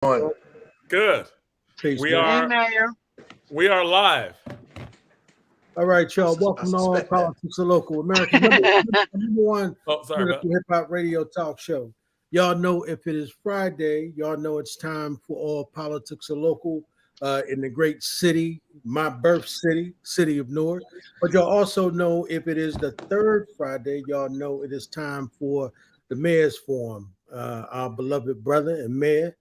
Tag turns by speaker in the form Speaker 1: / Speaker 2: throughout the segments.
Speaker 1: On.
Speaker 2: Good.
Speaker 3: Peace,
Speaker 2: We
Speaker 3: man.
Speaker 2: are
Speaker 4: Mayor.
Speaker 2: we are live.
Speaker 3: All right, y'all.
Speaker 1: I
Speaker 3: Welcome to All
Speaker 1: suspect that.
Speaker 3: Politics of Local America. Number one
Speaker 2: Oh, sorry,
Speaker 3: political
Speaker 2: man.
Speaker 3: hip hop radio talk show. Y'all know if it is Friday, y'all know it's time for All Politics of Local in the great city, my birth city, city of Newark. But y'all also know if it is the third Friday, y'all know it is time for the Mayor's Forum. Our beloved brother and Mayor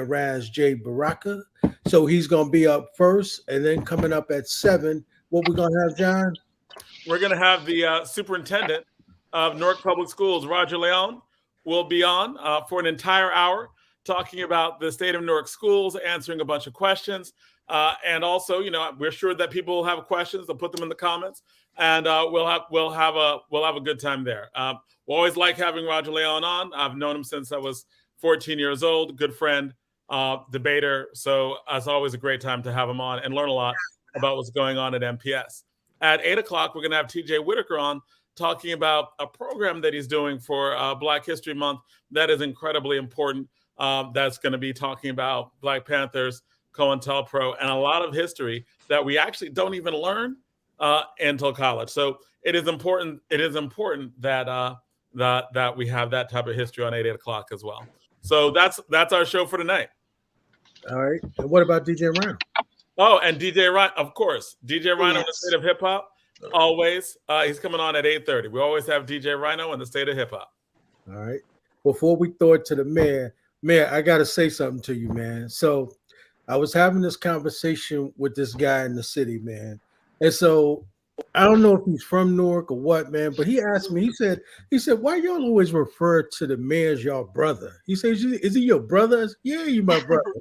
Speaker 3: Raz J. Baraka. So he's going to be up first, and then coming up at 7. What we gonna have, John?
Speaker 2: We're going to have the superintendent of Newark Public Schools, Roger León, will be on for an entire hour talking about the state of Newark schools, answering a bunch of questions. And also, we're sure that people will have questions. They'll put them in the comments, and we'll have a good time there. We always like having Roger León on. I've known him since I was 14 years old. Good friend, debater. So it's always a great time to have him on and learn a lot about what's going on at MPS. At 8 o'clock, we're going to have TJ Whitaker on talking about a program that he's doing for Black History Month that is incredibly important. That's going to be talking about Black Panthers, COINTELPRO, and a lot of history that we actually don't even learn until college. So it is important. It is important that that we have that type of history on 8 o'clock as well. So that's our show for tonight.
Speaker 3: All right. And what about DJ Ryan?
Speaker 2: Oh, and DJ Ryan, of course. DJ Rhino in the State of Hip Hop, always. He's coming on at 8:30. We always have DJ Rhino in the State of Hip Hop.
Speaker 3: All right. Before we throw it to the mayor, I got to say something to you, man. So I was having this conversation with this guy in the city, man. And so I don't know if he's from Newark or what, man, but he asked me, he said, why y'all always refer to the mayor as your brother? He says, is he your brother? I said, yeah, you my brother.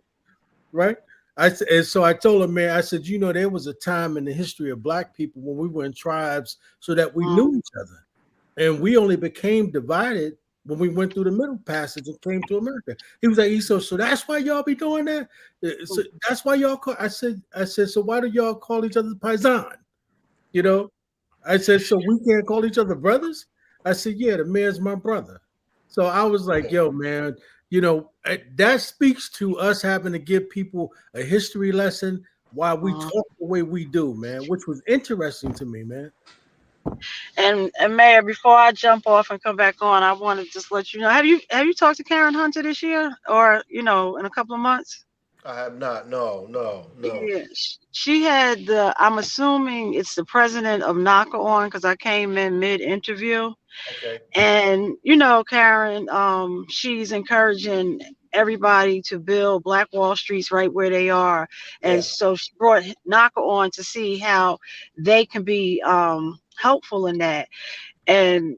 Speaker 3: Right? And so I told him, man, I said, there was a time in the history of Black people when we were in tribes so that we knew each other. And we only became divided when we went through the Middle Passage and came to America. He was like, so that's why y'all be doing that? So that's why y'all call, I said, so why do y'all call each other paisan? I said, so we can't call each other brothers? I said, yeah, the mayor's my brother. So I was like, yo, man, that speaks to us having to give people a history lesson while we talk the way we do, man, which was interesting to me, man.
Speaker 4: And Mayor, before I jump off and come back on, I want to just let you know, have you talked to Karen Hunter this year or, in a couple of months?
Speaker 1: I have not. No.
Speaker 4: Yeah, she had I'm assuming it's the president of NACA on because I came in mid-interview.
Speaker 1: Okay.
Speaker 4: And, Karen, she's encouraging everybody to build Black Wall Streets right where they are. And so she brought NACA on to see how they can be helpful in that. And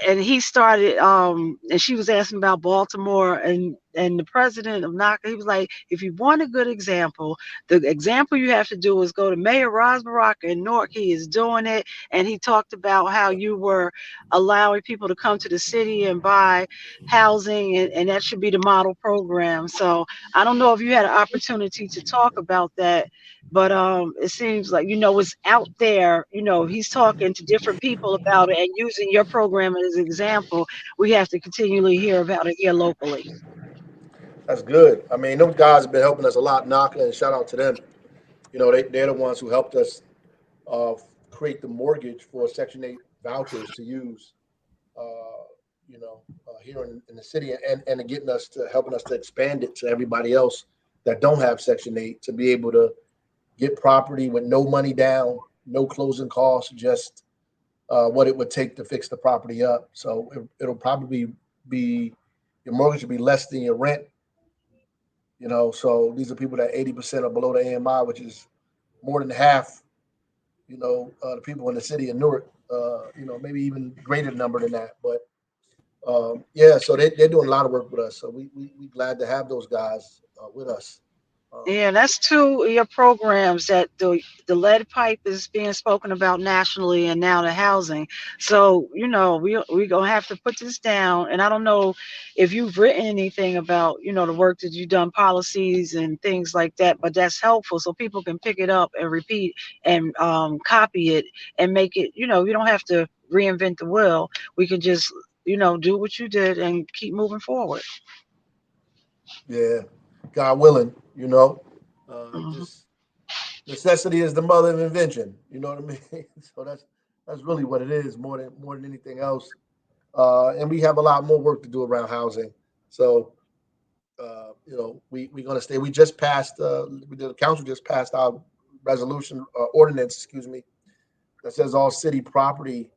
Speaker 4: he started and she was asking about Baltimore and the president of NACA. He was like, if you want a good example, the example you have to do is go to Mayor Raz Baraka in Newark. He is doing it. And he talked about how you were allowing people to come to the city and buy housing, and that should be the model program. So I don't know if you had an opportunity to talk about that, but it seems like, it's out there. He's talking to different people about it and using your program as an example. We have to continually hear about it here locally.
Speaker 1: That's good. I mean, those guys have been helping us a lot, knocking, and shout out to them. They're the ones who helped us create the mortgage for Section 8 vouchers to use, here in the city, and getting us to helping us to expand it to everybody else that don't have Section 8 to be able to get property with no money down, no closing costs, just what it would take to fix the property up. So it'll probably be, your mortgage will be less than your rent. So these are people that 80% are below the AMI, which is more than half, the people in the city of Newark, maybe even greater number than that. But so they're doing a lot of work with us. So we glad to have those guys with us.
Speaker 4: Yeah, that's two of your programs that the lead pipe is being spoken about nationally, and now the housing. So, we're going to have to put this down. And I don't know if you've written anything about, the work that you've done, policies and things like that, but that's helpful so people can pick it up and repeat and copy it and make it, you don't have to reinvent the wheel. We can just, do what you did and keep moving forward.
Speaker 1: Yeah. And I think, the other thing that we need to do is, we need to get some of these, the people that are in the city, and get them to God willing, you know.
Speaker 4: Mhm.
Speaker 1: Just necessity is the mother of invention. You know what I mean? So that's really what it is, more than anything else. And we have a lot more work to do around housing. So we're going to stay. We just passed. The council just passed our resolution ordinance, excuse me, that says all city property,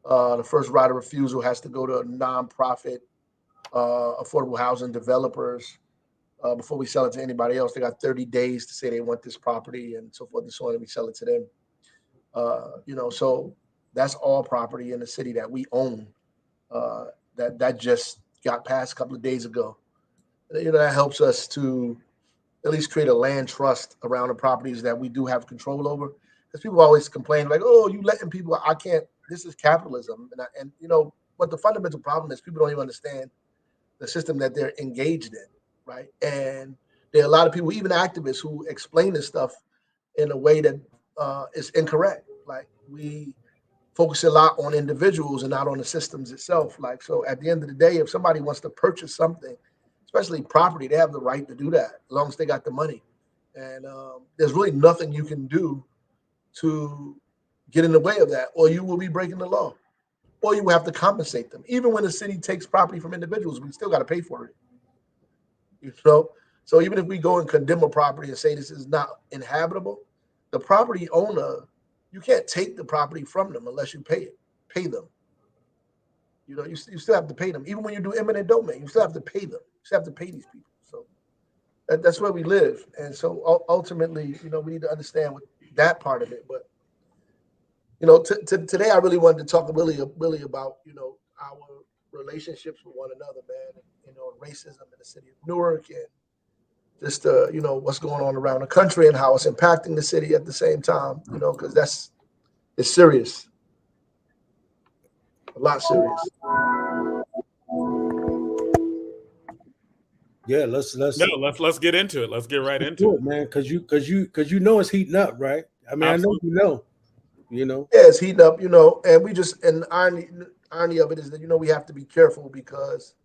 Speaker 1: the first right of refusal has to go to a nonprofit affordable housing developers before we sell it to anybody else. They got 30 days to say they want this property and so forth and so on, and we sell it to them. So that's all property in the city that we own. Uh, that just got passed a couple of days ago. That helps us to at least create a land trust around the properties that we do have control over. Because people always complain like, "Oh, you letting people? I can't. This is capitalism." And what the fundamental problem is, people don't even understand the system that they're engaged in, right? And there are a lot of people, even activists, who explain this stuff in a way that is incorrect. Like we focus a lot on individuals and not on the systems itself. Like so, at the end of the day, if somebody wants to purchase something, especially property, they have the right to do that as long as they got the money. And there's really nothing you can do to get in the way of that, or you will be breaking the law, or you will have to compensate them. Even when the city takes property from individuals, we still got to pay for it. You know, so even if we go and condemn a property and say this is not inhabitable, the property owner, you can't take the property from them unless you pay them. You still have to pay them. Even when you do eminent domain, you still have to pay them. You still have to pay these people. So that's where we live. And so ultimately, we need to understand that part of it. But today I really wanted to talk really about our relationships with one another, man, and racism in the city of Newark, and just what's going on around the country and how it's impacting the city at the same time, because it's serious, a lot serious.
Speaker 3: Yeah, let's
Speaker 2: No, let's get into it. Let's get right into
Speaker 3: do
Speaker 2: it.
Speaker 3: it, man, because it's heating up, right? I mean, I know
Speaker 2: Absolutely.
Speaker 3: you know.
Speaker 1: Yeah, it's heating up, and and irony of it is that we have to be careful because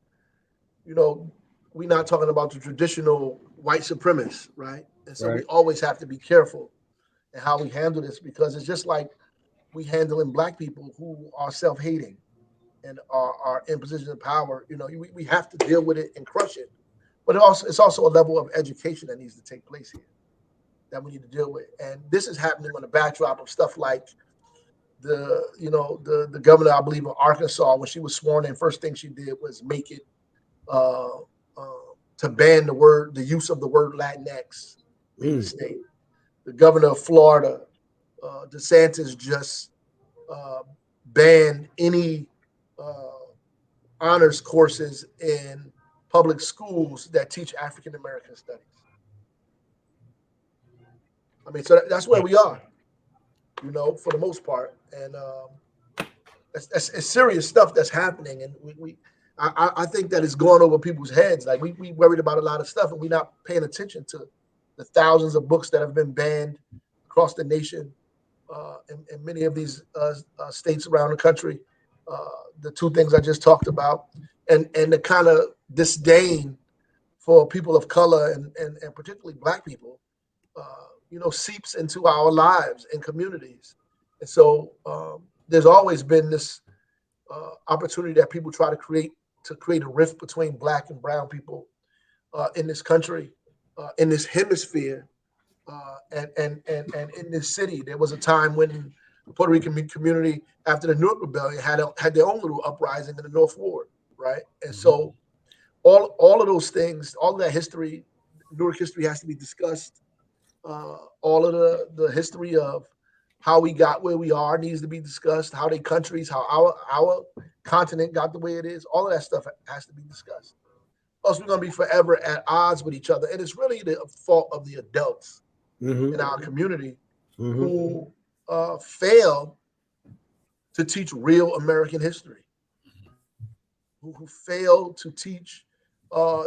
Speaker 1: you know we're not talking about the traditional white supremacists, right? And so we
Speaker 3: Right.
Speaker 1: always have to be careful in how we handle this because it's just like we handling black people who are self-hating and are in positions of power. We have to deal with it and crush it. But it's also a level of education that needs to take place here that we need to deal with. And this is happening on the backdrop of stuff like the governor, I believe, of Arkansas, when she was sworn in, first thing she did was make it uh, to ban the use of the word Latinx in the
Speaker 3: Mm.
Speaker 1: state. The governor of Florida, DeSantis, just uh, banned any uh, honors courses in public schools that teach African American studies. I mean, so that's where we are, for the most part, and it's serious stuff that's happening, and I think that it's going over people's heads. Like we worried about a lot of stuff, and we're not paying attention to the thousands of books that have been banned across the nation, in many of these states around the country. Uh, the two things I just talked about, and the kind of disdain for people of color and particularly Black people, seeps into our lives and communities. And so there's always been this opportunity that people try to create a rift between Black and brown people in this country, in this hemisphere, and in this city. There was a time when the Puerto Rican community, after the Newark Rebellion, had their own little uprising in the North Ward, right? And
Speaker 3: Mhm.
Speaker 1: so all of those things, all of that history, Newark history has to be discussed. All of the history of how we got where we are needs to be discussed. How they countries, how our continent got the way it is. All of that stuff has to be discussed. Else we're gonna be forever at odds with each other, and it's really the fault of the adults
Speaker 3: Mhm.
Speaker 1: in our community
Speaker 3: Mhm.
Speaker 1: who fail to teach real American history, who fail to teach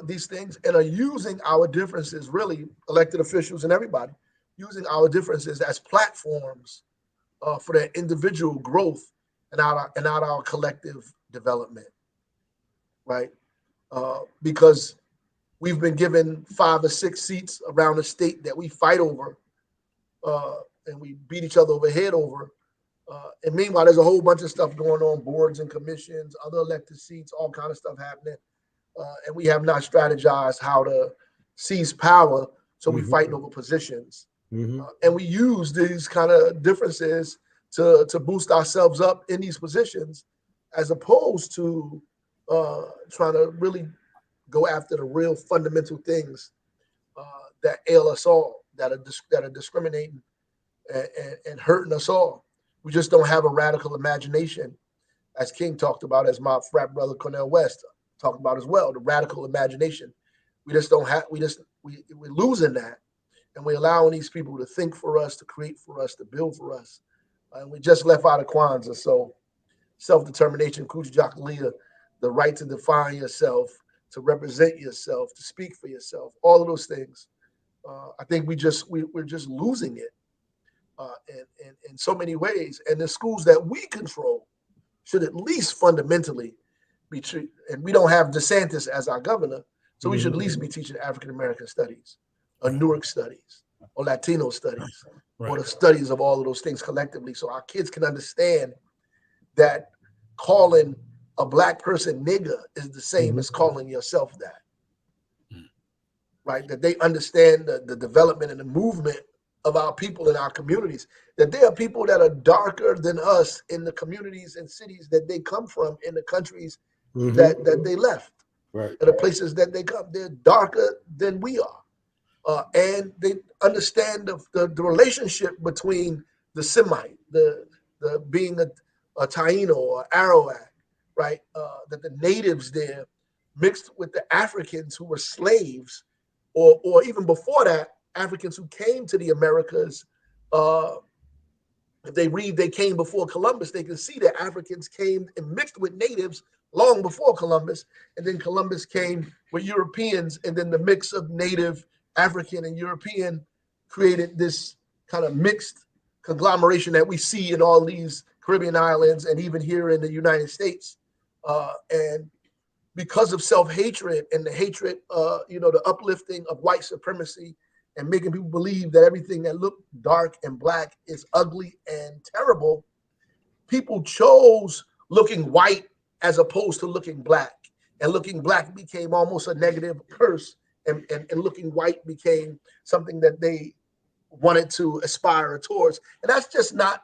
Speaker 1: these things and are using our differences, really elected officials and everybody, using our differences as platforms for their individual growth and not our collective development, right? Because we've been given 5 or 6 seats around the state that we fight over, and we beat each other over head over. And meanwhile, there's a whole bunch of stuff going on, boards and commissions, other elected seats, all kind of stuff happening. And we have not strategized how to seize power, so we fighting over positions. And we use these kind of differences to boost ourselves up in these positions, as opposed to trying to really go after the real fundamental things that ail us all, that are discriminating and hurting us all. We just don't have a radical imagination, as King talked about, as my frat brother Cornel West talked about as well. The radical imagination. We just don't have. We're losing that, and we're allowing these people to think for us, to create for us, to build for us. And we just left out of Kwanzaa, so self-determination, Kujichagulia, the right to define yourself, to represent yourself, to speak for yourself, all of those things. I think we're just losing it in so many ways. And the schools that we control should at least fundamentally be treated. And we don't have DeSantis as our governor, so we should at least be teaching African American studies, or Newark studies, or Latino studies, or the studies of all of those things collectively, so our kids can understand that calling a Black person nigger is the same as calling yourself that. Right? That they understand the development and the movement of our people in our communities, that there are people that are darker than us in the communities and cities that they come from, in the countries that they left, in the places that they come. They're darker than we are. And they understand the relationship between the Semite, the being a Taino or Arawak, right? That the natives there mixed with the Africans who were slaves, or even before that, Africans who came to the Americas. If they read They Came Before Columbus, they can see that Africans came and mixed with natives long before Columbus, and then Columbus came with Europeans, and then the mix of native African and European created this kind of mixed conglomeration that we see in all these Caribbean islands and even here in the United States. And because of self-hatred and the hatred, the uplifting of white supremacy and making people believe that everything that looked dark and Black is ugly and terrible, people chose looking white as opposed to looking Black. And looking Black became almost a negative curse, and looking white became something that they wanted to aspire towards. And that's just not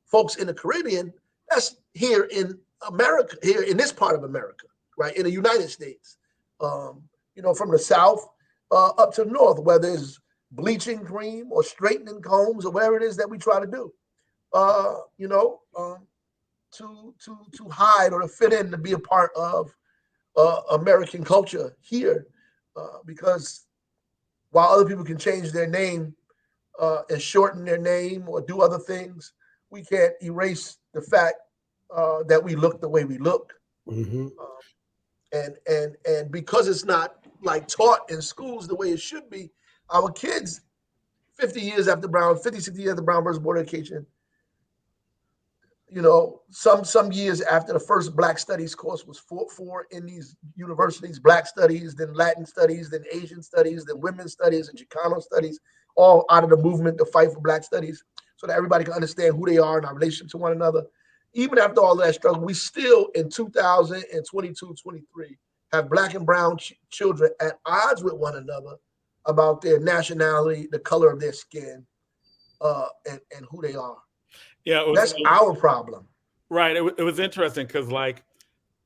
Speaker 1: folks in the Caribbean. That's here in America, here in this part of America, right? In the United States, from the South up to the North, whether it's bleaching cream or straightening combs or whatever it is that we try to do, to hide or to fit in, to be a part of American culture here, because while other people can change their name and shorten their name or do other things, we can't erase the fact that we look the way we look. And because it's not like taught in schools the way it should be, our kids, 50, 60 years after Brown versus Board of Education, some years after the first Black Studies course was fought for in these universities, Black Studies, then Latin Studies, then Asian Studies, then Women's Studies and Chicano Studies, all out of the movement to fight for Black Studies, so that everybody can understand who they are and our relationship to one another. Even after all of that struggle, we still in 2022, 23 have Black and brown children at odds with one another about their nationality, the color of their skin, and who they are.
Speaker 2: Yeah,
Speaker 1: that's our problem.
Speaker 2: Right. It was interesting because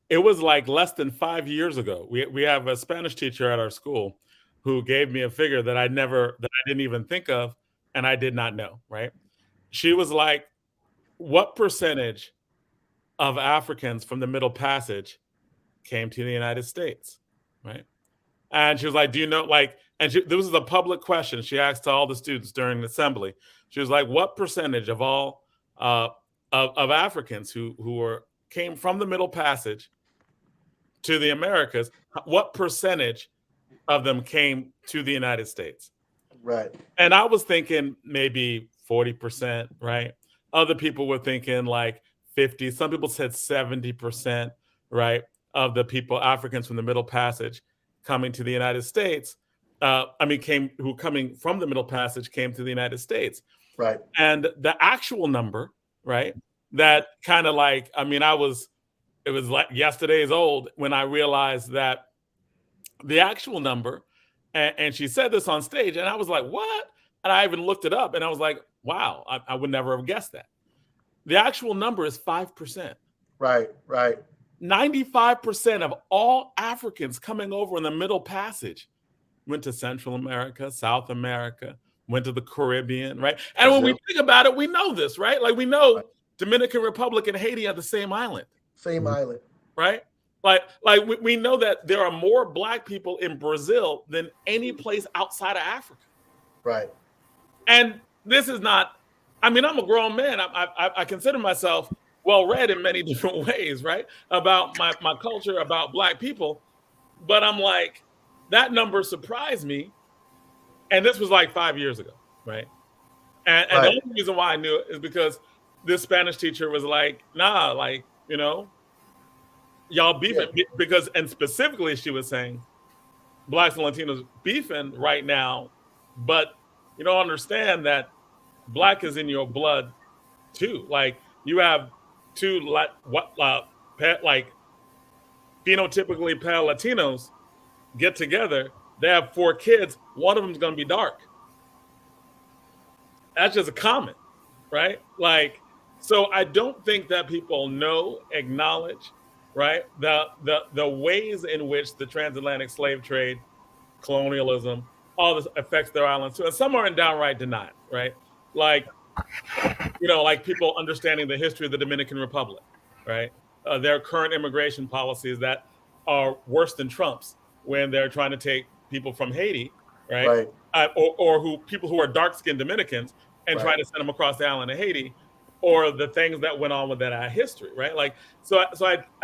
Speaker 2: it was less than 5 years ago. We have a Spanish teacher at our school who gave me a figure that I didn't even think of, and I did not know. Right. She was like, what percentage of Africans from the Middle Passage came to the United States? Right. And she was like, do you know, this was a public question she asked to all the students during the assembly. She was like, what percentage of all of Africans who came from the Middle Passage to the Americas, what percentage of them came to the United States?
Speaker 1: Right.
Speaker 2: And I was thinking maybe 40%, right? Other people were thinking like 50. Some people said 70%, right, of the people, Africans from the Middle Passage, coming to the United States, coming from the Middle Passage came to the United States.
Speaker 1: Right.
Speaker 2: And the actual number, right, that kind of like, it was like yesterday's old when I realized that the actual number, and she said this on stage, and I was like, what? And I even looked it up, and I was like, wow, I would never have guessed that. The actual number is 5%.
Speaker 1: Right.
Speaker 2: 95% of all Africans coming over in the Middle Passage went to Central America, South America, went to the Caribbean, right? And when we think about it, we know this, right? Like we know Dominican Republic and Haiti are the same island.
Speaker 1: Same island.
Speaker 2: Right? We know that there are more Black people in Brazil than any place outside of Africa.
Speaker 1: Right.
Speaker 2: And this is not, I'm a grown man. I consider myself well-read in many different ways, right? About my culture, about Black people. But I'm like, that number surprised me. And this was like 5 years ago, right? And the only reason why I knew it is because this Spanish teacher was like, nah, like, y'all beefing because, and specifically she was saying Blacks and Latinos beefing right now, but you don't understand that Black is in your blood too. Like you have two phenotypically pale Latinos get together. They have 4 kids. One of them is going to be dark. That's just a comment, right? Like, so I don't think that people acknowledge, right, the ways in which the transatlantic slave trade, colonialism, all this affects their islands too. And some are in downright denial, right? Like, like people understanding the history of the Dominican Republic, right? Their current immigration policies that are worse than Trump's when they're trying to take people from Haiti, right? Or people who are dark-skinned Dominicans and trying to send them across the island of Haiti, or the things that went on with that history, right? Like, so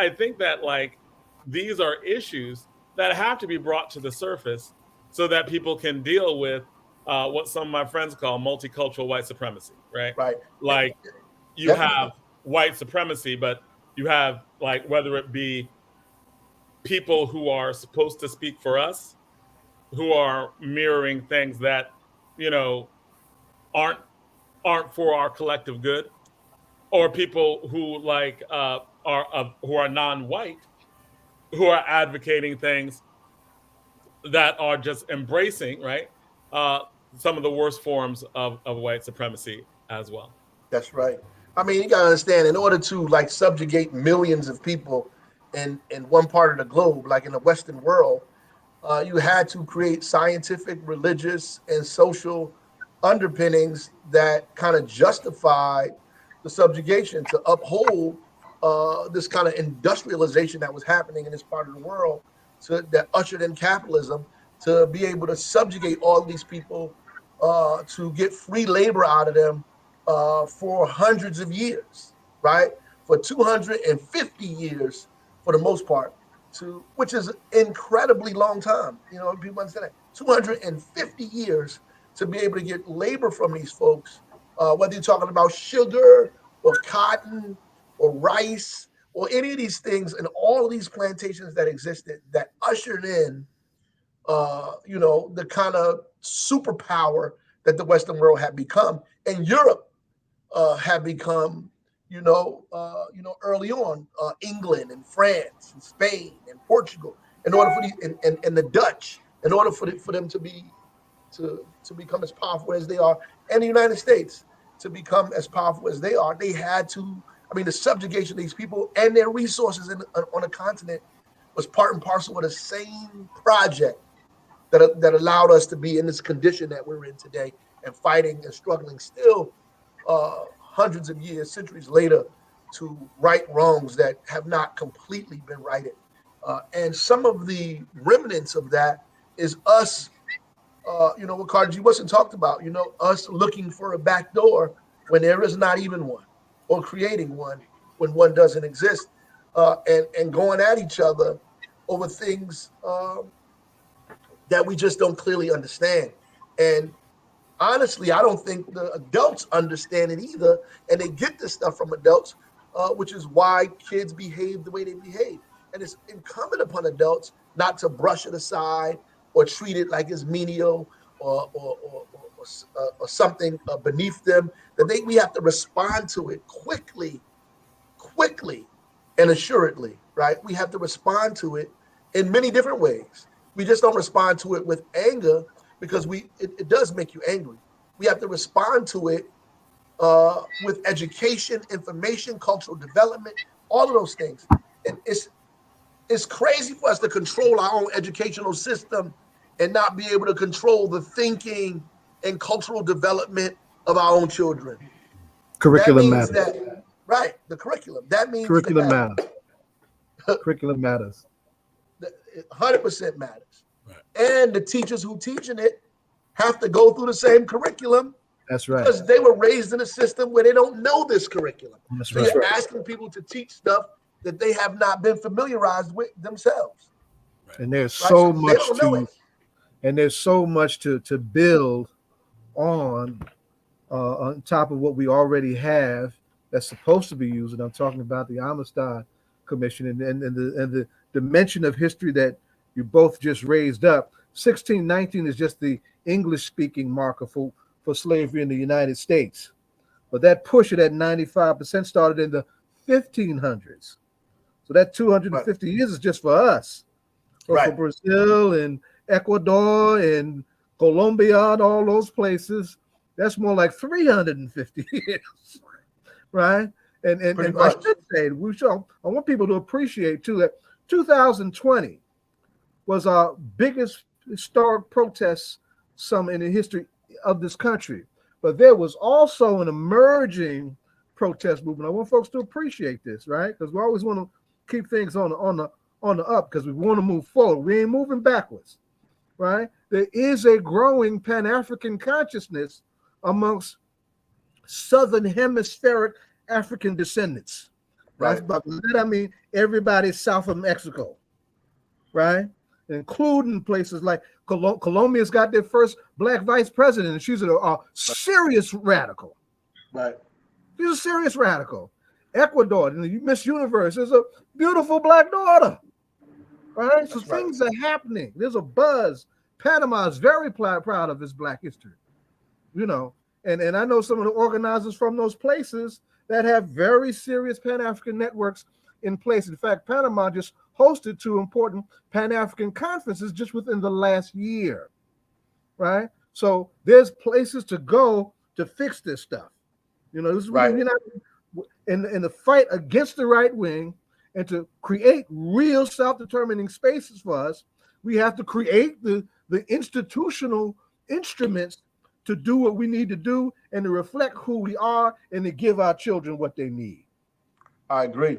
Speaker 2: I think that like these are issues that have to be brought to the surface so that people can deal with what some of my friends call multicultural white supremacy, right?
Speaker 1: Right.
Speaker 2: Like you have white supremacy, but you have like whether it be people who are supposed to speak for us, who are mirroring things that aren't for our collective good, or people who like who are non-white, who are advocating things that are just embracing some of the worst forms of white supremacy as well.
Speaker 1: That's right. You gotta understand, in order to like subjugate millions of people in one part of the globe, like in the Western world, you had to create scientific, religious, and social underpinnings that kind of justified the subjugation to uphold this kind of industrialization that was happening in this part of the world, that ushered in capitalism, to be able to subjugate all these people, to get free labor out of them for hundreds of years, right? For 250 years, for the most part, which is an incredibly long time. People understand that. 250 years to be able to get labor from these folks, whether you're talking about sugar or cotton or rice or any of these things, and all of these plantations that existed that ushered in, the kind of superpower that the Western world had become, and Europe had become, early on, England and France and Spain and Portugal, in order for these and the Dutch, in order for them to become as powerful as they are, and the United States to become as powerful as they are, they had to. The subjugation of these people and their resources on a continent was part and parcel of the same project that allowed us to be in this condition that we're in today, and fighting and struggling still hundreds of years, centuries later, to right wrongs that have not completely been righted. And some of the remnants of that is us, what Carter G. Woodson talked about, us looking for a back door when there is not even one, or creating one when one doesn't exist, and going at each other over things that we just don't clearly understand. And honestly, I don't think the adults understand it either, and they get this stuff from adults, which is why kids behave the way they behave. And it's incumbent upon adults not to brush it aside or treat it like it's menial or something beneath them. That we have to respond to it quickly and assuredly, right? We have to respond to it in many different ways. We just don't respond to it with anger because it does make you angry. We have to respond to it with education, information, cultural development, all of those things. And it's crazy for us to control our own educational system and not be able to control the thinking and cultural development of our own children.
Speaker 3: Curriculum
Speaker 1: that means
Speaker 3: matters.
Speaker 1: That, right, the curriculum. That means
Speaker 3: curriculum
Speaker 1: that
Speaker 3: matters. Curriculum matters.
Speaker 1: 100% matters.
Speaker 2: Right.
Speaker 1: And the teachers who teaching it have to go through the same curriculum.
Speaker 3: That's right.
Speaker 1: Because they were raised in a system where they don't know this curriculum.
Speaker 3: That's
Speaker 1: so
Speaker 3: right.
Speaker 1: You're asking people to teach stuff that they have not been familiarized with themselves.
Speaker 3: And there's
Speaker 1: Right?
Speaker 3: so
Speaker 1: They
Speaker 3: much
Speaker 1: don't know it.
Speaker 3: and there's so much to build on top of what we already have that's supposed to be used. And I'm talking about the Amistad Commission and the dimension of history that you both just raised up. 1619 is just the English-speaking marker for slavery in the United States. But that push of that 95% started in the 1500s. So that 250 years is just for us. But
Speaker 1: Right.
Speaker 3: for Brazil and Ecuador and Colombia and all those places, that's more like 350 years, right? And
Speaker 1: Pretty
Speaker 3: I
Speaker 1: much.
Speaker 3: should say, I want people to appreciate too that 2020 was our biggest historic protest summit in the history of this country. But there was also an emerging protest movement. I want folks to appreciate this, right? Because we always want to keep things on the up because we want to move forward. We ain't moving backwards, right? There is a growing Pan-African consciousness amongst Southern Hemispheric African descendants.
Speaker 1: Right.
Speaker 3: By that I mean everybody south of Mexico, right? Including places like Colombia's got their first black vice president, and she's a serious radical.
Speaker 1: Right.
Speaker 3: She's a serious radical. Ecuador, Miss Universe, is a beautiful black daughter. Right? So things are happening. There's a buzz. Panama is very proud of its black history. You know, and I know some of the organizers from those places that have very serious Pan-African networks in place. In fact, Panama just hosted 2 important Pan-African conferences just within the last year, right? So there's places to go to fix this stuff. You know, this is
Speaker 1: Right.
Speaker 3: we're not in the fight against the right wing and to create real self-determining spaces for us. We have to create the institutional instruments to do what we need to do and to reflect who we are and to give our children what they need.
Speaker 1: I agree.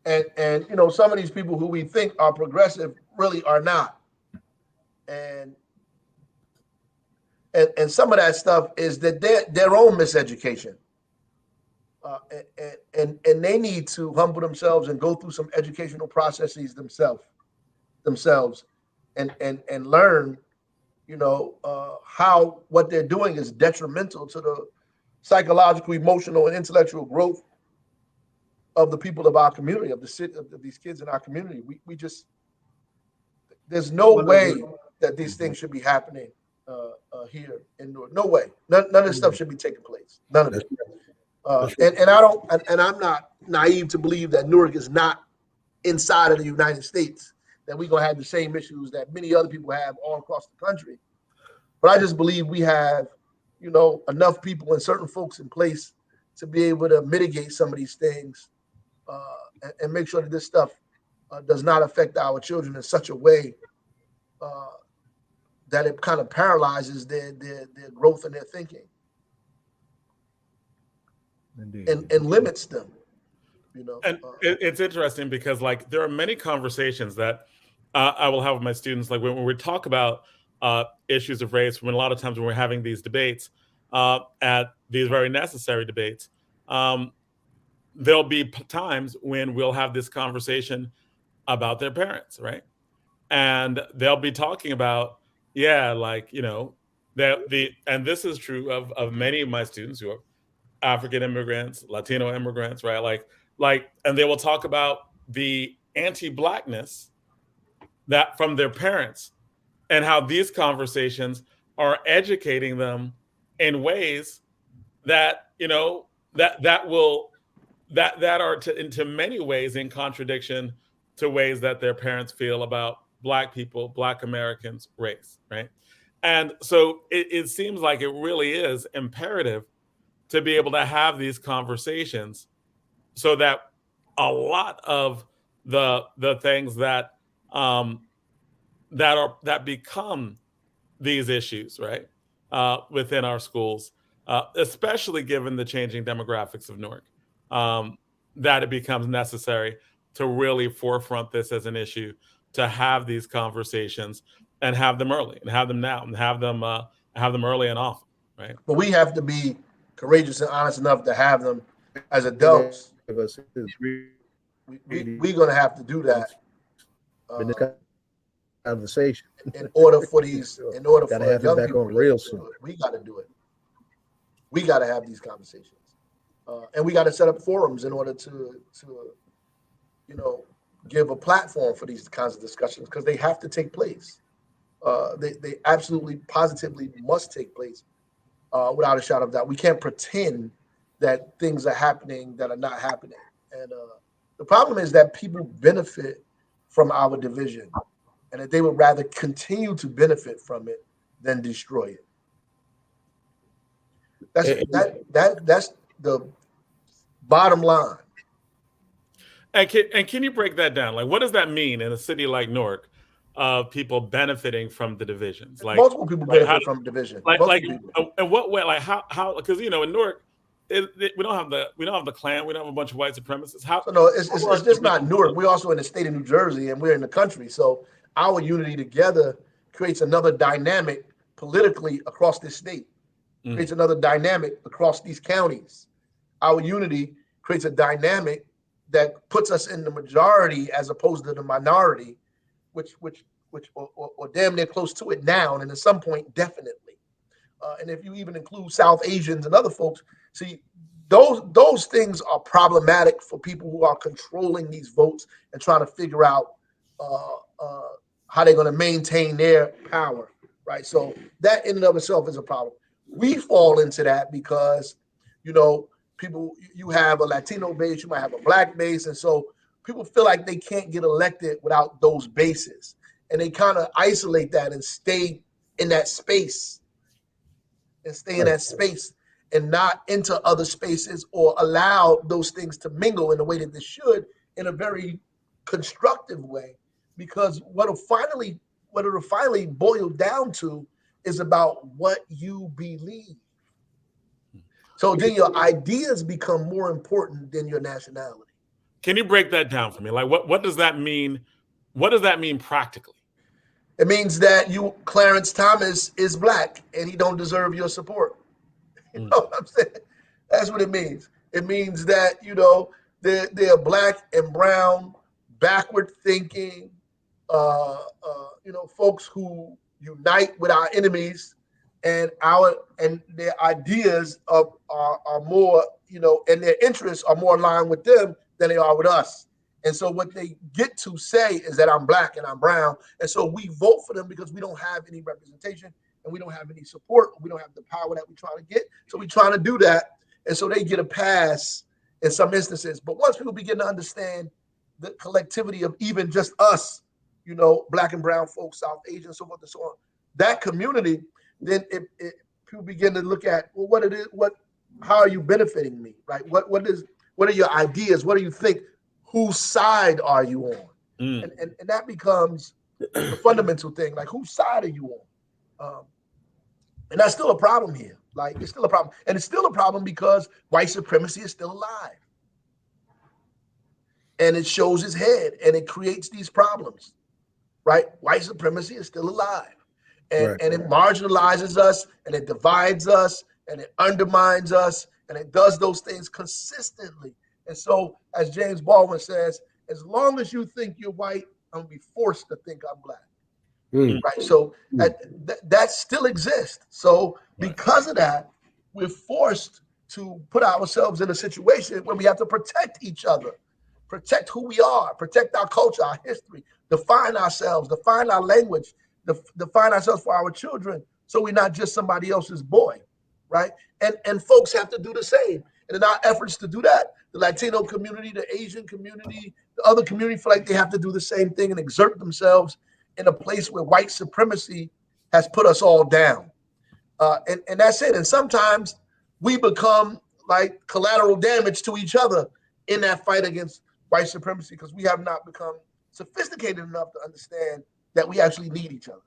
Speaker 1: And you know, some of these people who we think are progressive really are not. And some of that stuff is that their own miseducation. And they need to humble themselves and go through some educational processes themselves and learn, you know, how what they're doing is detrimental to the psychological, emotional, and intellectual growth of the people of our community, of the city, of these kids in our community. We just, there's no way that these things should be happening here in Newark. No way. None of this stuff should be taking place. None of it. And I'm not naive to believe that Newark is not inside of the United States, that we're gonna have the same issues that many other people have all across the country. But I just believe we have, you know, enough people and certain folks in place to be able to mitigate some of these things and make sure that this stuff does not affect our children in such a way that it kind of paralyzes their growth and their thinking.
Speaker 3: Indeed.
Speaker 1: And limits them, you know.
Speaker 2: And it's interesting because, like, there are many conversations that I will have with my students, like when we talk about issues of race, when a lot of times when we're having these debates, at these very necessary debates, there'll be times when we'll have this conversation about their parents, right? And they'll be talking about, yeah, like, you know, and this is true of many of my students who are African immigrants, Latino immigrants, right? Like, and they will talk about the anti-Blackness that from their parents, and how these conversations are educating them in ways that that are into many ways in contradiction to ways that their parents feel about Black people, Black Americans, race, right? And so it seems like it really is imperative to be able to have these conversations so that a lot of the things that that become these issues, right, within our schools, especially given the changing demographics of Newark, that it becomes necessary to really forefront this as an issue, to have these conversations and have them early, and have them now, and have them early and often, right?
Speaker 1: But we have to be courageous and honest enough to have them as adults. We're going to have to do that.
Speaker 5: Conversation
Speaker 1: in order for young people
Speaker 5: on real soon.
Speaker 1: We got to do it. We got to have these conversations, and we got to set up forums in order to give a platform for these kinds of discussions, because they have to take place. They absolutely, positively must take place, without a shadow of doubt. We can't pretend that things are happening that are not happening. And the problem is that people benefit from our division, and that they would rather continue to benefit from it than destroy it. That's the bottom line.
Speaker 2: And can you break that down? Like, what does that mean in a city like Newark, of people benefiting from the divisions? Like,
Speaker 1: multiple people benefit from division.
Speaker 2: In what way? Like how? Because in Newark, we don't have the Klan. We don't have a bunch of white supremacists. How?
Speaker 1: So no, it's just not Newark. We're also in the state of New Jersey, and we're in the country. So our unity together creates another dynamic politically across this state. Creates another dynamic across these counties. Our unity creates a dynamic that puts us in the majority as opposed to the minority, which or damn near close to it now, and at some point definitely. And if you even include South Asians and other folks, see, those things are problematic for people who are controlling these votes and trying to figure out how they're going to maintain their power, right? So that in and of itself is a problem. We fall into that because, people, you have a Latino base, you might have a Black base, and so people feel like they can't get elected without those bases, and they kind of isolate that and stay in that space, and not enter other spaces or allow those things to mingle in the way that they should, in a very constructive way, because what it'll finally boil down to is about what you believe. So then your ideas become more important than your nationality.
Speaker 2: Can you break that down for me? Like, what does that mean? What does that mean practically?
Speaker 1: It means that Clarence Thomas is Black and he don't deserve your support. You know what I'm saying? That's what it means. It means that, they're Black and brown, backward thinking, folks who unite with our enemies, and their ideas are more, and their interests are more aligned with them than they are with us. And so what they get to say is that I'm Black and I'm brown. And so we vote for them because we don't have any representation and we don't have any support. We don't have the power that we're trying to get. So we're trying to do that. And so they get a pass in some instances. But once people begin to understand the collectivity of even just us, Black and brown folks, South Asian, so forth and so on, that community, then people begin to look at, well, how are you benefiting me, right? What are your ideas? What do you think? Whose side are you on? And that becomes the fundamental thing. Like, whose side are you on? And that's still a problem here. Like, it's still a problem. And it's still a problem because white supremacy is still alive. And it shows its head and it creates these problems, right? White supremacy is still alive. And it marginalizes us, and it divides us, and it undermines us, and it does those things consistently. And so, as James Baldwin says, as long as you think you're white, I'm going to be forced to think I'm Black. Right? So that still exists. So because of that, we're forced to put ourselves in a situation where we have to protect each other. protect who we are, protect our culture, our history, define ourselves, define our language, define ourselves for our children, so we're not just somebody else's boy, right? And folks have to do the same. And in our efforts to do that, the Latino community, the Asian community, the other community feel like they have to do the same thing and exert themselves in a place where white supremacy has put us all down. And that's it. And sometimes we become like collateral damage to each other in that fight against white supremacy, because we have not become sophisticated enough to understand that we actually need each other.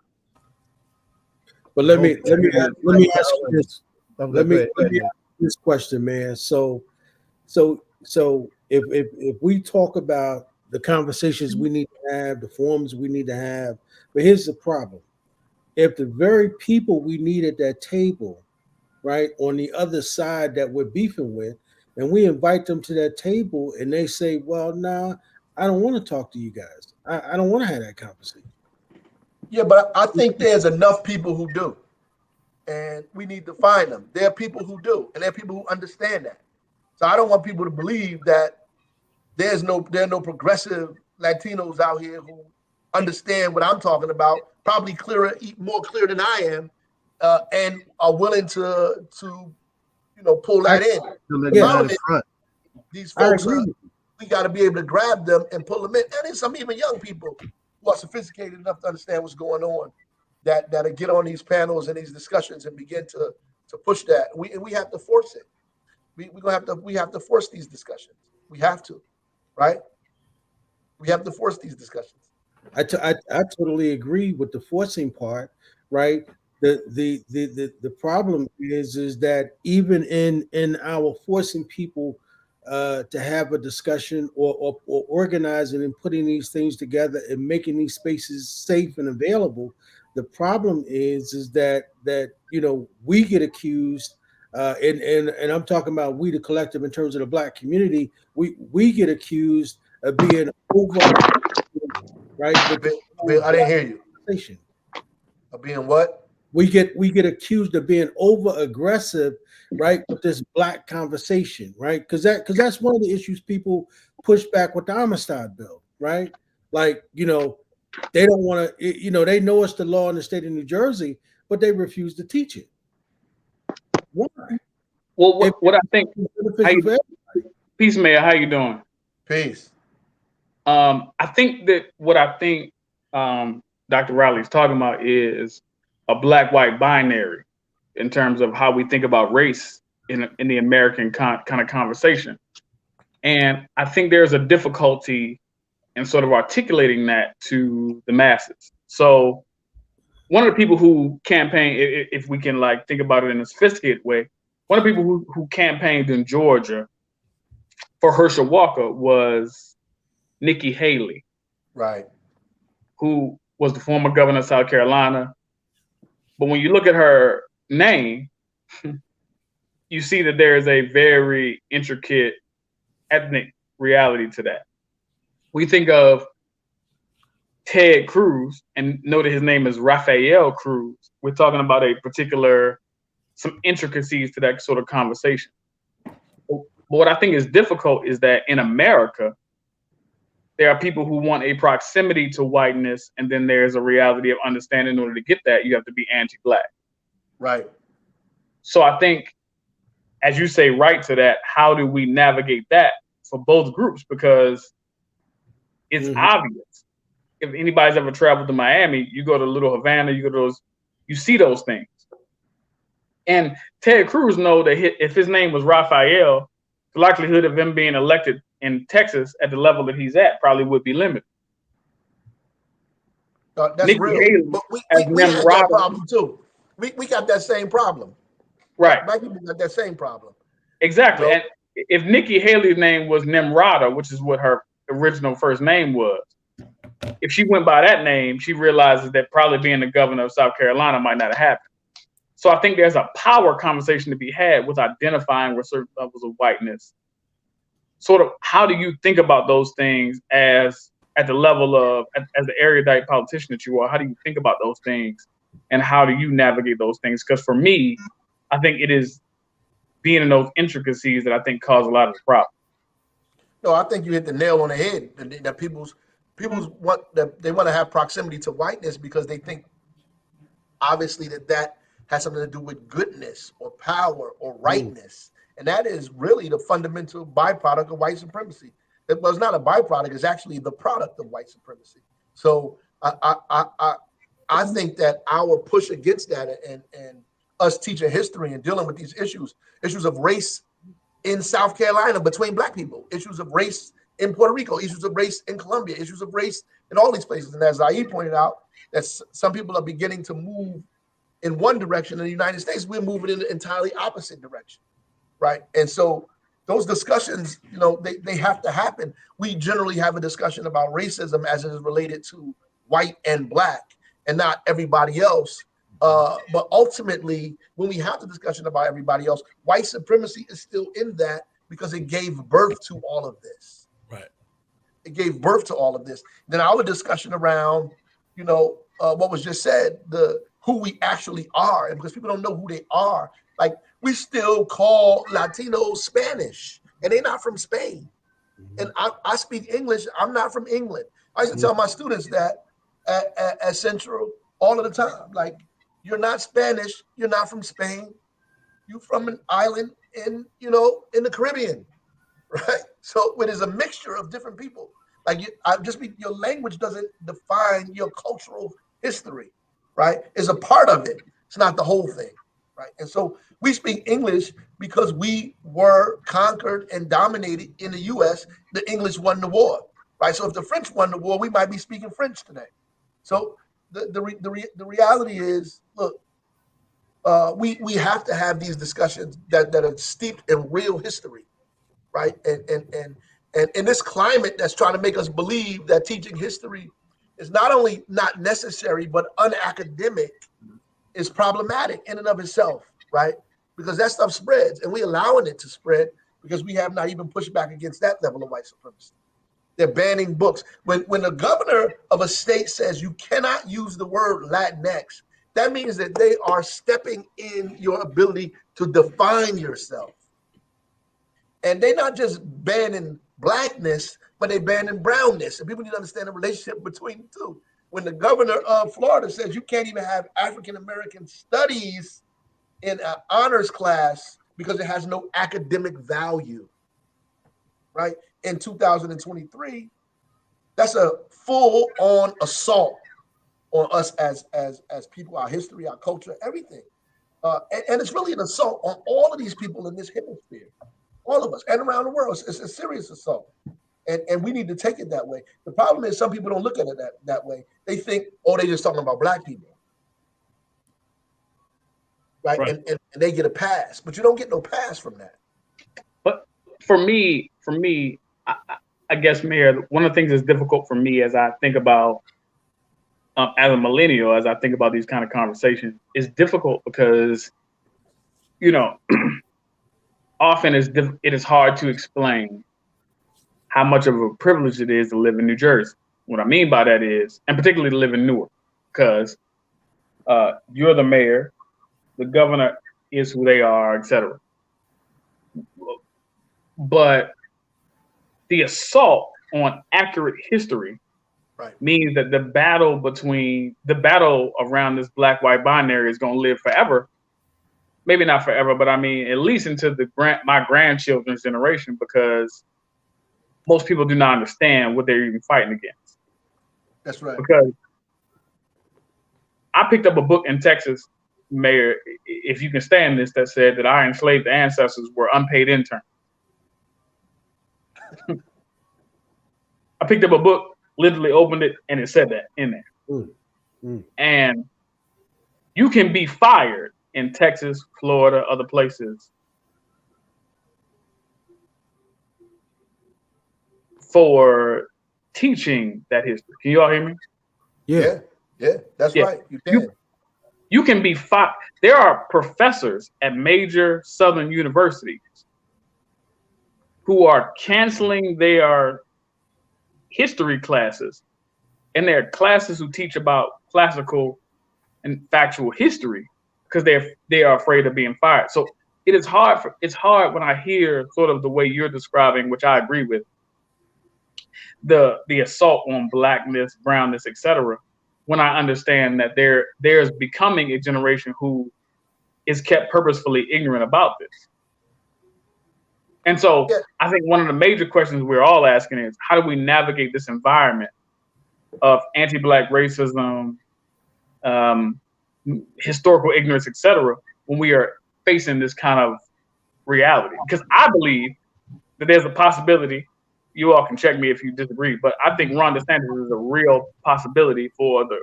Speaker 3: But let me ask you this. Let me ask this question, man. So if we talk about the conversations we need to have, the forums we need to have, but here's the problem: if the very people we need at that table, right, on the other side that we're beefing with, and we invite them to that table, and they say, "Well, nah, I don't want to talk to you guys. I don't want to have that conversation."
Speaker 1: Yeah, but I think there's enough people who do, and we need to find them. There are people who do, and there are people who understand that. So I don't want people to believe that there are no progressive Latinos out here who understand what I'm talking about, probably more clear than I am, and are willing to pull that in. These folks, we got to be able to grab them and pull them in. And there's some even young people who are sophisticated enough to understand what's going on, that get on these panels and these discussions and begin to push that. We have to force it. We have to force these discussions. We have to, right? We have to force these discussions.
Speaker 3: I totally agree with the forcing part, right? The problem is that even in our forcing people to have a discussion or organizing and putting these things together and making these spaces safe and available, the problem is that we get accused, and I'm talking about we, the collective, in terms of the Black community, we get accused of being over, right?
Speaker 1: I didn't hear you. Of being what?
Speaker 3: We get accused of being over aggressive, right, with this Black conversation, right? Because that's one of the issues people push back with the Amistad bill, right? Like, they don't want to, they know it's the law in the state of New Jersey, but they refuse to teach it. Why?
Speaker 5: Well, what I think, Peace, Mayor, how you doing?
Speaker 1: Peace.
Speaker 5: I think that what Dr. Riley's talking about is a black-white binary in terms of how we think about race in the American kind of conversation. And I think there's a difficulty in sort of articulating that to the masses. So one of the people who campaigned, if we can think about it in a sophisticated way, one of the people who campaigned in Georgia for Herschel Walker was Nikki Haley,
Speaker 1: right,
Speaker 5: who was the former governor of South Carolina. But when you look at her name, you see that there is a very intricate ethnic reality to that. We think of Ted Cruz and know that his name is Raphael Cruz. We're talking about some intricacies to that sort of conversation. But what I think is difficult is that in America, there are people who want a proximity to whiteness, and then there's a reality of understanding in order to get that, you have to be anti-Black.
Speaker 1: Right.
Speaker 5: So I think, as you say, right to that, how do we navigate that for both groups? Because it's obvious. If anybody's ever traveled to Miami, you go to Little Havana, you see those things. And Ted Cruz know that if his name was Raphael, the likelihood of him being elected in Texas at the level that he's at probably would be limited.
Speaker 1: That's Nikki real. Haley, but we have that problem too. We got that same problem.
Speaker 5: Right.
Speaker 1: Black people got that same problem.
Speaker 5: Exactly. And if Nikki Haley's name was Nimrata, which is what her original first name was, if she went by that name, she realizes that probably being the governor of South Carolina might not have happened. So I think there's a power conversation to be had with identifying with certain levels of whiteness. Sort of, how do you think about those things as at the level of, as the erudite politician that you are, how do you think about those things and how do you navigate those things? Because for me, I think it is being in those intricacies that I think cause a lot of the problem.
Speaker 1: No, I think you hit the nail on the head. That people's want that they want to have proximity to whiteness because they think obviously that has something to do with goodness or power or rightness, and that is really the fundamental byproduct of white supremacy. It was not a byproduct; it's actually the product of white supremacy. So I think that our push against that and us teaching history and dealing with these issues of race in South Carolina between Black people, issues of race in Puerto Rico, issues of race in Colombia, issues of race in all these places. And as Zaid pointed out, that some people are beginning to move in one direction in the United States. We're moving in the entirely opposite direction, right? And so those discussions, they have to happen. We generally have a discussion about racism as it is related to white and Black and not everybody else. But ultimately, when we have the discussion about everybody else, white supremacy is still in that because it gave birth to all of this.
Speaker 2: Right.
Speaker 1: It gave birth to all of this. Then our discussion around, what was just said, who we actually are, and because people don't know who they are, like we still call Latinos Spanish, and they're not from Spain. And I speak English. I'm not from England. I used to tell my students that at Central all of the time, like, you're not Spanish. You're not from Spain. You're from an island in the Caribbean, right? So it is a mixture of different people. Like your language doesn't define your cultural history, right? It's a part of it. It's not the whole thing, right? And so we speak English because we were conquered and dominated in the U.S. The English won the war, right? So if the French won the war, we might be speaking French today. So the reality is, look, we have to have these discussions that are steeped in real history, right? And in this climate that's trying to make us believe that teaching history is not only not necessary but unacademic is problematic in and of itself, right? Because that stuff spreads, and we're allowing it to spread because we have not even pushed back against that level of white supremacy. They're banning books. When the governor of a state says you cannot use the word Latinx, that means that they are stepping in your ability to define yourself. And they're not just banning Blackness, but they're banning brownness. And people need to understand the relationship between the two. When the governor of Florida says you can't even have African-American studies in an honors class because it has no academic value, right? In 2023, that's a full-on assault on us as people, our history, our culture, everything. And it's really an assault on all of these people in this hemisphere, all of us, and around the world. It's a serious assault. And we need to take it that way. The problem is some people don't look at it that way. They think, they're just talking about Black people. Right? And they get a pass. But you don't get no pass from that.
Speaker 5: But for me, I guess, Mayor, one of the things that's difficult for me as I think about, as a millennial, as I think about these kind of conversations, is difficult because, often it is hard to explain how much of a privilege it is to live in New Jersey. What I mean by that is, and particularly to live in Newark, because you're the mayor, the governor is who they are, etc. But the assault on accurate history means that the battle around this Black-white binary is going to live forever. Maybe not forever, but I mean, at least into my grandchildren's generation, because most people do not understand what they're even fighting against.
Speaker 1: That's right.
Speaker 5: Because I picked up a book in Texas, Mayor, if you can stand this, that said that our enslaved ancestors were unpaid interns. I picked up a book, literally opened it, and it said that in there. And you can be fired in Texas, Florida, other places for teaching that history. Can you all hear me?
Speaker 1: Yeah, that's right. You can.
Speaker 5: You can be fired. There are professors at major Southern universities who are canceling their history classes and their classes who teach about classical and factual history because they are afraid of being fired. So it's hard when I hear sort of the way you're describing, which I agree with, the assault on blackness, brownness, etc. When I understand that there's becoming a generation who is kept purposefully ignorant about this. And so I think one of the major questions we're all asking is, how do we navigate this environment of anti-Black racism, historical ignorance, etc., when we are facing this kind of reality? Because I believe that there's a possibility, you all can check me if you disagree, but I think Ron DeSantis is a real possibility for the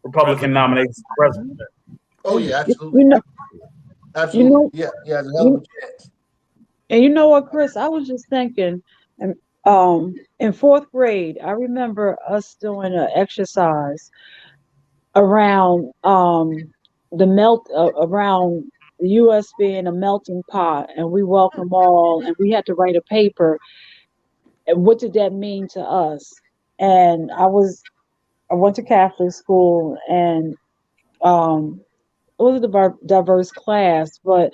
Speaker 5: Republican nomination for president.
Speaker 1: Oh yeah, absolutely. Absolutely. Yeah, there's a hell of a chance.
Speaker 6: And you know what, Chris? I was just thinking, in fourth grade, I remember us doing an exercise around around the U.S. being a melting pot, and we welcome all, and we had to write a paper. And what did that mean to us? And I went to Catholic school, and it was a diverse class, but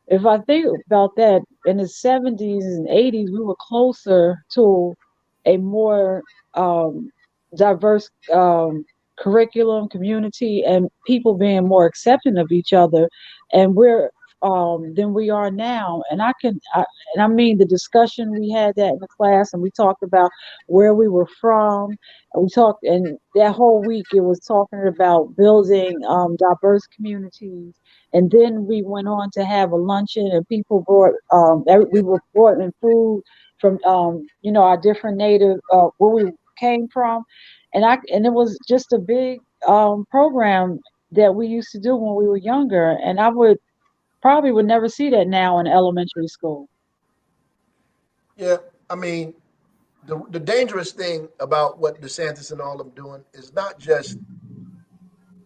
Speaker 6: if I think about that, in the 70s and 80s, we were closer to a more diverse curriculum, community, and people being more accepting of each other, and than we are now. And I mean the discussion we had that in the class, and we talked about where we were from, and we talked, and that whole week it was talking about building diverse communities. And then we went on to have a luncheon, and people brought we were brought in food from our different native where we came from, and it was just a big program that we used to do when we were younger, and I would never see that now in elementary school.
Speaker 1: Yeah, I mean, the dangerous thing about what DeSantis and all of them doing is not just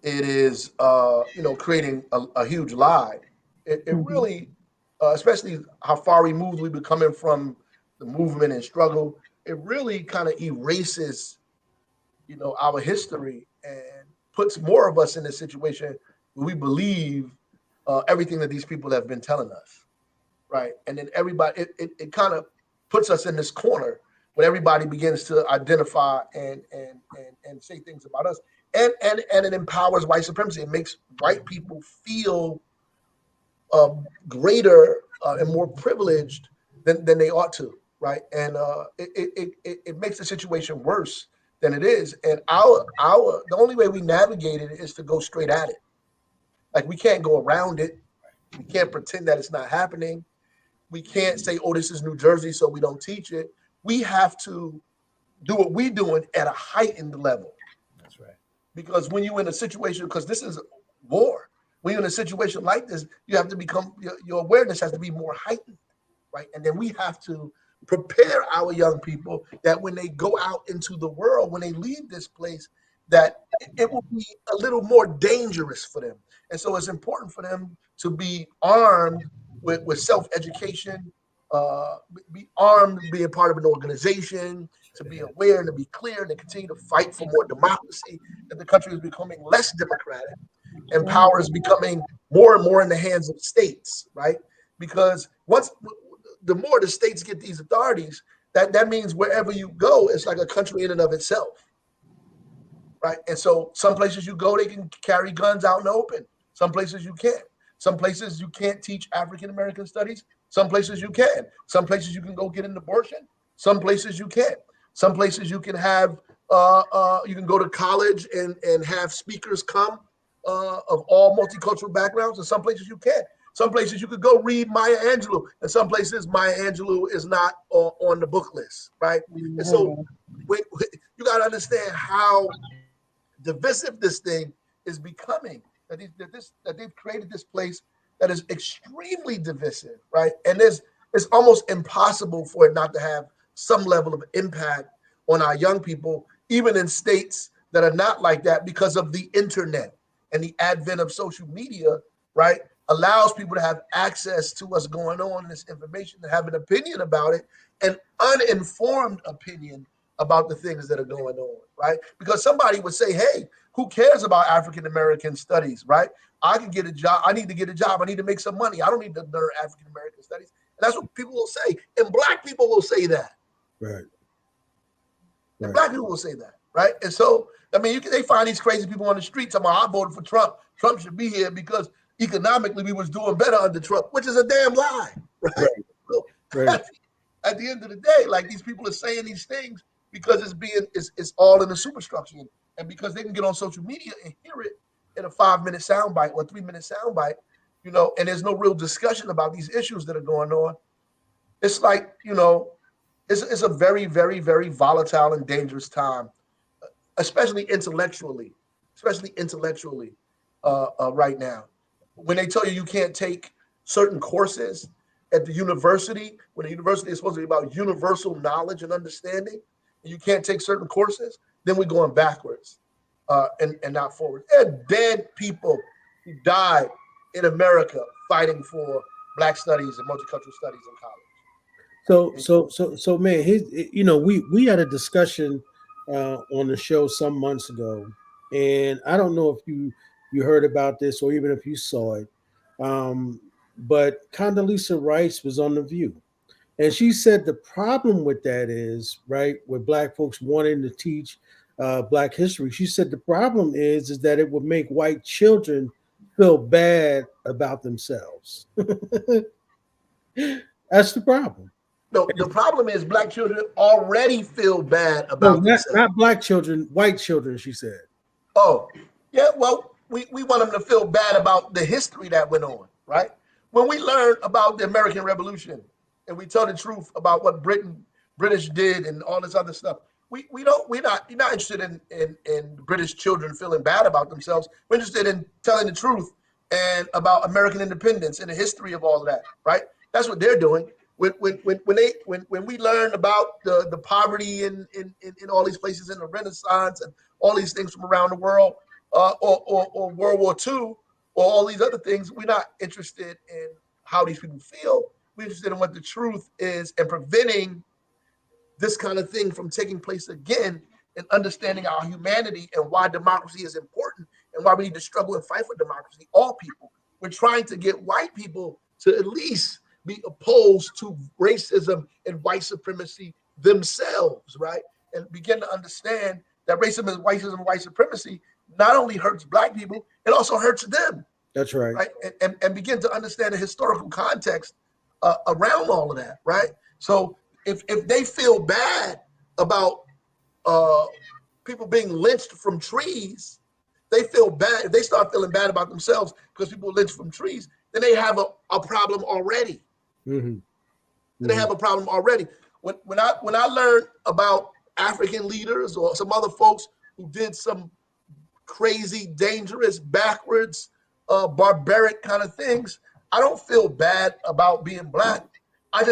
Speaker 1: it is creating a huge lie. It really, especially how far removed we've been coming from the movement and struggle, it really kind of erases our history and puts more of us in this situation where we believe everything that these people have been telling us, right? And then everybody, it kind of puts us in this corner when everybody begins to identify and say things about us, and it empowers white supremacy. It makes white people feel greater and more privileged than they ought to, right? And it makes the situation worse than it is. And the only way we navigate it is to go straight at it. Like, we can't go around it. We can't pretend that it's not happening. We can't say, oh, this is New Jersey, so we don't teach it. We have to do what we're doing at a heightened level.
Speaker 3: That's right.
Speaker 1: Because when you're in a situation, because this is war, when you're in a situation like this, you have to become, your awareness has to be more heightened, right? And then we have to prepare our young people that when they go out into the world, when they leave this place, that it will be a little more dangerous for them. And so it's important for them to be armed with self-education, be armed, be a part of an organization, to be aware and to be clear and to continue to fight for more democracy, that the country is becoming less democratic and power is becoming more and more in the hands of states, right? Because the more the states get these authorities, that means wherever you go, it's like a country in and of itself, right? And so some places you go, they can carry guns out in the open. Some places you can't. Some places you can't teach African-American studies. Some places you can. Some places you can go get an abortion. Some places you can't. Some places you can have, you can go to college and have speakers come of all multicultural backgrounds, and some places you can't. Some places you could go read Maya Angelou, and some places Maya Angelou is not on the book list, right? And so you got to understand how divisive this thing is becoming, that they've created this place that is extremely divisive, right? And it's almost impossible for it not to have some level of impact on our young people, even in states that are not like that, because of the internet and the advent of social media, right? Allows people to have access to what's going on in this information, to have an opinion about it, an uninformed opinion about the things that are going on, right? Because somebody would say, hey, who cares about African-American studies, right? I can get a job. I need to get a job. I need to make some money. I don't need to learn African-American studies. And that's what people will say. And Black people will say that.
Speaker 3: Right.
Speaker 1: And black people will say that, right? And so, I mean, they find these crazy people on the street talking about, I voted for Trump. Trump should be here because economically we was doing better under Trump, which is a damn lie, right? So, at the end of the day, like, these people are saying these things because it's all in the superstructure, and because they can get on social media and hear it in a 5-minute soundbite or a 3-minute soundbite, you know, and there's no real discussion about these issues that are going on. It's like, you know, it's a very, very, very volatile and dangerous time, especially intellectually right now. When they tell you can't take certain courses at the university, when the university is supposed to be about universal knowledge and understanding, and you can't take certain courses, then we're going backwards and not forward. There are dead people who died in America fighting for Black studies and multicultural studies in college.
Speaker 3: So, man, you know, we had a discussion on the show some months ago, and I don't know if you heard about this or even if you saw it, but Condoleezza Rice was on The View, and she said the problem with that is, right, with Black folks wanting to teach Black history. She said the problem is that it would make white children feel bad about themselves. That's the problem.
Speaker 1: No, the problem is Black children already feel bad about themselves.
Speaker 3: Not Black children, white children, she said.
Speaker 1: Oh, yeah, well, we want them to feel bad about the history that went on, right? When we learn about the American Revolution and we tell the truth about what British did and all this other stuff, we're not interested in British children feeling bad about themselves. We're interested in telling the truth and about American independence and the history of all of that, right? That's what they're doing. When we learn about the poverty in all these places in the Renaissance and all these things from around the world, or World War II, or all these other things, we're not interested in how these people feel. We're interested in what the truth is and preventing this kind of thing from taking place again, and understanding our humanity and why democracy is important and why we need to struggle and fight for democracy. All people. We're trying to get white people to at least be opposed to racism and white supremacy themselves, right? And begin to understand that racism and white supremacy not only hurts Black people, it also hurts them.
Speaker 3: That's right.
Speaker 1: Right? And begin to understand the historical context around all of that, right? So if they feel bad about people being lynched from trees, they feel bad. If they start feeling bad about themselves because people are lynched from trees, then they have a problem already. Mm-hmm. They have a problem already. When I learned about African leaders or some other folks who did some crazy, dangerous, backwards, barbaric kind of things, I don't feel bad about being Black. I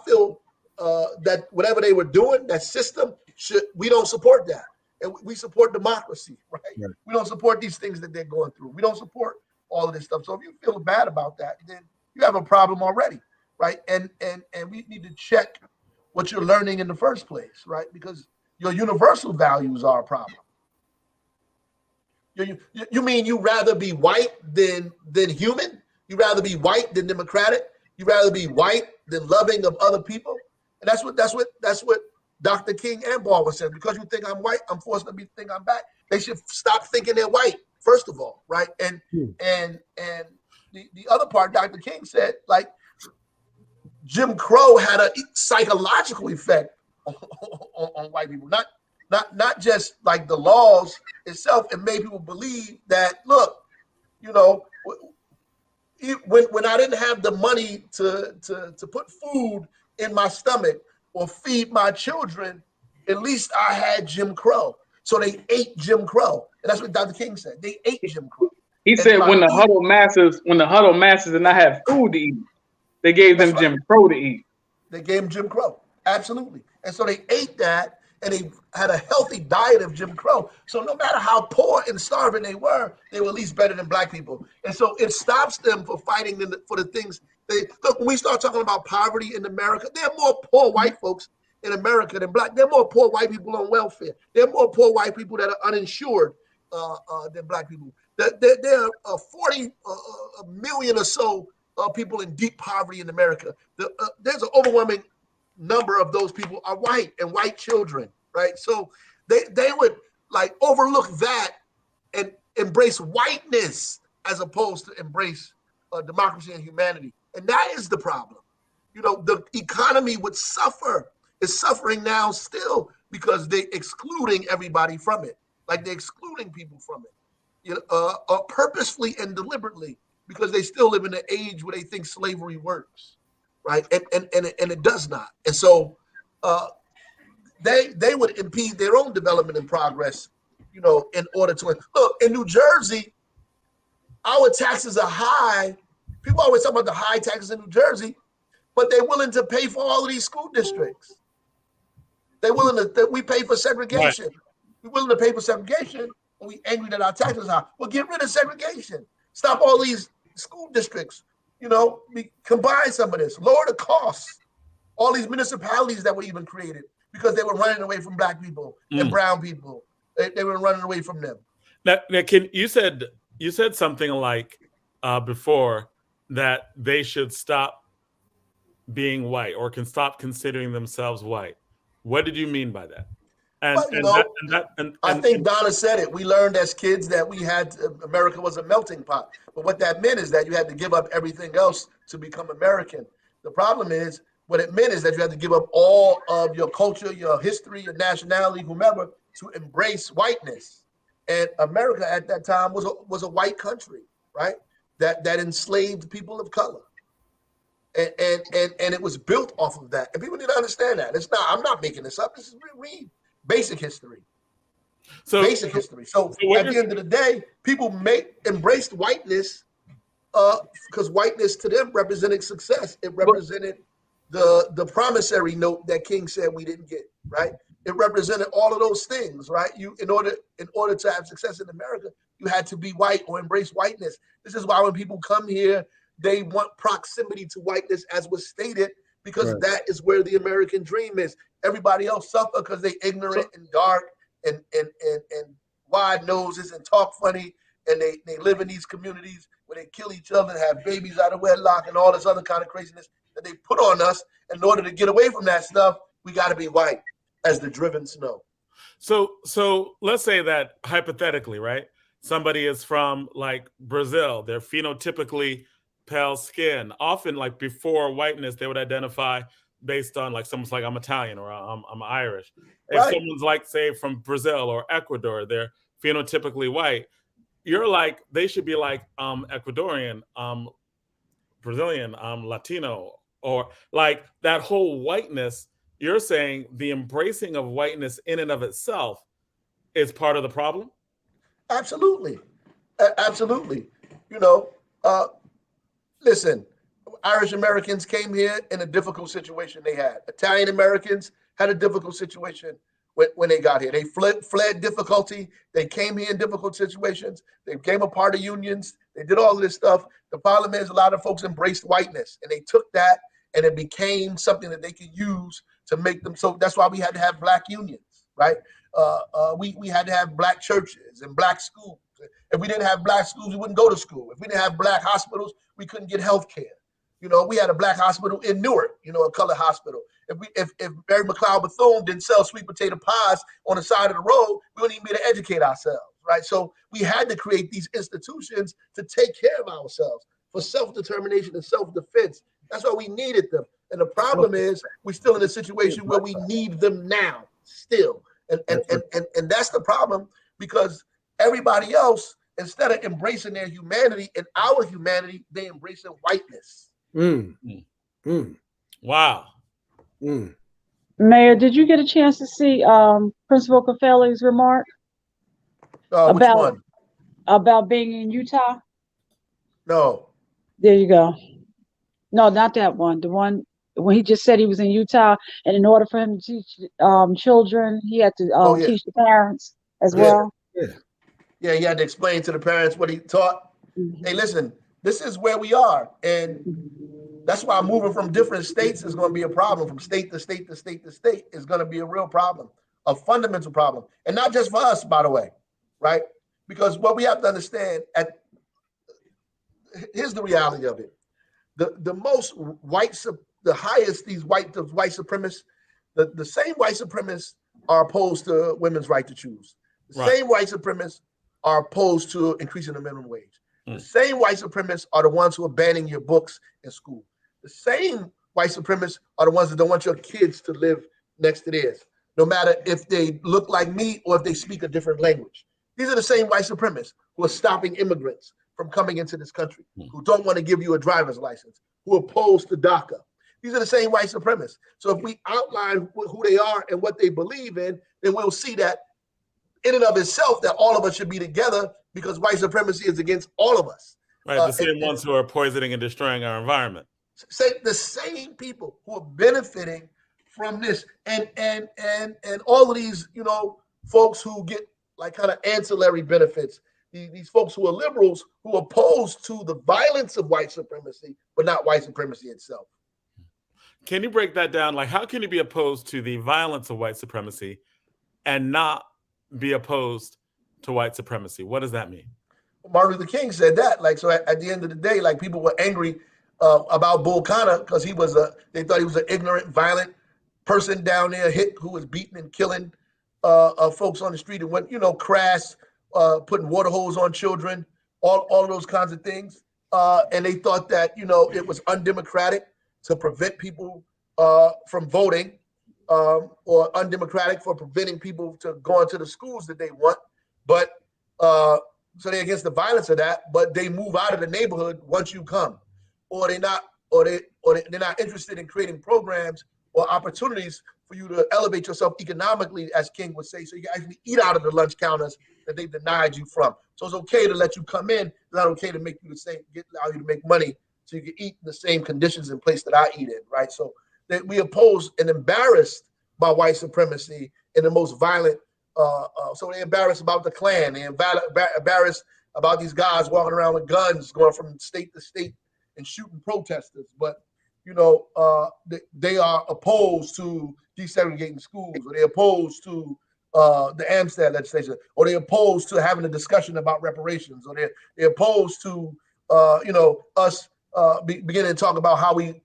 Speaker 1: feel that whatever they were doing, that system, we don't support that. And we support democracy, right? Yeah. We don't support these things that they're going through. We don't support all of this stuff. So if you feel bad about that, then you have a problem already, right? And we need to check what you're learning in the first place, right? Because your universal values are a problem. You mean you rather be white than human? You rather be white than democratic? You rather be white than loving of other people? And that's what Dr. King and Baldwin said. Because you think I'm white, I'm forced to think I'm Black. They should stop thinking they're white, first of all, right? And the other part, Dr. King said, like, Jim Crow had a psychological effect on white people, not just like the laws itself. It made people believe that, look, you know, when I didn't have the money to put food in my stomach or feed my children, at least I had Jim Crow. So they ate Jim Crow. And that's what Dr. King said. They ate Jim Crow.
Speaker 5: He said when the huddle masses did not have food to eat, they gave them Jim Crow to eat.
Speaker 1: They gave them Jim Crow. Absolutely. And so they ate that, and they had a healthy diet of Jim Crow. So no matter how poor and starving they were at least better than Black people. And so it stops them from fighting for the things. Look, when we start talking about poverty in America, there are more poor white folks in America than Black. There are more poor white people on welfare. There are more poor white people that are uninsured than Black people. There are 40 million or so people in deep poverty in America. There's an overwhelming number of those people are white and white children, right? So they would like overlook that and embrace whiteness as opposed to embrace democracy and humanity. And that is the problem. You know, the economy would suffer. It's suffering now still because they're excluding everybody from it. Like they're excluding people from it, you know, purposefully and deliberately, because they still live in an age where they think slavery works, right? And it does not. And so they would impede their own development and progress, you know, in order to look in New Jersey. Our taxes are high. People always talk about the high taxes in New Jersey, but they're willing to pay for all of these school districts. They're willing to. We pay for segregation. Right. We're willing to pay for segregation, and we angry that our taxes are high. Well, get rid of segregation. Stop all these school districts. You know, combine some of this. Lower the costs. All these municipalities that were even created because they were running away from Black people and brown people. They were running away from them.
Speaker 2: Now, you said something like before that they should stop being white or can stop considering themselves white. What did you mean by that?
Speaker 1: I think Donna said it. We learned as kids that America was a melting pot. But what that meant is that you had to give up everything else to become American. The problem is, what it meant is that you had to give up all of your culture, your history, your nationality, whomever, to embrace whiteness. And America at that time was a white country, right? That enslaved people of color. And it was built off of that. And people need to understand that. I'm not making this up. This is read basic history. Basic history. So at the end of the day, people embraced whiteness because whiteness to them represented success. It represented the promissory note that King said we didn't get, right? It represented all of those things, right? In order to have success in America, you had to be white or embrace whiteness. This is why when people come here, they want proximity to whiteness, as was stated, because that is where the American dream is. Everybody else suffer because they ignorant and dark and wide noses and talk funny, and they live in these communities where they kill each other and have babies out of wedlock and all this other kind of craziness that they put on us. In order to get away from that stuff, we got to be white, as the drivens know.
Speaker 2: So let's say that hypothetically, right? Somebody is from like Brazil. They're phenotypically pale skin. Often, like before whiteness, they would identify based on like someone's like, I'm Italian or I'm Irish. If someone's like, say, from Brazil or Ecuador, they're phenotypically white. You're like, they should be like Ecuadorian, Brazilian, Latino, or like that whole whiteness. You're saying the embracing of whiteness in and of itself is part of the problem?
Speaker 1: Absolutely. Absolutely. You know, listen, Irish Americans came here in a difficult situation they had. Italian Americans had a difficult situation when they got here. They fled difficulty. They came here in difficult situations. They became a part of unions. They did all of this stuff. The problem is a lot of folks embraced whiteness, and they took that and it became something that they could use to make them. So that's why we had to have Black unions, right? We had to have Black churches and Black schools. If we didn't have Black schools, we wouldn't go to school. If we didn't have Black hospitals, we couldn't get health care. You know, we had a Black hospital in Newark, you know, a colored hospital. If Mary McLeod Bethune didn't sell sweet potato pies on the side of the road, we wouldn't even be able to educate ourselves, right? So we had to create these institutions to take care of ourselves for self-determination and self-defense. That's why we needed them. And the problem is we're still in a situation where we need them now still. And that's the problem, because everybody else, instead of embracing their humanity and our humanity, they embracing whiteness.
Speaker 2: Wow.
Speaker 6: Mayor, did you get a chance to see Principal Caffelli's remark about being in Utah?
Speaker 1: No.
Speaker 6: There you go. No, not that one. The one when he just said he was in Utah, and in order for him to teach children, he had to teach the parents as well.
Speaker 1: Yeah, he had to explain to the parents what he taught. Hey, listen, this is where we are. And that's why moving from different states is going to be a problem. From state to state to state to state is going to be a real problem, a fundamental problem. And not just for us, by the way, right? Because what we have to understand, here's the reality of it. The most white, the highest these white supremacists, the same white supremacists are opposed to women's right to choose. The
Speaker 2: Right.
Speaker 1: same white supremacists are opposed to increasing the minimum wage.
Speaker 2: Mm.
Speaker 1: The same white supremacists are the ones who are banning your books in school. The same white supremacists are the ones that don't want your kids to live next to theirs, no matter if they look like me or if they speak a different language. These are the same white supremacists who are stopping immigrants from coming into this country, who don't want to give you a driver's license, who are opposed to DACA. These are the same white supremacists. So if we outline who they are and what they believe in, then we'll see that in and of itself that all of us should be together because white supremacy is against all of us.
Speaker 2: Right, the same ones who are poisoning and destroying our environment.
Speaker 1: Say the same people who are benefiting from this, and all of these, folks who get like kind of ancillary benefits. These folks who are liberals who are opposed to the violence of white supremacy, but not white supremacy itself.
Speaker 2: Can you break that down? Like, how can you be opposed to the violence of white supremacy and not be opposed to white supremacy? What does that mean?
Speaker 1: Martin Luther King said that. Like, so at the end of the day, like people were angry about Bull Connor because they thought he was an ignorant, violent person down there, who was beating and killing folks on the street and went, crass, putting water hose on children, all of those kinds of things. And they thought that, it was undemocratic to prevent people from voting, or undemocratic for preventing people to go into the schools that they want. But so they're against the violence of that, but they move out of the neighborhood once you come, or they're not interested in creating programs or opportunities for you to elevate yourself economically, as King would say, so you can actually eat out of the lunch counters that they've denied you from. So it's okay to let you come in. It's not okay to make you allow you to make money so you can eat in the same conditions and place that I eat in, right? So that we oppose and embarrassed by white supremacy in the most violent. So they're embarrassed about the Klan. They're embarrassed about these guys walking around with guns, going from state to state and shooting protesters. But they are opposed to desegregating schools, or they're opposed to the Amstead legislation, or they're opposed to having a discussion about reparations, or they're opposed to us beginning to talk about how we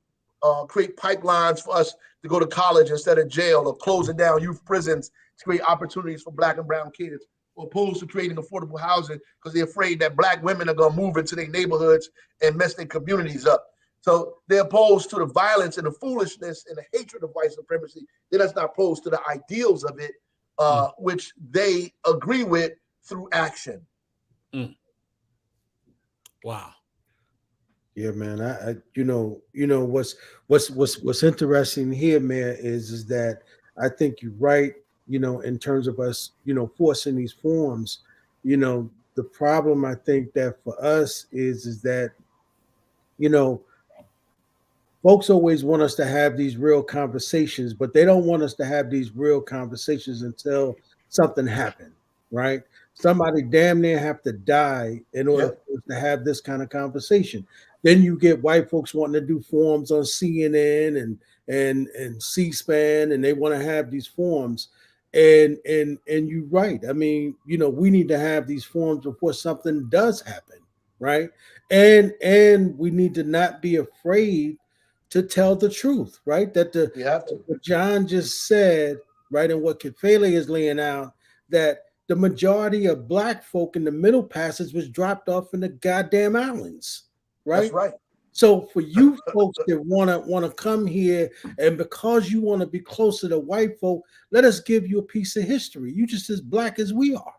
Speaker 1: create pipelines for us to go to college instead of jail, or closing down youth prisons to create opportunities for Black and brown kids, or opposed to creating affordable housing because they're afraid that Black women are going to move into their neighborhoods and mess their communities up. So they're opposed to the violence and the foolishness and the hatred of white supremacy. They're just not opposed to the ideals of it, which they agree with through action.
Speaker 2: Mm. Wow.
Speaker 3: Yeah, man. I what's interesting here, man, is that I think you're right. In terms of us, forcing these forms. The problem I think that for us is that, folks always want us to have these real conversations, but they don't want us to have these real conversations until something happened, right? Somebody damn near have to die in order for us to have this kind of conversation. Then you get white folks wanting to do forums on CNN and C-SPAN, and they want to have these forums. And you're right. I mean, we need to have these forums before something does happen, right? And we need to not be afraid to tell the truth, right? That what John just said, right, and what Kefele is laying out, that the majority of Black folk in the Middle Passage was dropped off in the goddamn islands, right?
Speaker 1: That's right.
Speaker 3: So for you folks that wanna come here, and because you want to be closer to white folk, let us give you a piece of history. You just as Black as we are,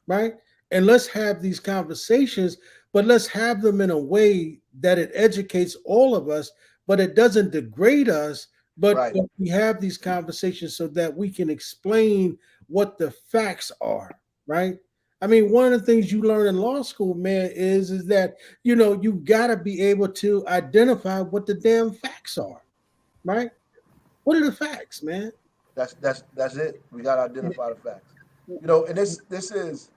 Speaker 3: right? And let's have these conversations, but let's have them in a way that it educates all of us, but it doesn't degrade us. But we have these conversations so that we can explain what the facts are, right? I mean, one of the things you learn in law school, man, is that, you got to be able to identify what the damn facts are, right? What are the facts, man?
Speaker 1: That's it. We got to identify the facts. And this is,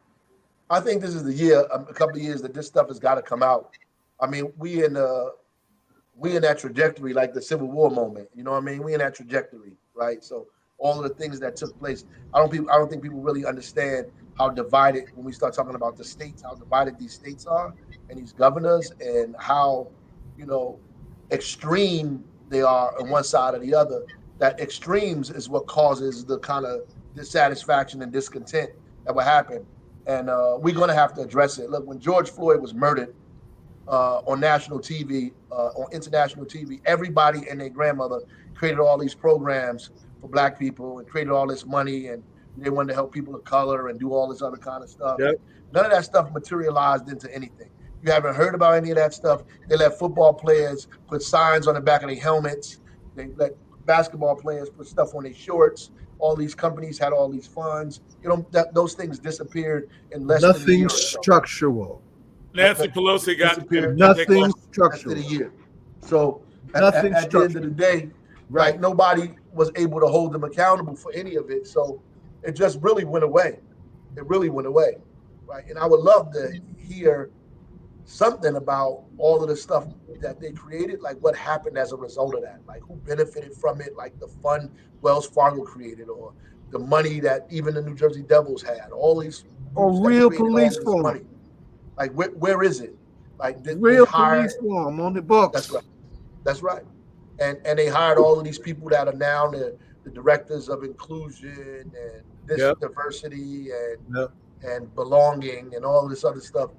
Speaker 1: I think this is the year, a couple of years that this stuff has got to come out. I mean, we in that trajectory, like the Civil War moment. You know what I mean? We in that trajectory, right? So all of the things that took place, I don't think people really understand how divided, when we start talking about the states, how divided these states are and these governors, and how extreme they are on one side or the other. that extremes is what causes the kind of dissatisfaction and discontent that will happen. And we're going to have to address it. Look, when George Floyd was murdered on national TV, on international TV, everybody and their grandmother created all these programs for Black people and created all this money, and they wanted to help people of color and do all this other kind of stuff.
Speaker 3: Yep.
Speaker 1: None of that stuff materialized into anything. You haven't heard about any of that stuff. They let football players put signs on the back of their helmets. They let basketball players put stuff on their shorts. All these companies had all these funds. Those things disappeared in less than a year
Speaker 3: Nothing
Speaker 1: or so.
Speaker 3: structural.
Speaker 2: Nancy Pelosi got
Speaker 1: disappeared.
Speaker 3: Nothing
Speaker 1: Less
Speaker 3: structural.
Speaker 1: than a year. So
Speaker 3: Nothing
Speaker 1: at the end of the day,
Speaker 3: Right.
Speaker 1: like nobody was able to hold them accountable for any of it. So it just really went away. It really went away. Right. And I would love to hear something about all of the stuff that they created, like what happened as a result of that, like who benefited from it, like the fund Wells Fargo created, or the money that even the New Jersey Devils had, all these
Speaker 7: Or
Speaker 1: groups that
Speaker 7: real
Speaker 1: created all
Speaker 7: police
Speaker 1: this
Speaker 7: form.
Speaker 1: money. Like where is it? Like they
Speaker 7: Real
Speaker 1: hired,
Speaker 7: police form on the books.
Speaker 1: that's right. That's right. And they hired all of these people that are now the directors of inclusion and this
Speaker 3: Yep.
Speaker 1: diversity and
Speaker 3: Yep.
Speaker 1: and belonging and all this other stuff.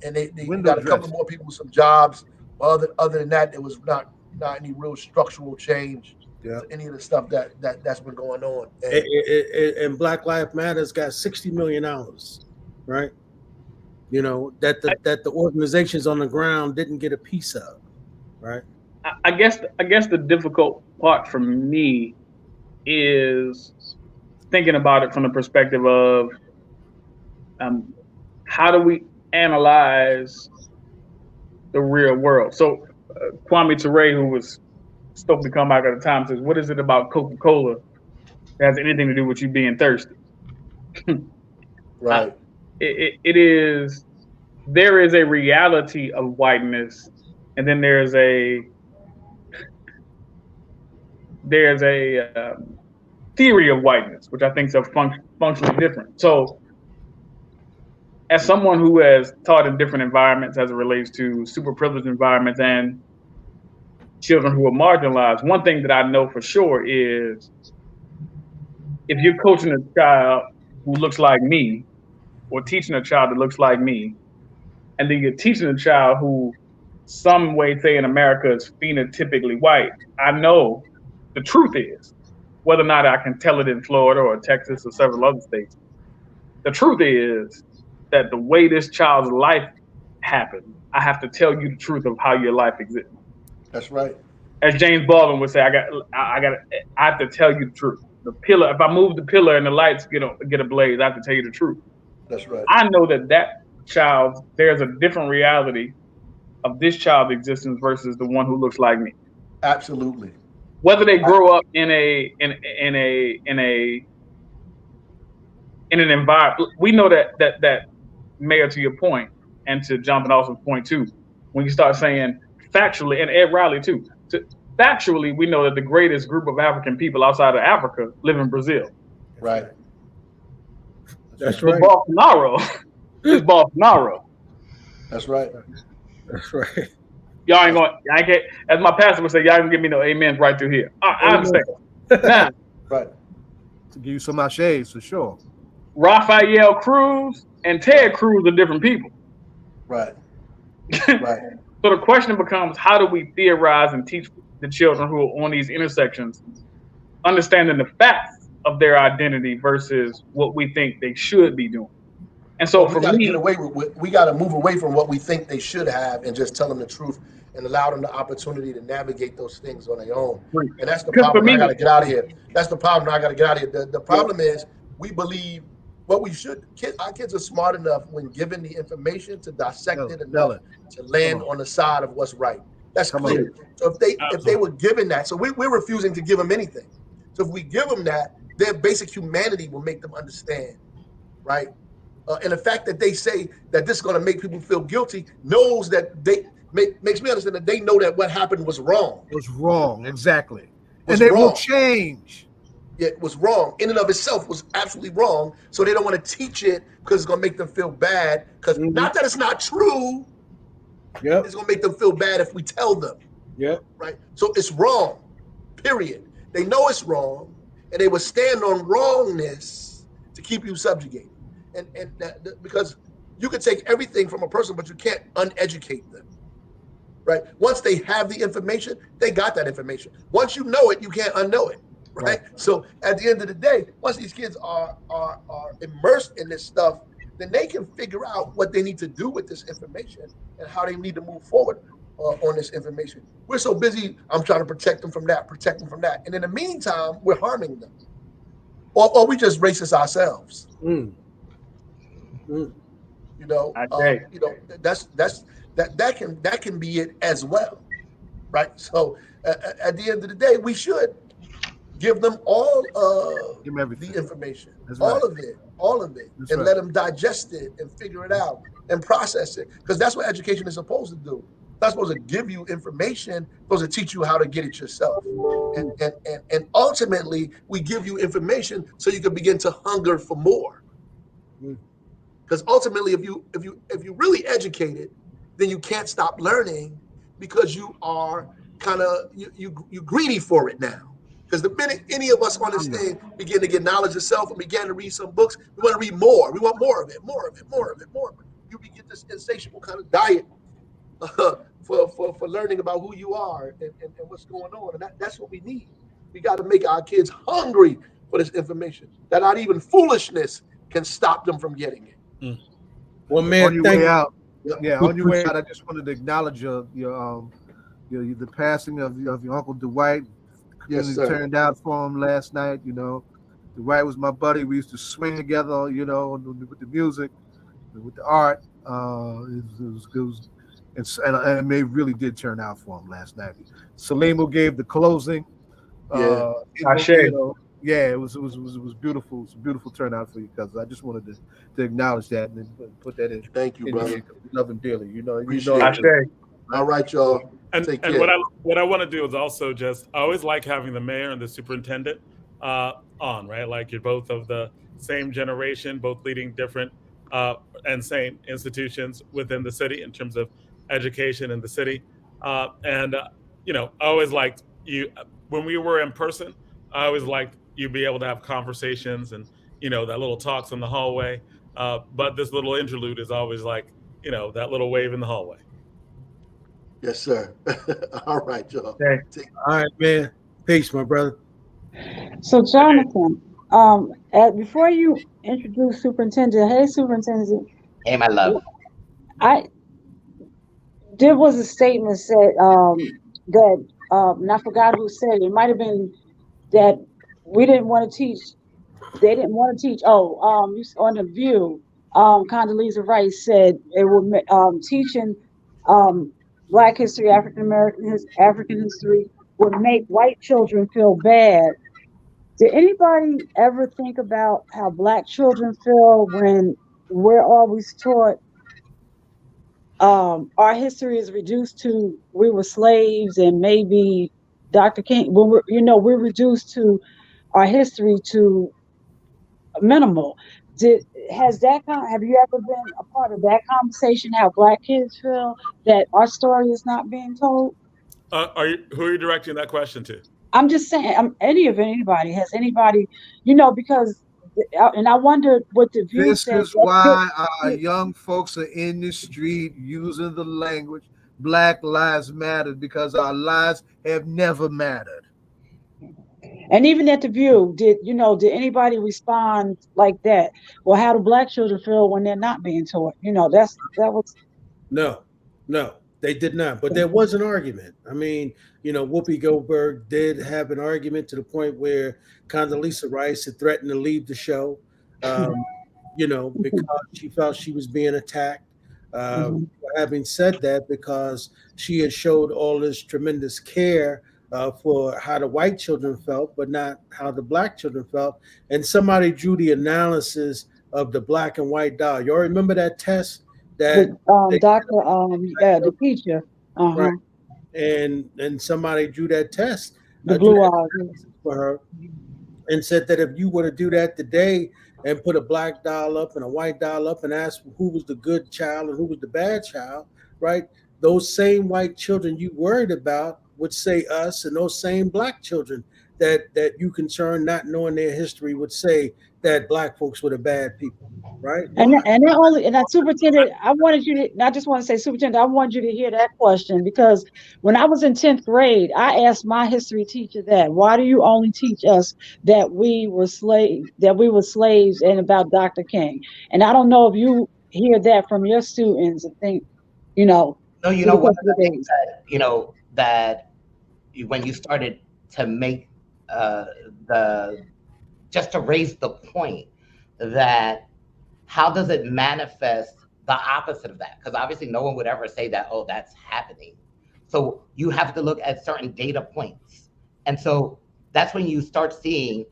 Speaker 1: And they
Speaker 7: Window
Speaker 1: got a couple
Speaker 7: dressing.
Speaker 1: more people with some jobs. Other than that, there was not any real structural change
Speaker 3: Yeah.
Speaker 1: to any of the stuff that's been going on. And
Speaker 3: And Black Lives Matter's got $60 million, right? You know, that the organizations on the ground didn't get a piece of, right?
Speaker 5: I guess the difficult part for me is thinking about it from the perspective of how do we analyze the real world? So Kwame Ture, who was supposed to come out at the time, says, "What is it about Coca-Cola that has anything to do with you being thirsty?"
Speaker 1: right,
Speaker 5: It is. There is a reality of whiteness, and then there's a theory of whiteness, which I think are functionally different. So, as someone who has taught in different environments as it relates to super privileged environments and children who are marginalized, one thing that I know for sure is if you're coaching a child who looks like me, or teaching a child that looks like me, and then you're teaching a child who some way say in America is phenotypically white, I know the truth is, whether or not I can tell it in Florida or Texas or several other states, the truth is that the way this child's life happened, I have to tell you the truth of how your life exists.
Speaker 1: that's right.
Speaker 5: As James Baldwin would say, I have to tell you the truth. The pillar, if I move the pillar and the lights get ablaze, I have to tell you the truth.
Speaker 1: That's right.
Speaker 5: I know that child, there's a different reality of this child's existence versus the one who looks like me.
Speaker 1: Absolutely.
Speaker 5: Whether they grow up in an environment, we know that Mayor, to your point, and to Jonathan Alston's point too, when you start saying factually, and Ed Riley too, factually, we know that the greatest group of African people outside of Africa live in Brazil.
Speaker 1: Right.
Speaker 3: That's right.
Speaker 5: Bolsonaro is Bolsonaro.
Speaker 1: That's right.
Speaker 3: That's right.
Speaker 5: Y'all ain't going. I can't. As my pastor would say, y'all can give me no amens right through here. I understand. Now,
Speaker 1: Right.
Speaker 7: To give you some shades for sure.
Speaker 5: Raphael Cruz and Ted Cruz are different people.
Speaker 1: Right. Right.
Speaker 5: So the question becomes, how do we theorize and teach the children who are on these intersections, understanding the facts of their identity versus what we think they should be doing? And so
Speaker 1: we
Speaker 5: for
Speaker 1: got to
Speaker 5: me,
Speaker 1: we got to move away from what we think they should have and just tell them the truth and allow them the opportunity to navigate those things on their own. And that's the problem. I got to get out of here. That's the problem. I got to get out of here. The problem is we believe what we should. Our kids are smart enough when given the information to dissect it enough to land on the side of what's right. That's clear. So if they were given that, so we're refusing to give them anything. So if we give them that, their basic humanity will make them understand, right? And the fact that they say that this is going to make people feel guilty knows that makes me understand that they know that what happened was wrong.
Speaker 7: It was wrong, exactly.
Speaker 1: Was
Speaker 7: and they
Speaker 1: wrong.
Speaker 7: will change.
Speaker 1: It was wrong. In and of itself was absolutely wrong. So they don't want to teach it because it's going to make them feel bad. Because not that it's not true.
Speaker 3: Yep.
Speaker 1: It's going to make them feel bad if we tell them.
Speaker 3: Yep.
Speaker 1: Right. So it's wrong. Period. They know it's wrong, and they will stand on wrongness to keep you subjugated. And because you can take everything from a person, but you can't uneducate them, right? Once they have the information, they got that information. Once you know it, you can't unknow it, right? So at the end of the day, once these kids are immersed in this stuff, then they can figure out what they need to do with this information and how they need to move forward on this information. We're so busy, I'm trying to protect them from that, and in the meantime, we're harming them, or we just racist ourselves. You know, that can be it as well, right? So at the end of the day, we should give them all the information, all of it, and let them digest it and figure it out and process it, because that's what education is supposed to do. It's not supposed to give you information, it's supposed to teach you how to get it yourself. And ultimately, we give you information so you can begin to hunger for more. Because ultimately, if you really educated, then you can't stop learning, because you are kind of you greedy for it now. Because the minute any of us on this thing begin to get knowledge of self and begin to read some books, we want to read more. We want more of it. You get this insatiable kind of diet for learning about who you are and what's going on. And that's what we need. We got to make our kids hungry for this information, that not even foolishness can stop them from getting it.
Speaker 3: Well, man,
Speaker 7: on your way out, on your way out, I just wanted to acknowledge the passing of your Uncle Dwight.
Speaker 1: Yes,
Speaker 7: sir. Turned out for him last night. You know, Dwight was my buddy. We used to swing together. You know, with the music, with the art. It was and it really did turn out for him last night. Salimo gave the closing. It was beautiful. It was a beautiful turnout for you, because I just wanted to acknowledge that and put that in.
Speaker 1: Thank you, brother.
Speaker 7: We love him dearly.
Speaker 1: All right, y'all.
Speaker 2: And what I want to do is also I always like having the mayor and the superintendent on, right? Like, you're both of the same generation, both leading different and same institutions within the city in terms of education in the city. You know, I always liked you when we were in person. I always liked you be able to have conversations and, you know, that little talks in the hallway. But this little interlude is always like, you know, that little wave in the hallway.
Speaker 1: Yes, sir. All right, y'all.
Speaker 3: Okay. All right, man. Peace, my brother.
Speaker 6: So, Jonathan, before you introduce Superintendent, hey, Superintendent.
Speaker 8: Hey, my love.
Speaker 6: There was a statement said that, and I forgot who said it. It might have been that we didn't want to teach. They didn't want to teach. On The View, Condoleezza Rice said it would teaching Black history, African history would make white children feel bad. Did anybody ever think about how Black children feel when we're always taught our history is reduced to we were slaves and maybe Dr. King? When we're reduced to our history to minimal. Have you ever been a part of that conversation? How Black kids feel that our story is not being told?
Speaker 2: Who are you directing that question to?
Speaker 6: I'm just saying, anybody has anybody, because, and I wondered what The View said.
Speaker 7: This is why our young folks are in the street using the language Black Lives Matter, because our lives have never mattered.
Speaker 6: And even at The View, did anybody respond like that? Well, how do Black children feel when they're not being taught? That was.
Speaker 3: No, they did not. But there was an argument. I mean, Whoopi Goldberg did have an argument to the point where Condoleezza Rice had threatened to leave the show, because she felt she was being attacked. Having said that, because she had showed all this tremendous care for how the white children felt, but not how the Black children felt. And somebody drew the analysis of the black and white doll. Y'all remember that test?
Speaker 6: The teacher.
Speaker 3: Right. And somebody drew that test.
Speaker 6: The blue eyes
Speaker 3: for her, and said that if you were to do that today and put a black doll up and a white doll up and ask who was the good child and who was the bad child, right? Those same white children you worried about would say us, and those same Black children that you concerned, not knowing their history, would say that black folks were the bad people, right?
Speaker 6: And not only, and that superintendent, I wanted you to, I just want to say, superintendent, I wanted you to hear that question, because when I was in 10th grade, I asked my history teacher that, why do you only teach us that we were slaves and about Dr. King? And I don't know if you hear that from your students and think, you know,
Speaker 8: No, you know, one of the things that, you know, that when you started to make just to raise the point that how does it manifest the opposite of that? Because obviously no one would ever say that, oh, that's happening. So you have to look at certain data points. And so that's when you start seeing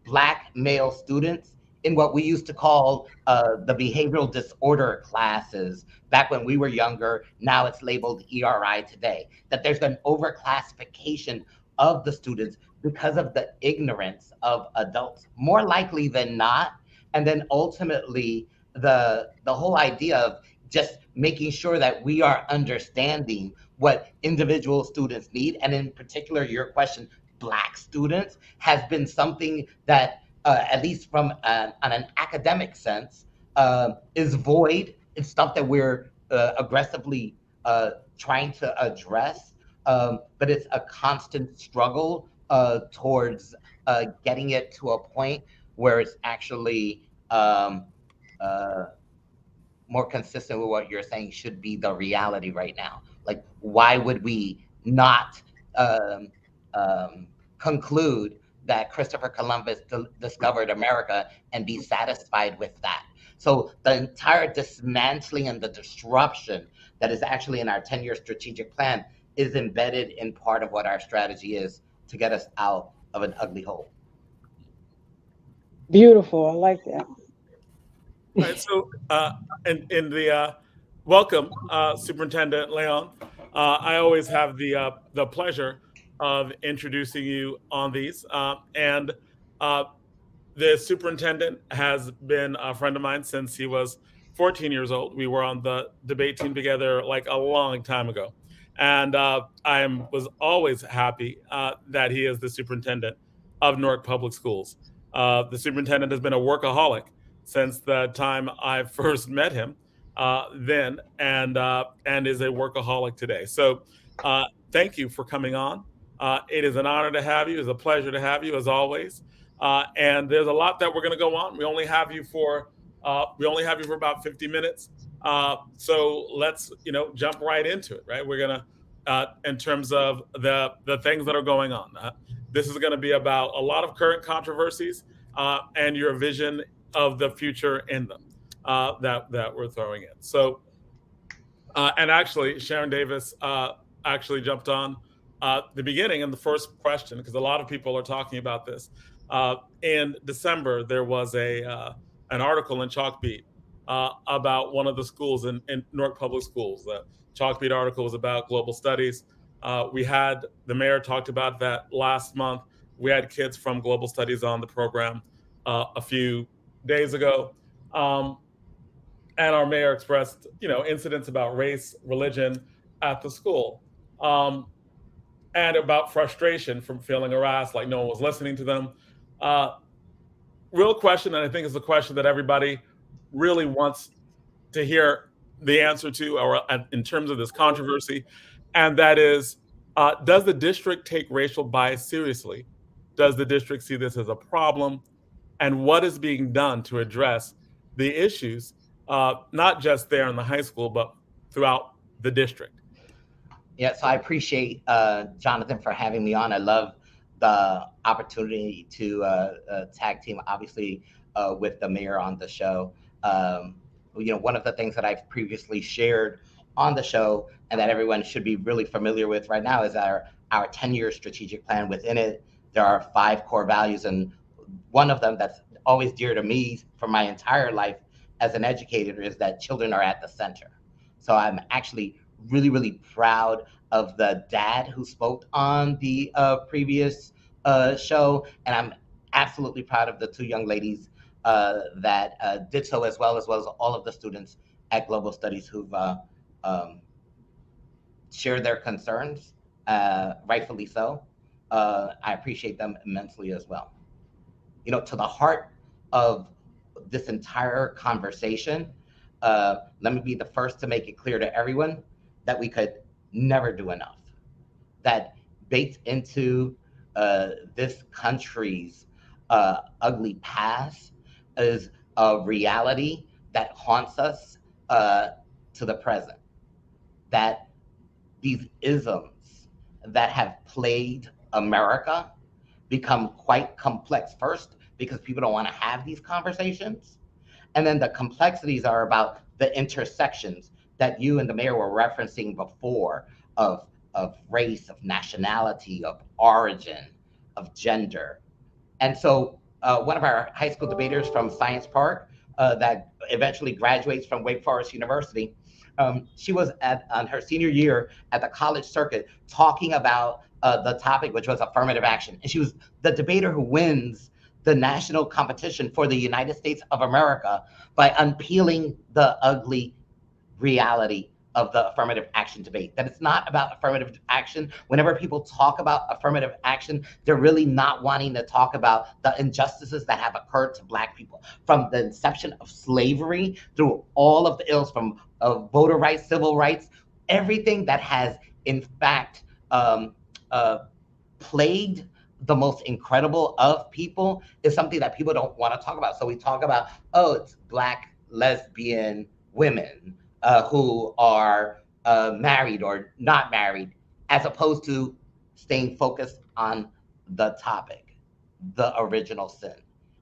Speaker 8: Black male students in what we used to call the behavioral disorder classes back when we were younger. Now it's labeled ERI today, that there's an overclassification of the students because of the ignorance of adults, more likely than not. And then ultimately, the whole idea of just making sure that we are understanding what individual students need, and in particular, your question, Black students, has been something that, at least from on an academic sense, is void. It's stuff that we're aggressively trying to address, but it's a constant struggle towards getting it to a point where it's actually more consistent with what you're saying should be the reality right now. Like, why would we not conclude that Christopher Columbus discovered America and be satisfied with that? So the entire dismantling and the disruption that is actually in our 10-year strategic plan is embedded in part of what our strategy is to get us out of an ugly hole.
Speaker 6: Beautiful. I like that.
Speaker 2: All right, so in the welcome, Superintendent León. I always have the pleasure of introducing you on these, and the superintendent has been a friend of mine since he was 14 years old. We were on the debate team together like a long time ago, and was always happy that he is the superintendent of Newark Public Schools. The superintendent has been a workaholic since the time I first met him then, and is a workaholic today. So thank you for coming on. It is an honor to have you. It's a pleasure to have you, as always. And there's a lot that we're going to go on. We only have you for about 50 minutes. So let's jump right into it. Right, we're gonna in terms of the things that are going on. This is going to be about a lot of current controversies and your vision of the future in them that we're throwing in. So, and actually, Sharon Davis actually jumped on the beginning in the first question, because a lot of people are talking about this. In December, there was an article in Chalkbeat about one of the schools in Newark Public Schools. The Chalkbeat article was about global studies. The mayor talked about that last month. We had kids from global studies on the program a few days ago, and our mayor expressed incidents about race, religion at the school, and about frustration from feeling harassed, like no one was listening to them. Real question, and I think is the question that everybody really wants to hear the answer to, or in terms of this controversy, and that is, does the district take racial bias seriously? Does the district see this as a problem? And what is being done to address the issues, not just there in the high school, but throughout the district?
Speaker 8: Yeah, so I appreciate Jonathan for having me on. I love the opportunity to tag team, obviously, with the mayor on the show. One of the things that I've previously shared on the show and that everyone should be really familiar with right now is our 10-year strategic plan. Within it, there are 5 core values, and one of them that's always dear to me for my entire life as an educator is that children are at the center. So I'm actually really, really proud of the dad who spoke on the previous show, and I'm absolutely proud of the 2 young ladies that did so, as well as all of the students at Global Studies who've shared their concerns, rightfully so. I appreciate them immensely as well. You know, to the heart of this entire conversation, let me be the first to make it clear to everyone that we could never do enough. That baked into this country's ugly past is a reality that haunts us to the present. That these isms that have plagued America become quite complex first because people don't want to have these conversations. And then the complexities are about the intersections that you and the mayor were referencing before of race, of nationality, of origin, of gender. And so one of our high school debaters from Science Park that eventually graduates from Wake Forest University, she was on her senior year at the college circuit talking about the topic, which was affirmative action. And she was the debater who wins the national competition for the United States of America by unpeeling the ugly reality of the affirmative action debate. That it's not about affirmative action. Whenever people talk about affirmative action, they're really not wanting to talk about the injustices that have occurred to Black people from the inception of slavery through all of the ills from voter rights, civil rights, everything that has in fact plagued the most incredible of people is something that people don't want to talk about. So we talk about, oh, it's Black lesbian women who are married or not married, as opposed to staying focused on the topic, the original sin.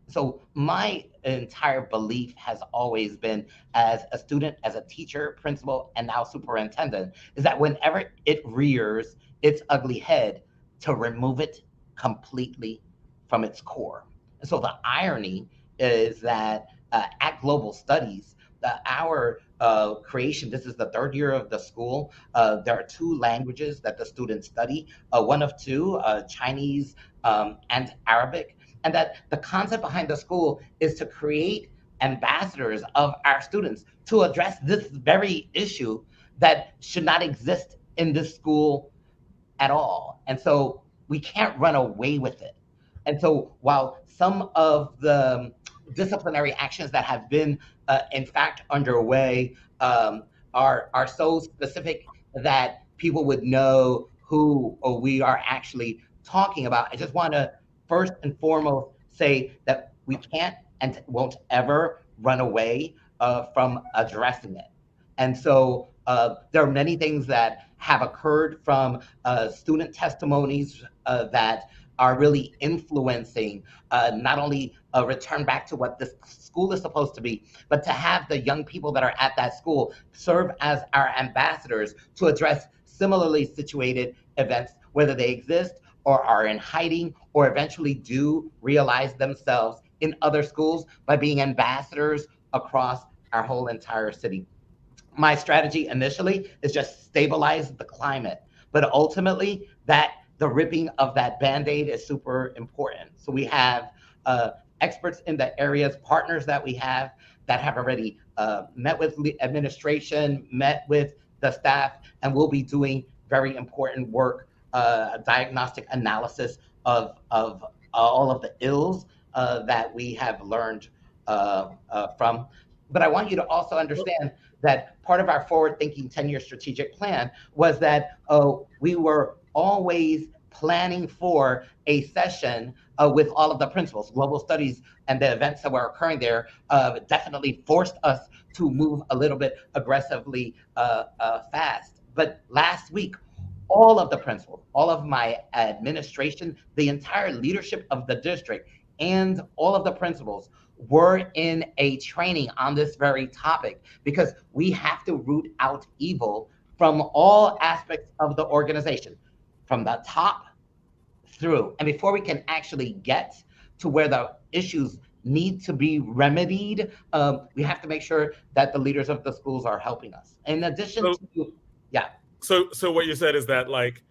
Speaker 8: So my entire belief has always been, as a student, as a teacher, principal, and now superintendent, is that whenever it rears its ugly head, to remove it completely from its core. And so the irony is that at Global Studies, our creation, this is the third year of the school. There are two languages that the students study, one of two, Chinese and Arabic. And that the concept behind the school is to create ambassadors of our students to address this very issue that should not exist in this school at all. And so we can't run away with it. And so while some of the disciplinary actions that have been in fact underway are so specific that people would know who we are actually talking about, I just want to first and foremost say that we can't and won't ever run away from addressing it. And so there are many things that have occurred from student testimonies that are really influencing not only a return back to what this school is supposed to be, but to have the young people that are at that school serve as our ambassadors to address similarly situated events, whether they exist or are in hiding or eventually do realize themselves in other schools by being ambassadors across our whole entire city. My strategy initially is just stabilize the climate, but ultimately that the ripping of that Band-Aid is super important. So we have experts in the areas, partners that we have that have already met with administration, met with the staff, and we'll be doing very important work, diagnostic analysis of all of the ills that we have learned from. But I want you to also understand that part of our forward-thinking 10-year strategic plan was that we were always planning for a session with all of the principals. Global Studies and the events that were occurring there definitely forced us to move a little bit aggressively fast. But last week, all of the principals, all of my administration, the entire leadership of the district, and all of the principals were in a training on this very topic, because we have to root out evil from all aspects of the organization, from the top through. And before we can actually get to where the issues need to be remedied, we have to make sure that the leaders of the schools are helping us. In addition to, yeah.
Speaker 2: So what you said is that, like,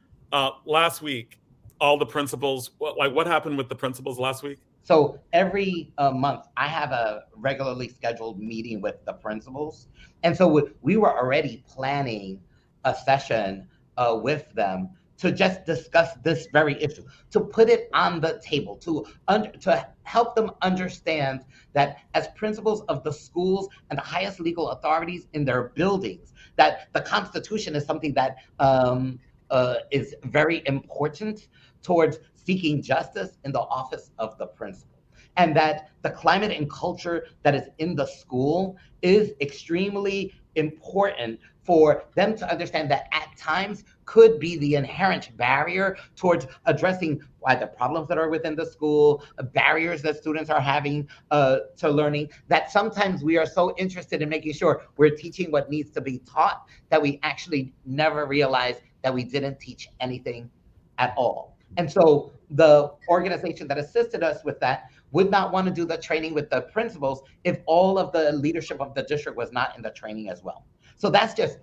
Speaker 2: last week, all the principals, what happened with the principals last week?
Speaker 8: So every month, I have a regularly scheduled meeting with the principals. And so we were already planning a session with them to just discuss this very issue, to put it on the table, to help them understand that as principals of the schools and the highest legal authorities in their buildings, that the Constitution is something that is very important towards seeking justice in the office of the principal. And that the climate and culture that is in the school is extremely important for them to understand that at times could be the inherent barrier towards addressing why the problems that are within the school, barriers that students are having to learning, that sometimes we are so interested in making sure we're teaching what needs to be taught that we actually never realize that we didn't teach anything at all. And so the organization that assisted us with that would not want to do the training with the principals if all of the leadership of the district was not in the training as well. So that's just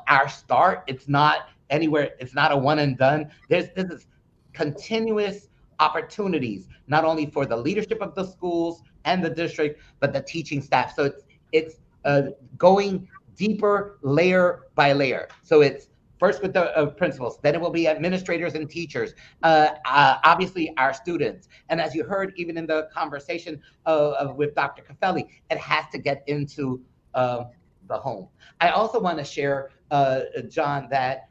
Speaker 8: our start. It's not anywhere. It's not a one and done. This is continuous opportunities, not only for the leadership of the schools and the district, but the teaching staff. So it's going deeper layer by layer. So it's first with the principals, then it will be administrators and teachers, obviously our students. And as you heard, even in the conversation with Dr. Cafelli, it has to get into the home. I also want to share, John, that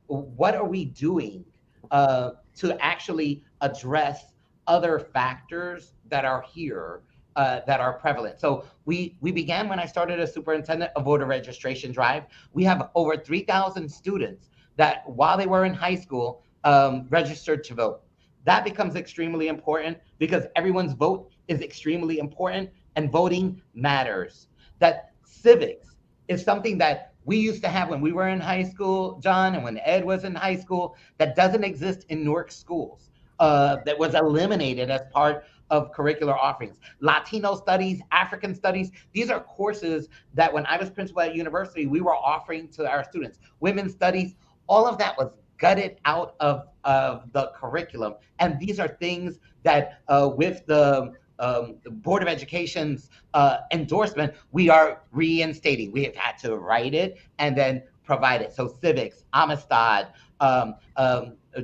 Speaker 8: what are we doing to actually address other factors that are here that are prevalent. So we began, when I started as superintendent, a voter registration drive. We have over 3,000 students that while they were in high school registered to vote. That becomes extremely important because everyone's vote is extremely important and voting matters. That civics is something that we used to have when we were in high school, John, and when Ed was in high school, that doesn't exist in Newark schools, that was eliminated as part of curricular offerings. Latino studies, African studies, these are courses that when I was principal at university, we were offering to our students. Women's studies, all of that was gutted out of the curriculum. And these are things that with the Board of Education's endorsement, we are reinstating. We have had to write it and then provide it. So civics, Amistad,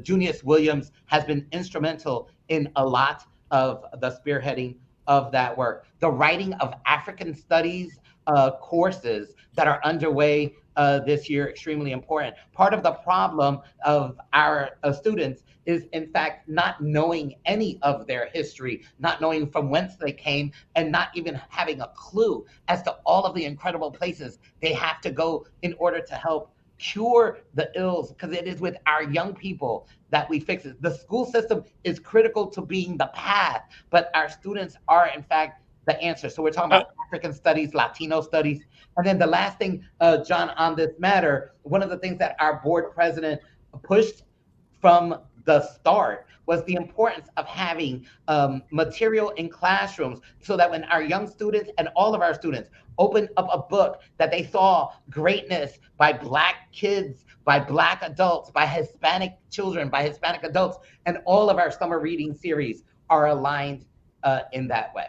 Speaker 8: Junius Williams has been instrumental in a lot of the spearheading of that work. The writing of African studies courses that are underway this year, extremely important. Part of the problem of our students is, in fact, not knowing any of their history, not knowing from whence they came, and not even having a clue as to all of the incredible places they have to go in order to help cure the ills, because it is with our young people that we fix it. The school system is critical to being the path, but our students are, in fact, the answer. So we're talking about African studies, Latino studies. And then the last thing, John, on this matter, one of the things that our board president pushed from the start was the importance of having material in classrooms so that when our young students and all of our students open up a book, that they saw greatness by Black kids, by Black adults, by Hispanic children, by Hispanic adults, and all of our summer reading series are aligned in that way.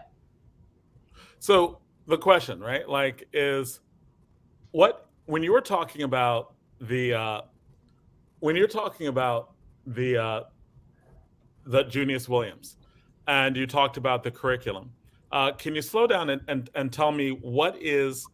Speaker 2: So the question, right, like, is what, when you were talking about the Junius Williams, and you talked about the curriculum, can you slow down and tell me what's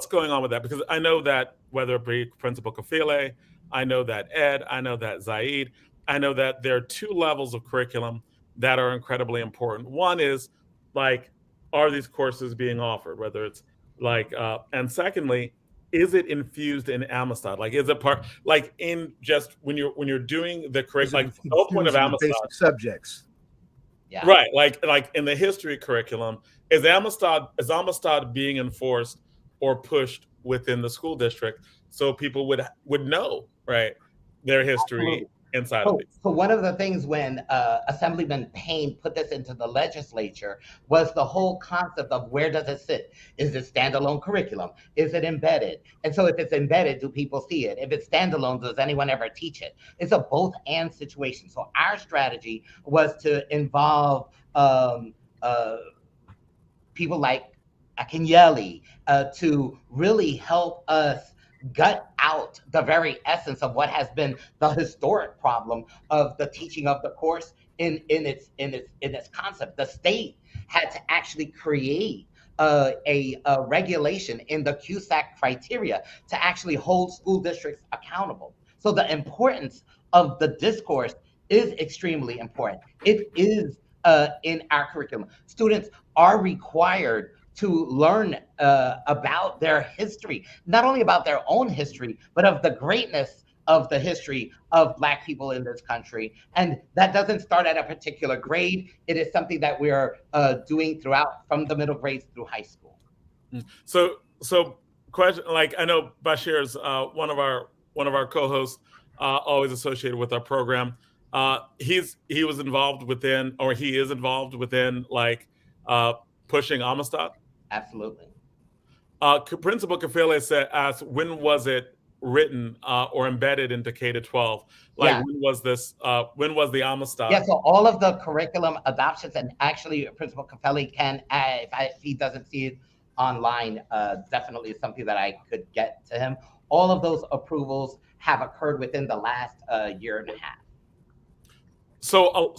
Speaker 2: going on with that? Because I know that whether it be Principal Kafile, I know that Ed, I know that Zaid, I know that there are two levels of curriculum that are incredibly important. One is, like, are these courses being offered, whether it's like, and secondly, is it infused in Amistad? Like, is it part, like, in just when you're doing the curriculum, like the whole point of Amistad
Speaker 7: subjects.
Speaker 8: Yeah.
Speaker 2: Right. Like in the history curriculum, is Amistad being enforced or pushed within the school district so people would know, right, their history
Speaker 8: Absolutely.
Speaker 2: inside of it?
Speaker 8: So one of the things when Assemblyman Payne put this into the legislature was the whole concept of where does it sit? Is it standalone curriculum? Is it embedded? And so if it's embedded, do people see it? If it's standalone, does anyone ever teach it? It's a both and situation. So our strategy was to involve people like Akinyele to really help us gut out the very essence of what has been the historic problem of the teaching of the course in its concept. The state had to actually create a regulation in the CUSAC criteria to actually hold school districts accountable. So the importance of the discourse is extremely important. It is in our curriculum. Students are required to learn about their history, not only about their own history, but of the greatness of the history of Black people in this country. And that doesn't start at a particular grade. It is something that we're doing throughout, from the middle grades through high school.
Speaker 2: So question, like, I know Bashir's one of our co-hosts, always associated with our program. He was involved within, or he is involved within, like, pushing Amistad.
Speaker 8: Absolutely.
Speaker 2: Principal Kafele asked, when was it written or embedded into K-12? Like,
Speaker 8: Yeah.
Speaker 2: when was this? When was the Amistad?
Speaker 8: Yeah, so all of the curriculum adoptions, and actually Principal Kafele can, if he doesn't see it online, definitely is something that I could get to him. All of those approvals have occurred within the last year and a half.
Speaker 2: So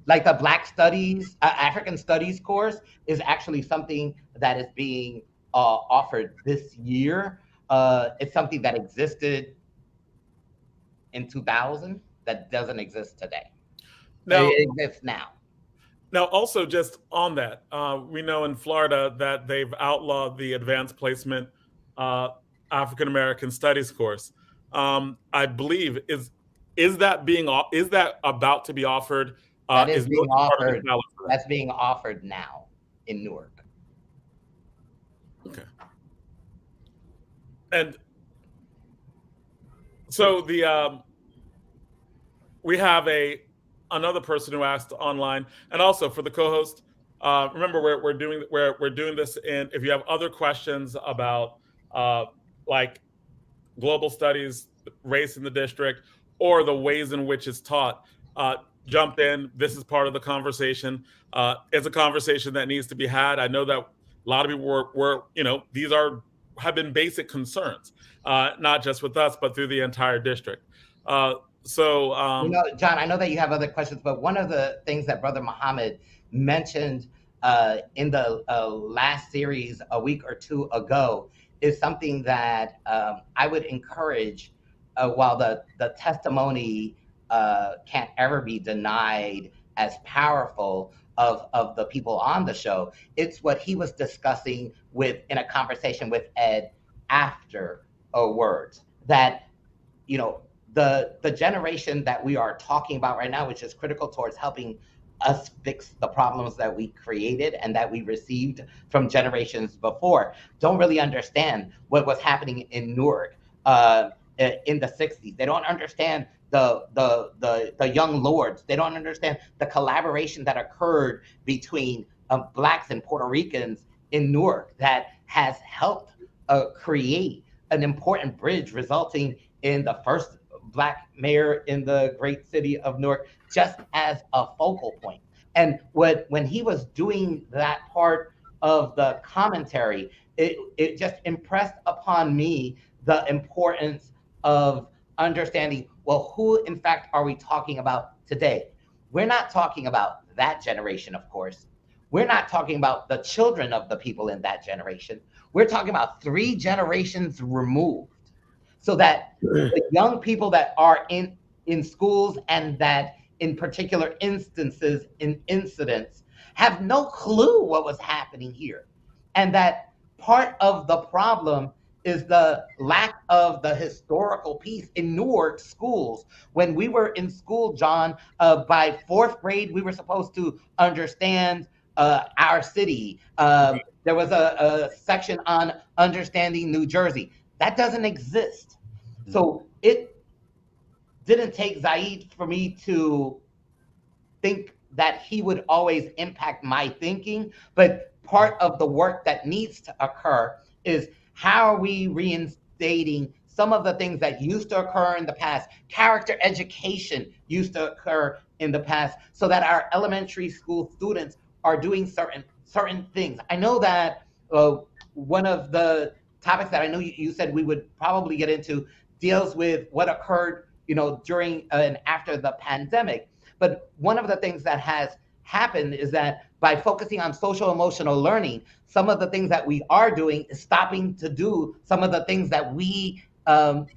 Speaker 8: like the Black Studies, African Studies course is actually something that is being offered this year. It's something that existed in 2000 that doesn't exist today.
Speaker 2: Now,
Speaker 8: it exists now.
Speaker 2: Now, also just on that, we know in Florida that they've outlawed the advanced placement African American Studies course. I believe is that about to be offered?
Speaker 8: That is being offered. That's being offered now in Newark.
Speaker 2: Okay. And so we have another person who asked online, and also for the co-host. Remember, we're doing this, and if you have other questions about like global studies, race in the district, or the ways in which it's taught, jump in. This is part of the conversation. It's a conversation that needs to be had. I know that a lot of people were these have been basic concerns, not just with us, but through the entire district. John,
Speaker 8: I know that you have other questions, but one of the things that Brother Muhammad mentioned in the last series a week or two ago is something that I would encourage. While the testimony can't ever be denied as powerful of the people on the show, it's what he was discussing in a conversation with Ed afterwards. That the generation that we are talking about right now, which is critical towards helping us fix the problems that we created and that we received from generations before, don't really understand what was happening in Newark in the 60s. They don't understand the young lords. They don't understand the collaboration that occurred between Blacks and Puerto Ricans in Newark that has helped create an important bridge, resulting in the first Black mayor in the great city of Newark, just as a focal point. And when he was doing that part of the commentary, it just impressed upon me the importance of understanding, well, who in fact are we talking about today? We're not talking about that generation, of course. We're not talking about the children of the people in that generation. We're talking about 3 generations removed. So that the young people that are in schools, and that in particular instances, in incidents, have no clue what was happening here. And that part of the problem is the lack of the historical piece in Newark schools. When we were in school, John, by 4th grade, we were supposed to understand our city. There was a section on understanding New Jersey. That doesn't exist. So it didn't take Zaid for me to think that he would always impact my thinking, but part of the work that needs to occur is, how are we reinstating some of the things that used to occur in the past? Character education used to occur in the past, so that our elementary school students are doing certain things. I know that one of the topics that I know you said we would probably get into deals with what occurred, during and after the pandemic. But one of the things that has happened is that by focusing on social emotional learning, some of the things that we are doing is stopping to do some of the things that we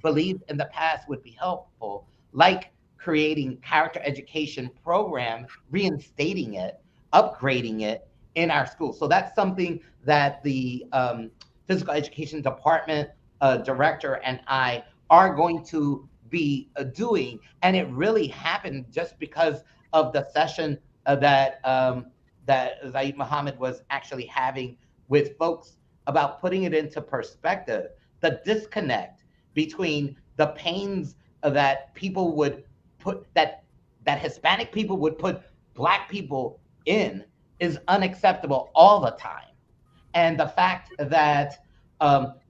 Speaker 8: believed in the past would be helpful, like creating character education program, reinstating it, upgrading it in our schools. So that's something that the physical education department director and I are going to be doing. And it really happened just because of the session that Zaid Muhammad was actually having with folks about putting it into perspective, the disconnect between the pains that people would put, that Hispanic people would put Black people in, is unacceptable all the time. And the fact that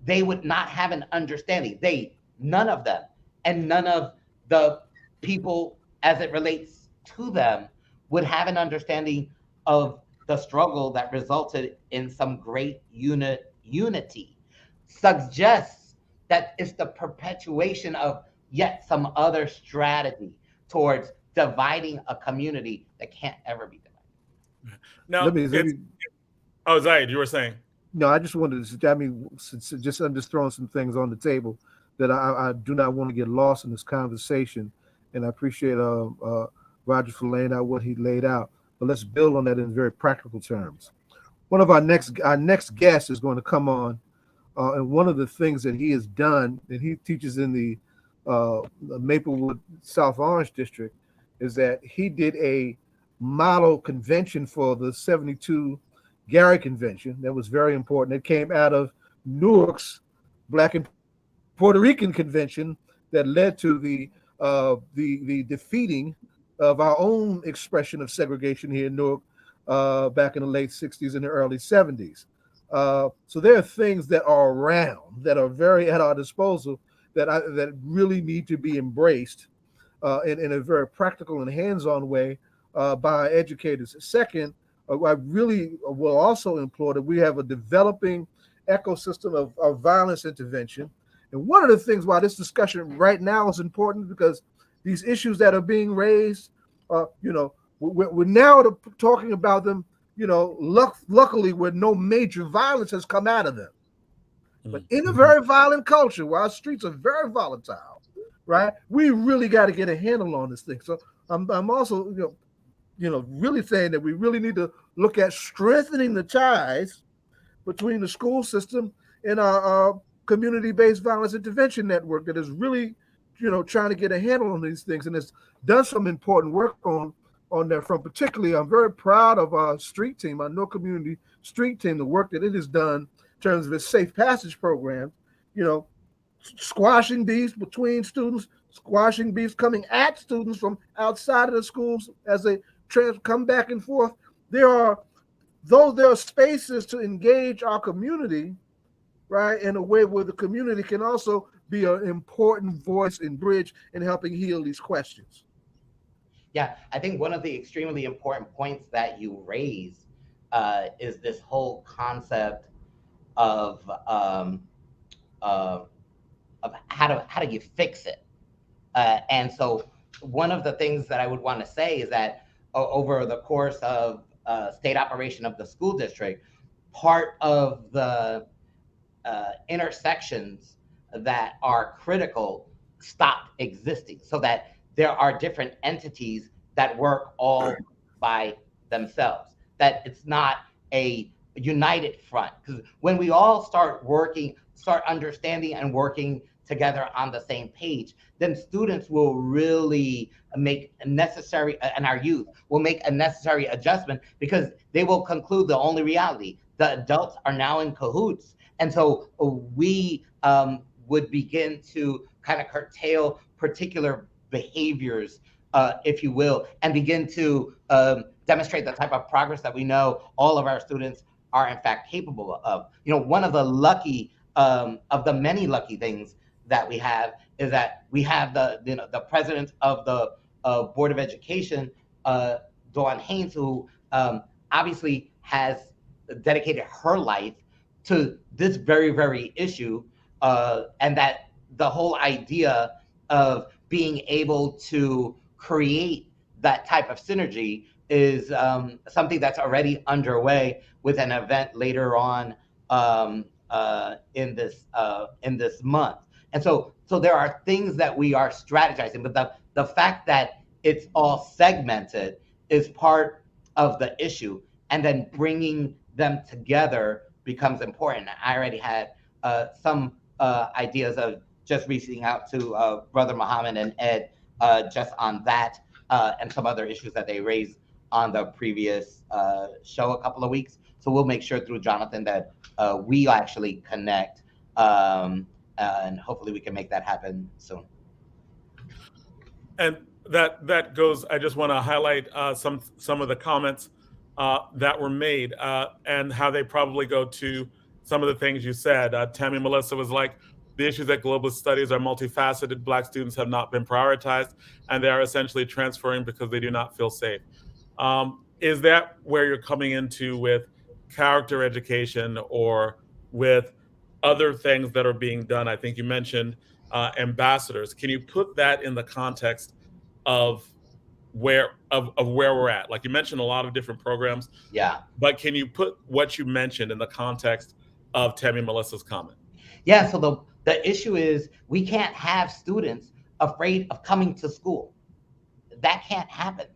Speaker 8: they would not have an understanding, none of them, and none of the people as it relates to them would have an understanding of the struggle that resulted in some great unity, suggests that it's the perpetuation of yet some other strategy towards dividing a community that can't ever be divided.
Speaker 2: Now,
Speaker 7: Let me,
Speaker 2: oh, Zaid, you were saying?
Speaker 7: No, I just wanted to, I'm just throwing some things on the table that I do not want to get lost in this conversation. And I appreciate Roger for laying out what he laid out. But let's build on that in very practical terms. One of our next guest is going to come on, and one of the things that he has done, and he teaches in the Maplewood South Orange District, is that he did a model convention for the 72 Gary Convention. That was very important. It came out of Newark's Black and Puerto Rican Convention that led to the defeating of our own expression of segregation here in Newark back in the late 60s and the early 70s. So there are things that are around that are very at our disposal that really need to be embraced in a very practical and hands-on way by educators. Second, I really will also implore that we have a developing ecosystem of violence intervention. And one of the things why this discussion right now is important, because these issues that are being raised, we're now talking about them, luckily where no major violence has come out of them. But in a very violent culture, where our streets are very volatile, right? We really got to get a handle on this thing. So I'm also, really saying that we really need to look at strengthening the ties between the school system and our community-based violence intervention network that is really, trying to get a handle on these things, and has done some important work on that front. Particularly, I'm very proud of our street team, our No Community Street Team, the work that it has done in terms of its safe passage program, squashing beefs between students, squashing beefs coming at students from outside of the schools as they come back and forth. There are spaces to engage our community, right, in a way where the community can also be an important voice and bridge in helping heal these questions.
Speaker 8: Yeah, I think one of the extremely important points that you raise is this whole concept of how do you fix it? And so one of the things that I would want to say is that over the course of state operation of the school district, part of the intersections that are critical stopped existing, so that there are different entities that work all by themselves, that it's not a united front. Because when we all start understanding and working together on the same page, then students will really make necessary, and our youth will make a necessary adjustment, because they will conclude the only reality: the adults are now in cahoots. And so we would begin to kind of curtail particular behaviors, if you will, and begin to demonstrate the type of progress that we know all of our students are in fact capable of. One of the many lucky things that we have is that we have the president of the Board of Education, Dawn Haynes, who obviously has dedicated her life to this very, very issue, and that the whole idea of being able to create that type of synergy is something that's already underway with an event later on in this month. And so there are things that we are strategizing, but the fact that it's all segmented is part of the issue, and then bringing them together becomes important. I already had some ideas of just reaching out to Brother Muhammad and Ed just on that and some other issues that they raised on the previous show a couple of weeks. So we'll make sure through Jonathan that we actually connect, and hopefully we can make that happen soon.
Speaker 2: And that goes. I just want to highlight some of the comments that were made and how they probably go to some of the things you said. Tammy Melissa was like, the issues that globalist studies are multifaceted. Black students have not been prioritized, and they are essentially transferring because they do not feel safe. Is that where you're coming into with character education or with other things that are being done? I think you mentioned ambassadors. Can you put that in the context of where we're at? Like, you mentioned a lot of different programs.
Speaker 8: Yeah.
Speaker 2: But can you put what you mentioned in the context of Tammy Melissa's comment?
Speaker 8: Yeah. So the issue is we can't have students afraid of coming to school. That can't happen.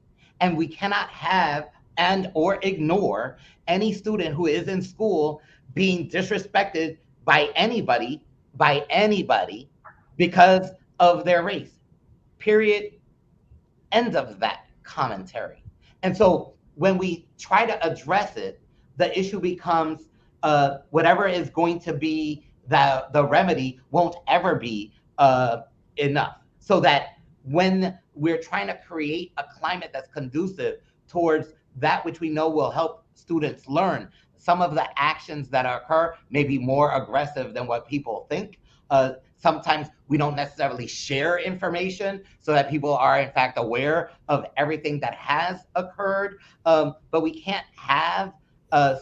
Speaker 8: And we cannot have and or ignore any student who is in school being disrespected by anybody because of their race. Period. End of that commentary. And so when we try to address it, the issue becomes whatever is going to be the remedy won't ever be enough. So that when we're trying to create a climate that's conducive towards that which we know will help students learn, some of the actions that occur may be more aggressive than what people think. Sometimes we don't necessarily share information so that people are in fact aware of everything that has occurred. But we can't have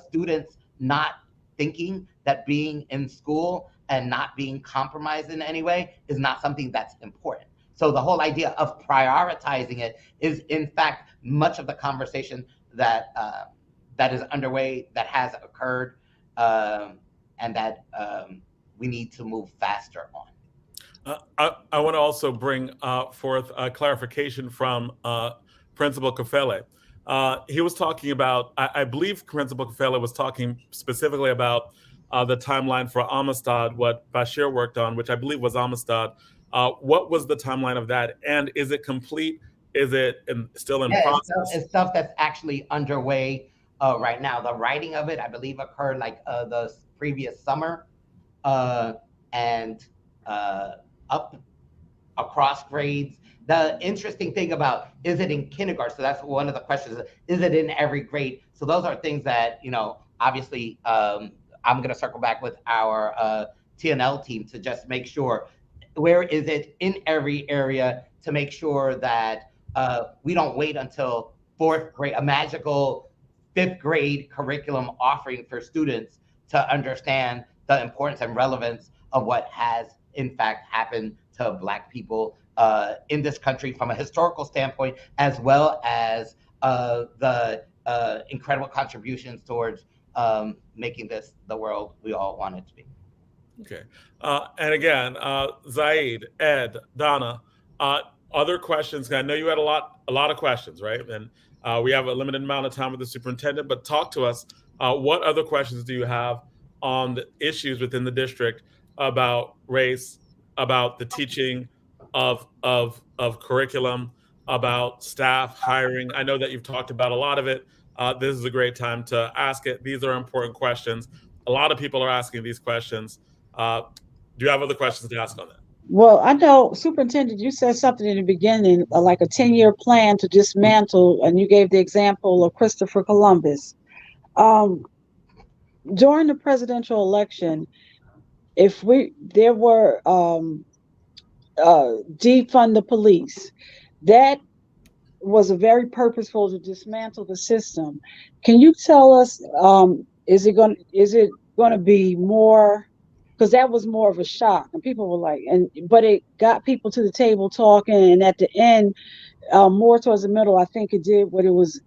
Speaker 8: students not thinking that being in school and not being compromised in any way is not something that's important. So the whole idea of prioritizing it is in fact much of the conversation that that is underway, that has occurred, and that we need to move faster on.
Speaker 2: I want to also bring forth a clarification from Principal Kafele. He was talking about, I believe Principal Kafele was talking specifically about the timeline for Amistad, what Bashir worked on, which I believe was Amistad. What was the timeline of that? And is it complete? Is it still in process?
Speaker 8: It's stuff that's actually underway right now. The writing of it, I believe, occurred like the previous summer, and up across grades. The interesting thing about, is it in kindergarten? So that's one of the questions. Is it in every grade? So those are things that, obviously, I'm going to circle back with our TNL team to just make sure, where is it in every area, to make sure that we don't wait until fourth grade, a magical fifth grade curriculum offering for students to understand the importance and relevance of what has in fact happened to Black people in this country from a historical standpoint, as well as the incredible contributions towards making this the world we all want it to be.
Speaker 2: Okay. And again, Zaid, Ed, Donna, other questions? I know you had a lot of questions, right? And we have a limited amount of time with the superintendent, but talk to us. What other questions do you have on the issues within the district about race, about the teaching of curriculum, about staff hiring? I know that you've talked about a lot of it. This is a great time to ask it. These are important questions. A lot of people are asking these questions. Do you have other questions to ask on that?
Speaker 6: Well, I know, Superintendent, you said something in the beginning, like a 10-year plan to dismantle, and you gave the example of Christopher Columbus. During the presidential election, if there were defund the police, that was a very purposeful to dismantle the system. Can you tell us, is it going to be more, because that was more of a shock, and people were like, but it got people to the table talking, and at the end, more towards the middle, I think it did what it was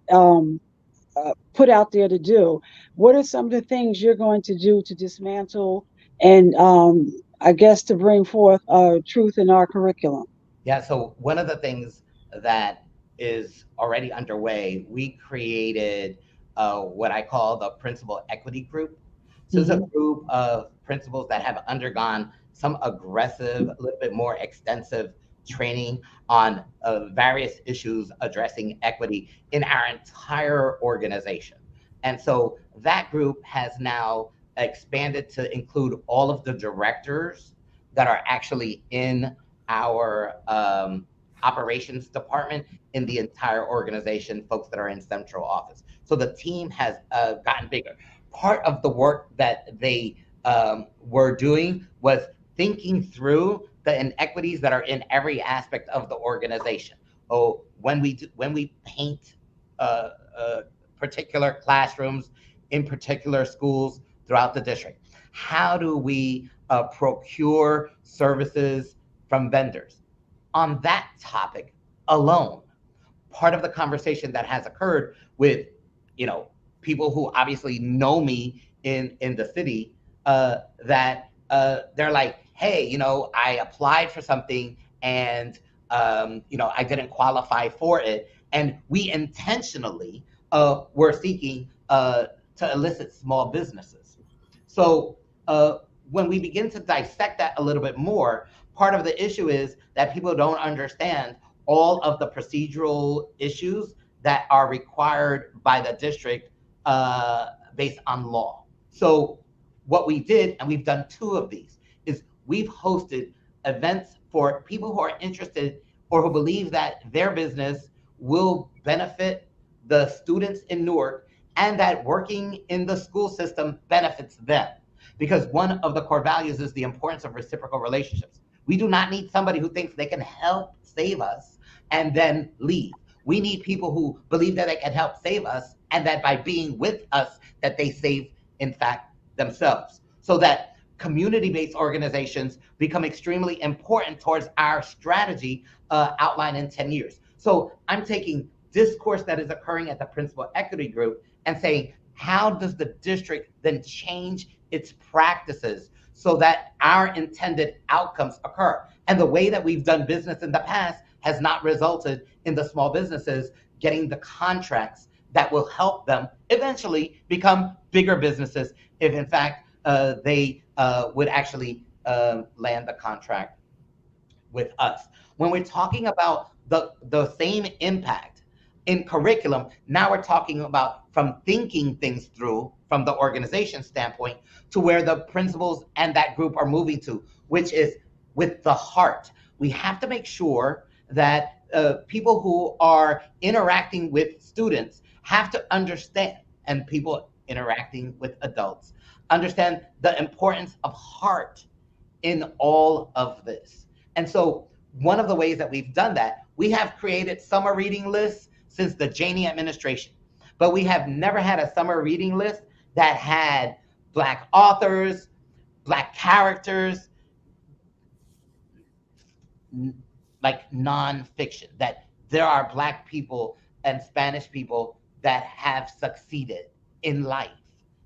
Speaker 6: put out there to do. What are some of the things you're going to do to dismantle and I guess to bring forth truth in our curriculum?
Speaker 8: Yeah, so one of the things that is already underway, we created what I call the Principal Equity Group. So it's a group of principals that have undergone some aggressive, a little bit more extensive training on various issues addressing equity in our entire organization. And so that group has now expanded to include all of the directors that are actually in our operations department in the entire organization, folks that are in central office. So the team has gotten bigger. Part of the work that they were doing was thinking through the inequities that are in every aspect of the organization. Oh, when we paint particular classrooms in particular schools throughout the district, how do we procure services from vendors? On that topic alone, part of the conversation that has occurred with, people who obviously know me in the city, that they're like, hey, I applied for something and I didn't qualify for it, and we intentionally were seeking to elicit small businesses. So when we begin to dissect that a little bit more, part of the issue is that people don't understand all of the procedural issues that are required by the district based on law. So what we did, and we've done 2 of these, is we've hosted events for people who are interested or who believe that their business will benefit the students in Newark and that working in the school system benefits them. Because one of the core values is the importance of reciprocal relationships. We do not need somebody who thinks they can help save us and then leave. We need people who believe that they can help save us and that by being with us, that they save, in fact, themselves. So that community-based organizations become extremely important towards our strategy outlined in 10 years. So I'm taking discourse that is occurring at the Principal Equity Group and saying, how does the district then change its practices so that our intended outcomes occur? And the way that we've done business in the past has not resulted in the small businesses getting the contracts that will help them eventually become bigger businesses if in fact they would actually land the contract with us. When we're talking about the same impact in curriculum, now we're talking about from thinking things through from the organization standpoint to where the principals and that group are moving to, which is with the heart. We have to make sure that people who are interacting with students have to understand, and people interacting with adults understand the importance of heart in all of this. And so one of the ways that we've done that, we have created summer reading lists since the Janey administration, but we have never had a summer reading list that had Black authors, Black characters, like nonfiction, that there are Black people and Spanish people that have succeeded in life,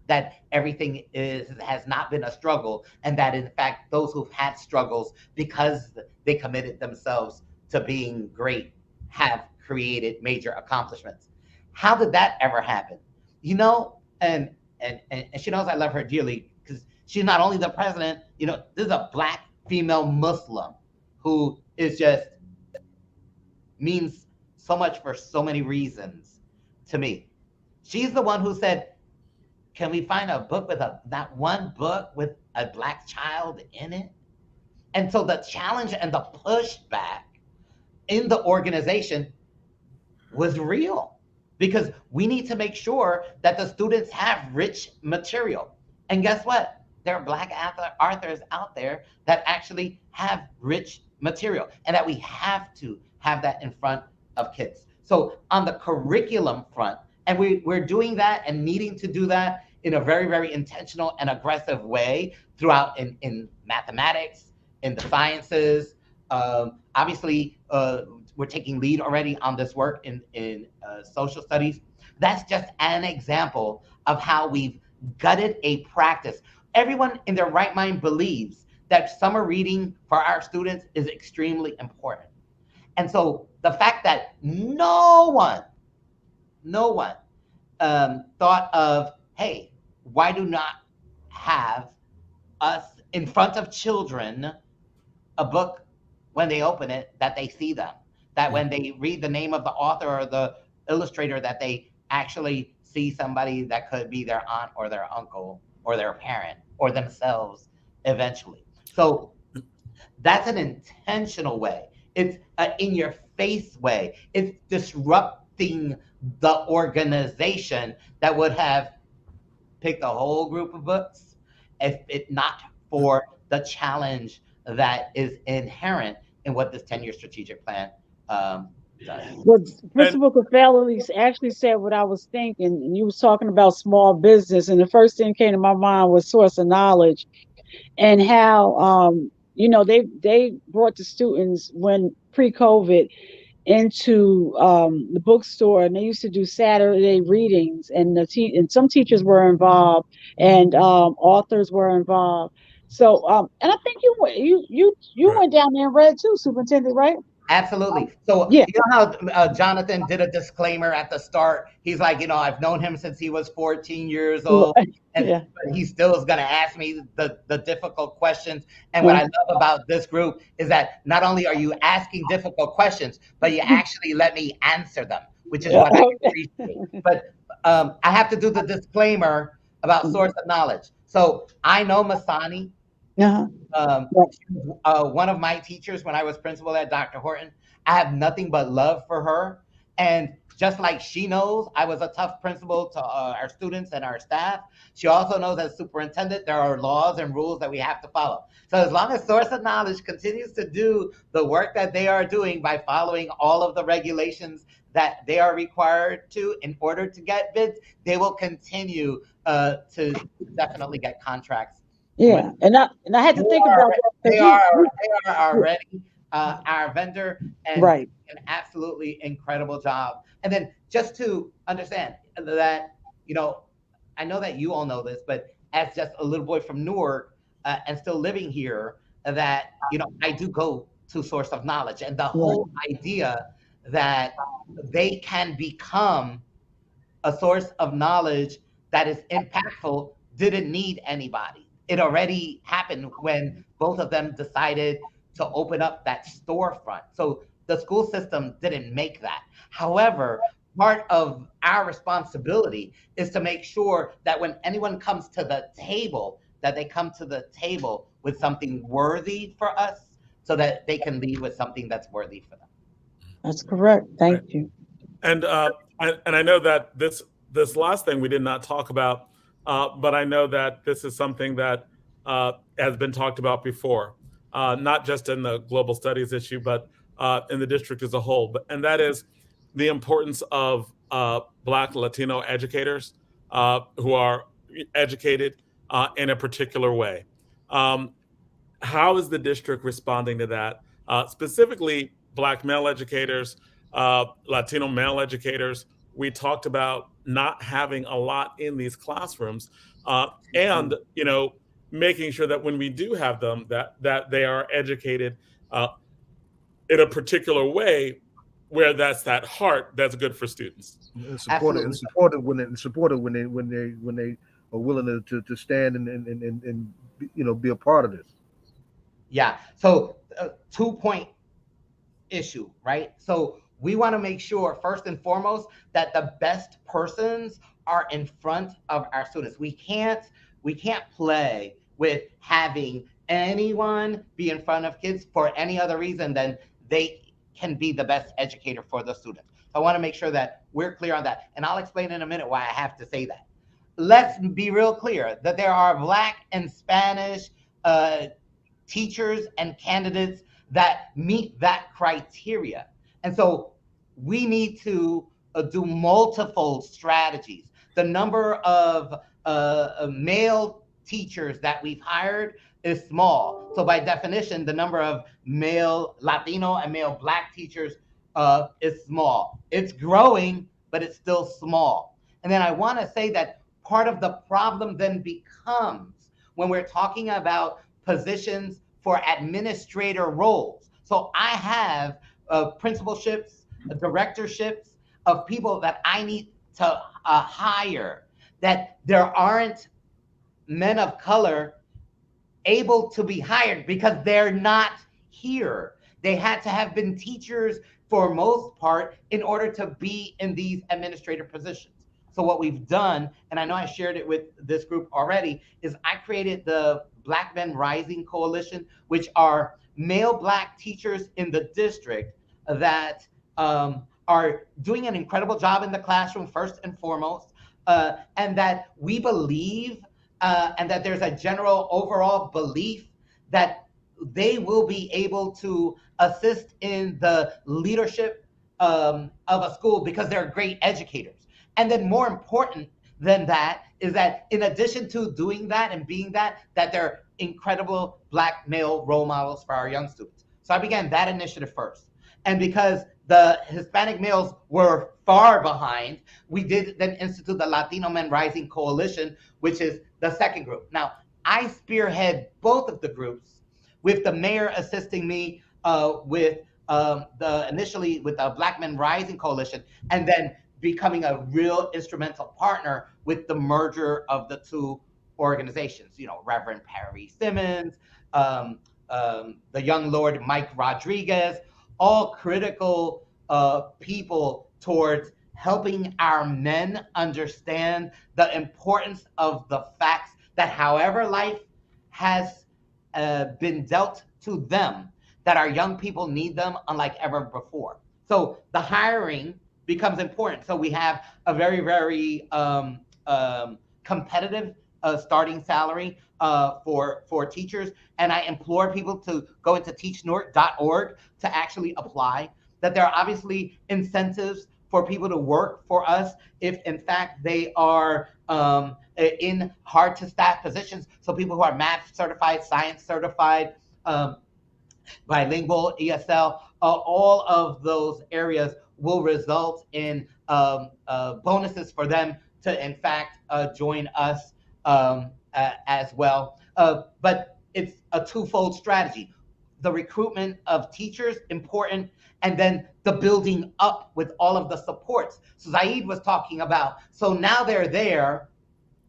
Speaker 8: that everything has not been a struggle, and that in fact those who've had struggles because they committed themselves to being great have created major accomplishments. How did that ever happen? And she knows I love her dearly because she's not only the president, this is a Black female Muslim who is just means so much for so many reasons to me. She's the one who said, can we find a book with that one book with a Black child in it? And so the challenge and the pushback in the organization was real, because we need to make sure that the students have rich material. And guess what? There are Black authors out there that actually have rich material, and that we have to have that in front of kids. So on the curriculum front, and we're doing that and needing to do that in a very, very intentional and aggressive way throughout in mathematics, in the sciences. Obviously, we're taking lead already on this work in social studies. That's just an example of how we've gutted a practice. Everyone in their right mind believes that summer reading for our students is extremely important. And so the fact that no one thought of, hey, why do not have us in front of children a book when they open it, that they see them, that when they read the name of the author or the illustrator, that they actually see somebody that could be their aunt or their uncle or their parent or themselves eventually. So that's an intentional way. It's an in your face way. It's disrupting the organization that would have picked a whole group of books if it not for the challenge that is inherent in what this 10-year strategic plan does.
Speaker 6: Well, Principal Caffalis actually said what I was thinking, and you was talking about small business, and the first thing that came to my mind was source of knowledge, and how they brought the students when pre-COVID into the bookstore, and they used to do Saturday readings, and and some teachers were involved, and authors were involved. So and I think you went down there and read too, Superintendent, right?
Speaker 8: Absolutely. So
Speaker 6: Yeah.
Speaker 8: you know how Jonathan did a disclaimer at the start? He's like, I've known him since he was 14 years old, and
Speaker 6: Yeah.
Speaker 8: he still is going to ask me the difficult questions. And what I love about this group is that not only are you asking difficult questions, but you actually let me answer them, which is what I appreciate. But I have to do the disclaimer about source of knowledge. So I know Masani. One of my teachers when I was principal at Dr. Horton. I have nothing but love for her. And just like she knows I was a tough principal to our students and our staff, she also knows as superintendent there are laws and rules that we have to follow. So as long as Source of Knowledge continues to do the work that they are doing by following all of the regulations that they are required to in order to get bids, they will continue to definitely get contracts.
Speaker 6: Yeah, and I had to think about that.
Speaker 8: They are already our vendor, and
Speaker 6: Right.
Speaker 8: an absolutely incredible job. And then just to understand that, I know that you all know this, but as just a little boy from Newark and still living here, that I do go to Source of Knowledge, and the whole idea that they can become a source of knowledge that is impactful didn't need anybody. It already happened when both of them decided to open up that storefront. So the school system didn't make that. However, part of our responsibility is to make sure that when anyone comes to the table, that they come to the table with something worthy for us so that they can leave with something that's worthy for them.
Speaker 6: That's correct. Thank you.
Speaker 2: And I know that this last thing we did not talk about, but I know that this is something that has been talked about before, not just in the global studies issue, but in the district as a whole. And that is the importance of Black Latino educators who are educated in a particular way. How is the district responding to that? Specifically, Black male educators, Latino male educators. We talked about not having a lot in these classrooms, and making sure that when we do have them, that they are educated in a particular way, where that's that heart that's good for students.
Speaker 7: Supported when they are willing to stand and be a part of this.
Speaker 8: Yeah. So 2-point issue, right? So we want to make sure first and foremost that the best persons are in front of our students. We can't play with having anyone be in front of kids for any other reason than they can be the best educator for the students. So I want to make sure that we're clear on that. And I'll explain in a minute why I have to say that. Let's be real clear that there are Black and Spanish teachers and candidates that meet that criteria. And so we need to do multiple strategies. The number of male teachers that we've hired is small. So by definition, the number of male Latino and male Black teachers is small. It's growing, but it's still small. And then I want to say that part of the problem then becomes when we're talking about positions for administrator roles. So I have principalships, directorships of people that I need to hire, that there aren't men of color able to be hired because they're not here. They had to have been teachers for most part in order to be in these administrative positions. So what we've done, and I know I shared it with this group already, is I created the Black Men Rising Coalition, which are male Black teachers in the district that are doing an incredible job in the classroom, first and foremost, and that we believe and that there's a general overall belief that they will be able to assist in the leadership of a school because they're great educators. And then more important than that is that in addition to doing that and being that they're incredible Black male role models for our young students. So I began that initiative first. And because the Hispanic males were far behind, we did then institute the Latino Men Rising Coalition, which is the second group. Now, I spearhead both of the groups, with the mayor assisting me with initially with the Black Men Rising Coalition, and then becoming a real instrumental partner with the merger of the two organizations. You know, Reverend Perry Simmons, the young Lord Mike Rodriguez, all critical people towards helping our men understand the importance of the facts that however life has been dealt to them, that our young people need them unlike ever before. So the hiring becomes important. So we have a very, very competitive starting salary for teachers. And I implore people to go into teachnewark.org to actually apply. That there are obviously incentives for people to work for us if in fact they are in hard to staff positions. So people who are math certified, science certified, bilingual, ESL, all of those areas will result in bonuses for them to in fact join us as well. But it's a twofold strategy. The recruitment of teachers, important, and then the building up with all of the supports. So Zaid was talking about, so now they're there,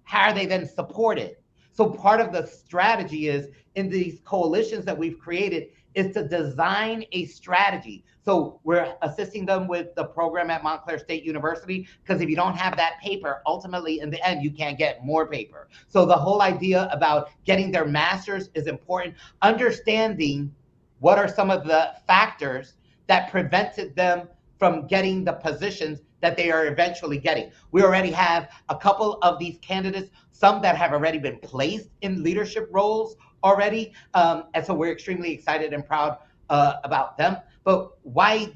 Speaker 8: how are they then supported? So part of the strategy is in these coalitions that we've created is to design a strategy. So we're assisting them with the program at Montclair State University, because if you don't have that paper, ultimately in the end, you can't get more paper. So the whole idea about getting their master's is important. Understanding what are some of the factors that prevented them from getting the positions that they are eventually getting. We already have a couple of these candidates, some that have already been placed in leadership roles already. And so we're extremely excited and proud about them. But why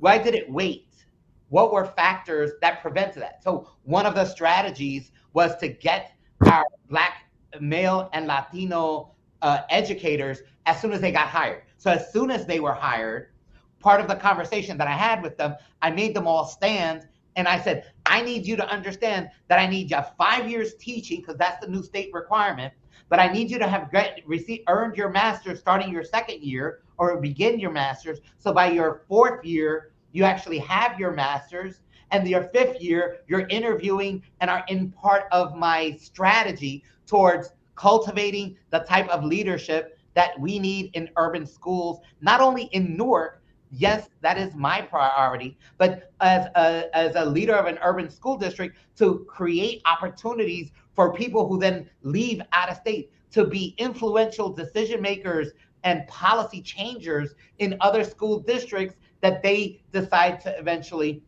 Speaker 8: did it wait? What were factors that prevented that? So one of the strategies was to get our Black male and Latino educators as soon as they got hired. So as soon as they were hired, part of the conversation that I had with them, I made them all stand and I said, I need you to understand that I need you 5 years teaching, because that's the new state requirement, but I need you to have earned your master's starting your second year or begin your master's. So by your fourth year, you actually have your master's, and your fifth year, you're interviewing and are in part of my strategy towards cultivating the type of leadership that we need in urban schools, not only in Newark. Yes, that is my priority, but as a leader of an urban school district, to create opportunities for people who then leave out of state to be influential decision makers and policy changers in other school districts that they decide to eventually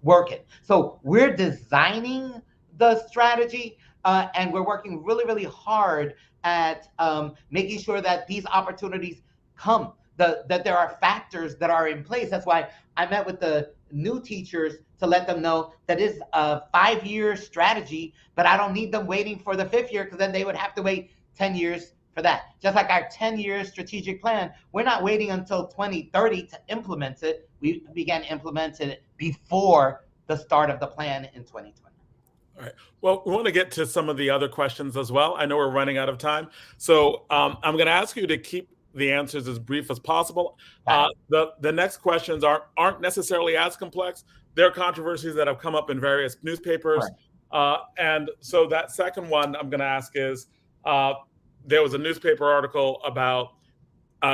Speaker 8: work in. So we're designing the strategy and we're working really, really hard at making sure that these opportunities come. That there are factors that are in place. That's why I met with the new teachers to let them know that it's a 5-year strategy, but I don't need them waiting for the 5th year, because then they would have to wait 10 years for that. Just like our 10-year strategic plan, we're not waiting until 2030 to implement it. We began implementing it before the start of the plan in 2020.
Speaker 2: All right. Well, we want to get to some of the other questions as well. I know we're running out of time. So I'm going to ask you to keep the answers as brief as possible. The next questions aren't necessarily as complex. There are controversies that have come up in various newspapers. And so that second one I'm going to ask is, there was a newspaper article about,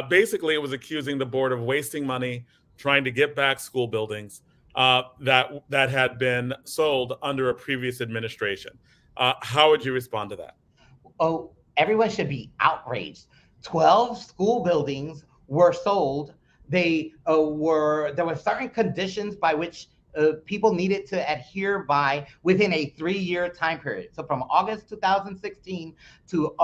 Speaker 2: basically it was accusing the board of wasting money trying to get back school buildings that had been sold under a previous administration. How would you respond to that?
Speaker 8: Oh, everyone should be outraged. 12 school buildings were sold. There were certain conditions by which people needed to adhere by within a 3-year time period. So from August 2016 to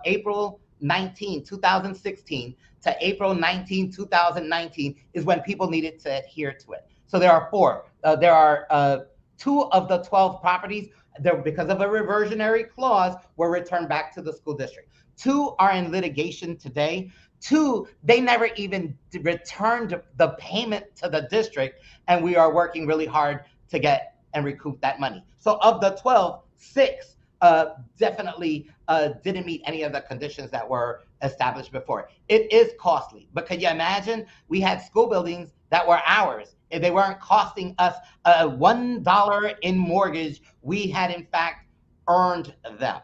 Speaker 8: April 19, 2016 to April 19, 2019 is when people needed to adhere to it. So there are 4. There are 2 of the 12 properties that, because of a reversionary clause, were returned back to the school district. 2 are in litigation today. 2, they never even returned the payment to the district, and we are working really hard to get and recoup that money. So of the 12, 6 definitely didn't meet any of the conditions that were established before. It is costly, but can you imagine? We had school buildings that were ours. If they weren't costing us $1 in mortgage, we had in fact earned them.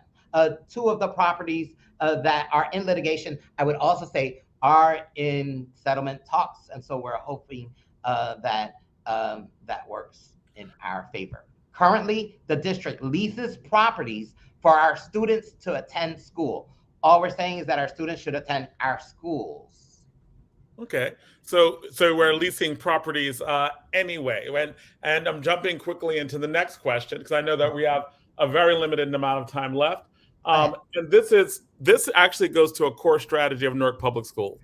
Speaker 8: 2 of the properties that are in litigation, I would also say, are in settlement talks, and so we're hoping that that works in our favor. Currently, the district leases properties for our students to attend school. All we're saying is that our students should attend our schools.
Speaker 2: Okay, so we're leasing properties anyway, and I'm jumping quickly into the next question because I know that we have a very limited amount of time left. And this actually goes to a core strategy of Newark Public School.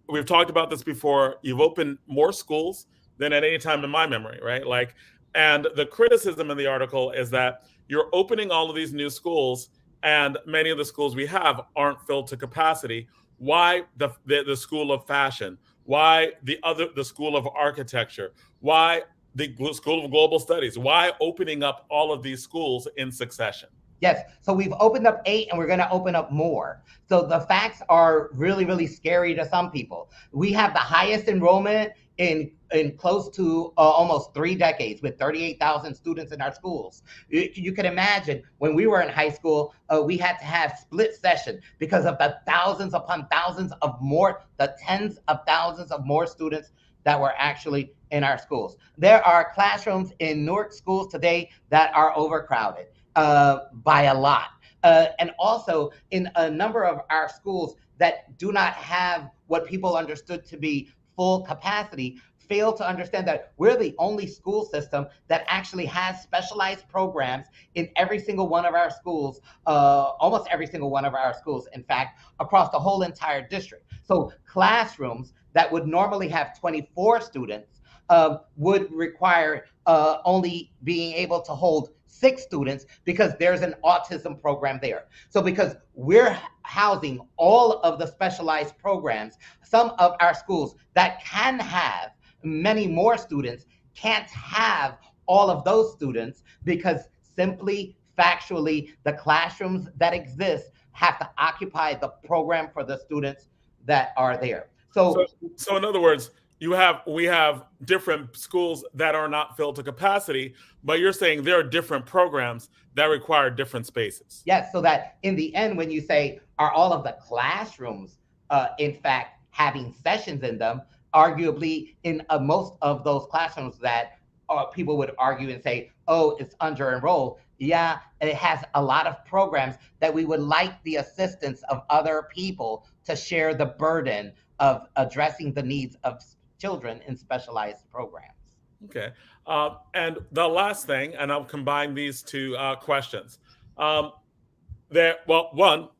Speaker 2: We've talked about this before. You've opened more schools than at any time in my memory, right? And the criticism in the article is that you're opening all of these new schools, and many of the schools we have aren't filled to capacity. Why the School of Fashion? Why the School of Architecture? Why the School of Global Studies? Why opening up all of these schools in succession?
Speaker 8: Yes, so we've opened up 8 and we're going to open up more. So the facts are really, really scary to some people. We have the highest enrollment in close to almost 3 decades with 38,000 students in our schools. You can imagine when we were in high school, we had to have split session because of the thousands upon thousands of more, the tens of thousands of more students that were actually in our schools. There are classrooms in Newark schools today that are overcrowded by a lot. And also in a number of our schools that do not have what people understood to be full capacity, fail to understand that we're the only school system that actually has specialized programs in every single one of our schools, almost every single one of our schools, in fact, across the whole entire district. So classrooms that would normally have 24 students would require only being able to hold 6 students because there's an autism program there. So because we're housing all of the specialized programs, some of our schools that can have many more students can't have all of those students because simply factually the classrooms that exist have to occupy the program for the students that are there. So
Speaker 2: in other words, we have different schools that are not filled to capacity, but you're saying there are different programs that require different spaces.
Speaker 8: Yes, so that in the end, when you say, are all of the classrooms, in fact, having sessions in them, arguably in most of those classrooms that people would argue and say, oh, it's under enrolled. Yeah, it has a lot of programs that we would like the assistance of other people to share the burden of addressing the needs of children in specialized programs.
Speaker 2: Okay. And the last thing, and I'll combine these 2 questions. One,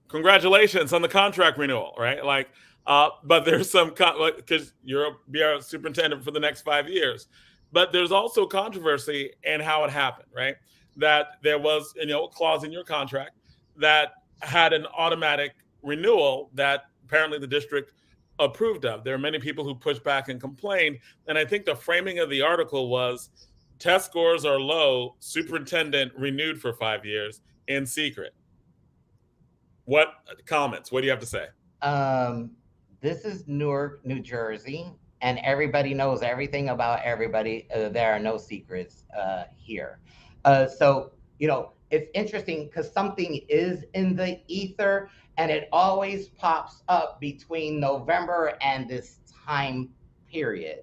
Speaker 2: congratulations on the contract renewal, right? But there's some, because you'll be our superintendent for the next 5 years. But there's also controversy in how it happened, right? That there was, a clause in your contract that had an automatic renewal that apparently the district approved of. There are many people who pushed back and complained. And I think the framing of the article was test scores are low, superintendent renewed for 5 years in secret. What comments? What do you have to say?
Speaker 8: This is Newark, New Jersey, and everybody knows everything about everybody. There are no secrets here. So, it's interesting because something is in the ether, and it always pops up between November and this time period.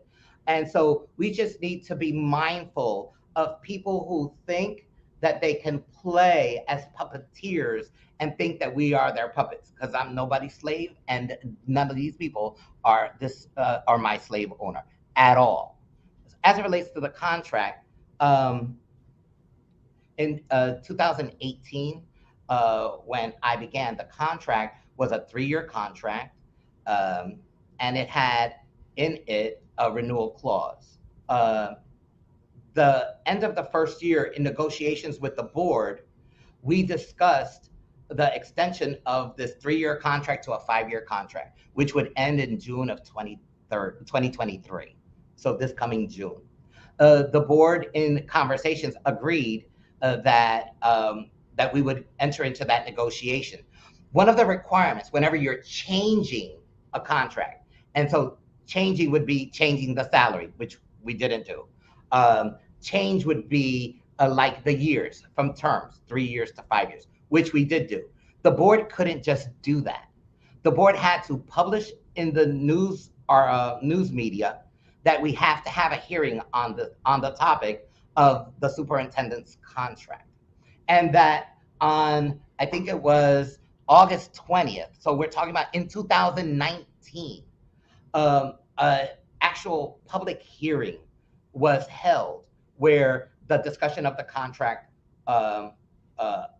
Speaker 8: And so we just need to be mindful of people who think that they can play as puppeteers and think that we are their puppets, because I'm nobody's slave, and none of these people are my slave owner at all. As it relates to the contract, in 2018, when I began, the contract was a 3-year contract, and it had in it a renewal clause. The end of the first year, in negotiations with the board, we discussed the extension of this 3-year contract to a 5-year contract, which would end in June of 2023. So this coming June. The board, in conversations, agreed that we would enter into that negotiation. One of the requirements, whenever you're changing a contract, and so changing would be changing the salary, which we didn't do. Change would be like the years, from terms, 3 years to 5 years, which we did do. The board couldn't just do that. The board had to publish in the news or news media that we have to have a hearing on the topic of the superintendent's contract. And that on, I think it was August 20th, so we're talking about in 2019, actual public hearing was held where the discussion of the contract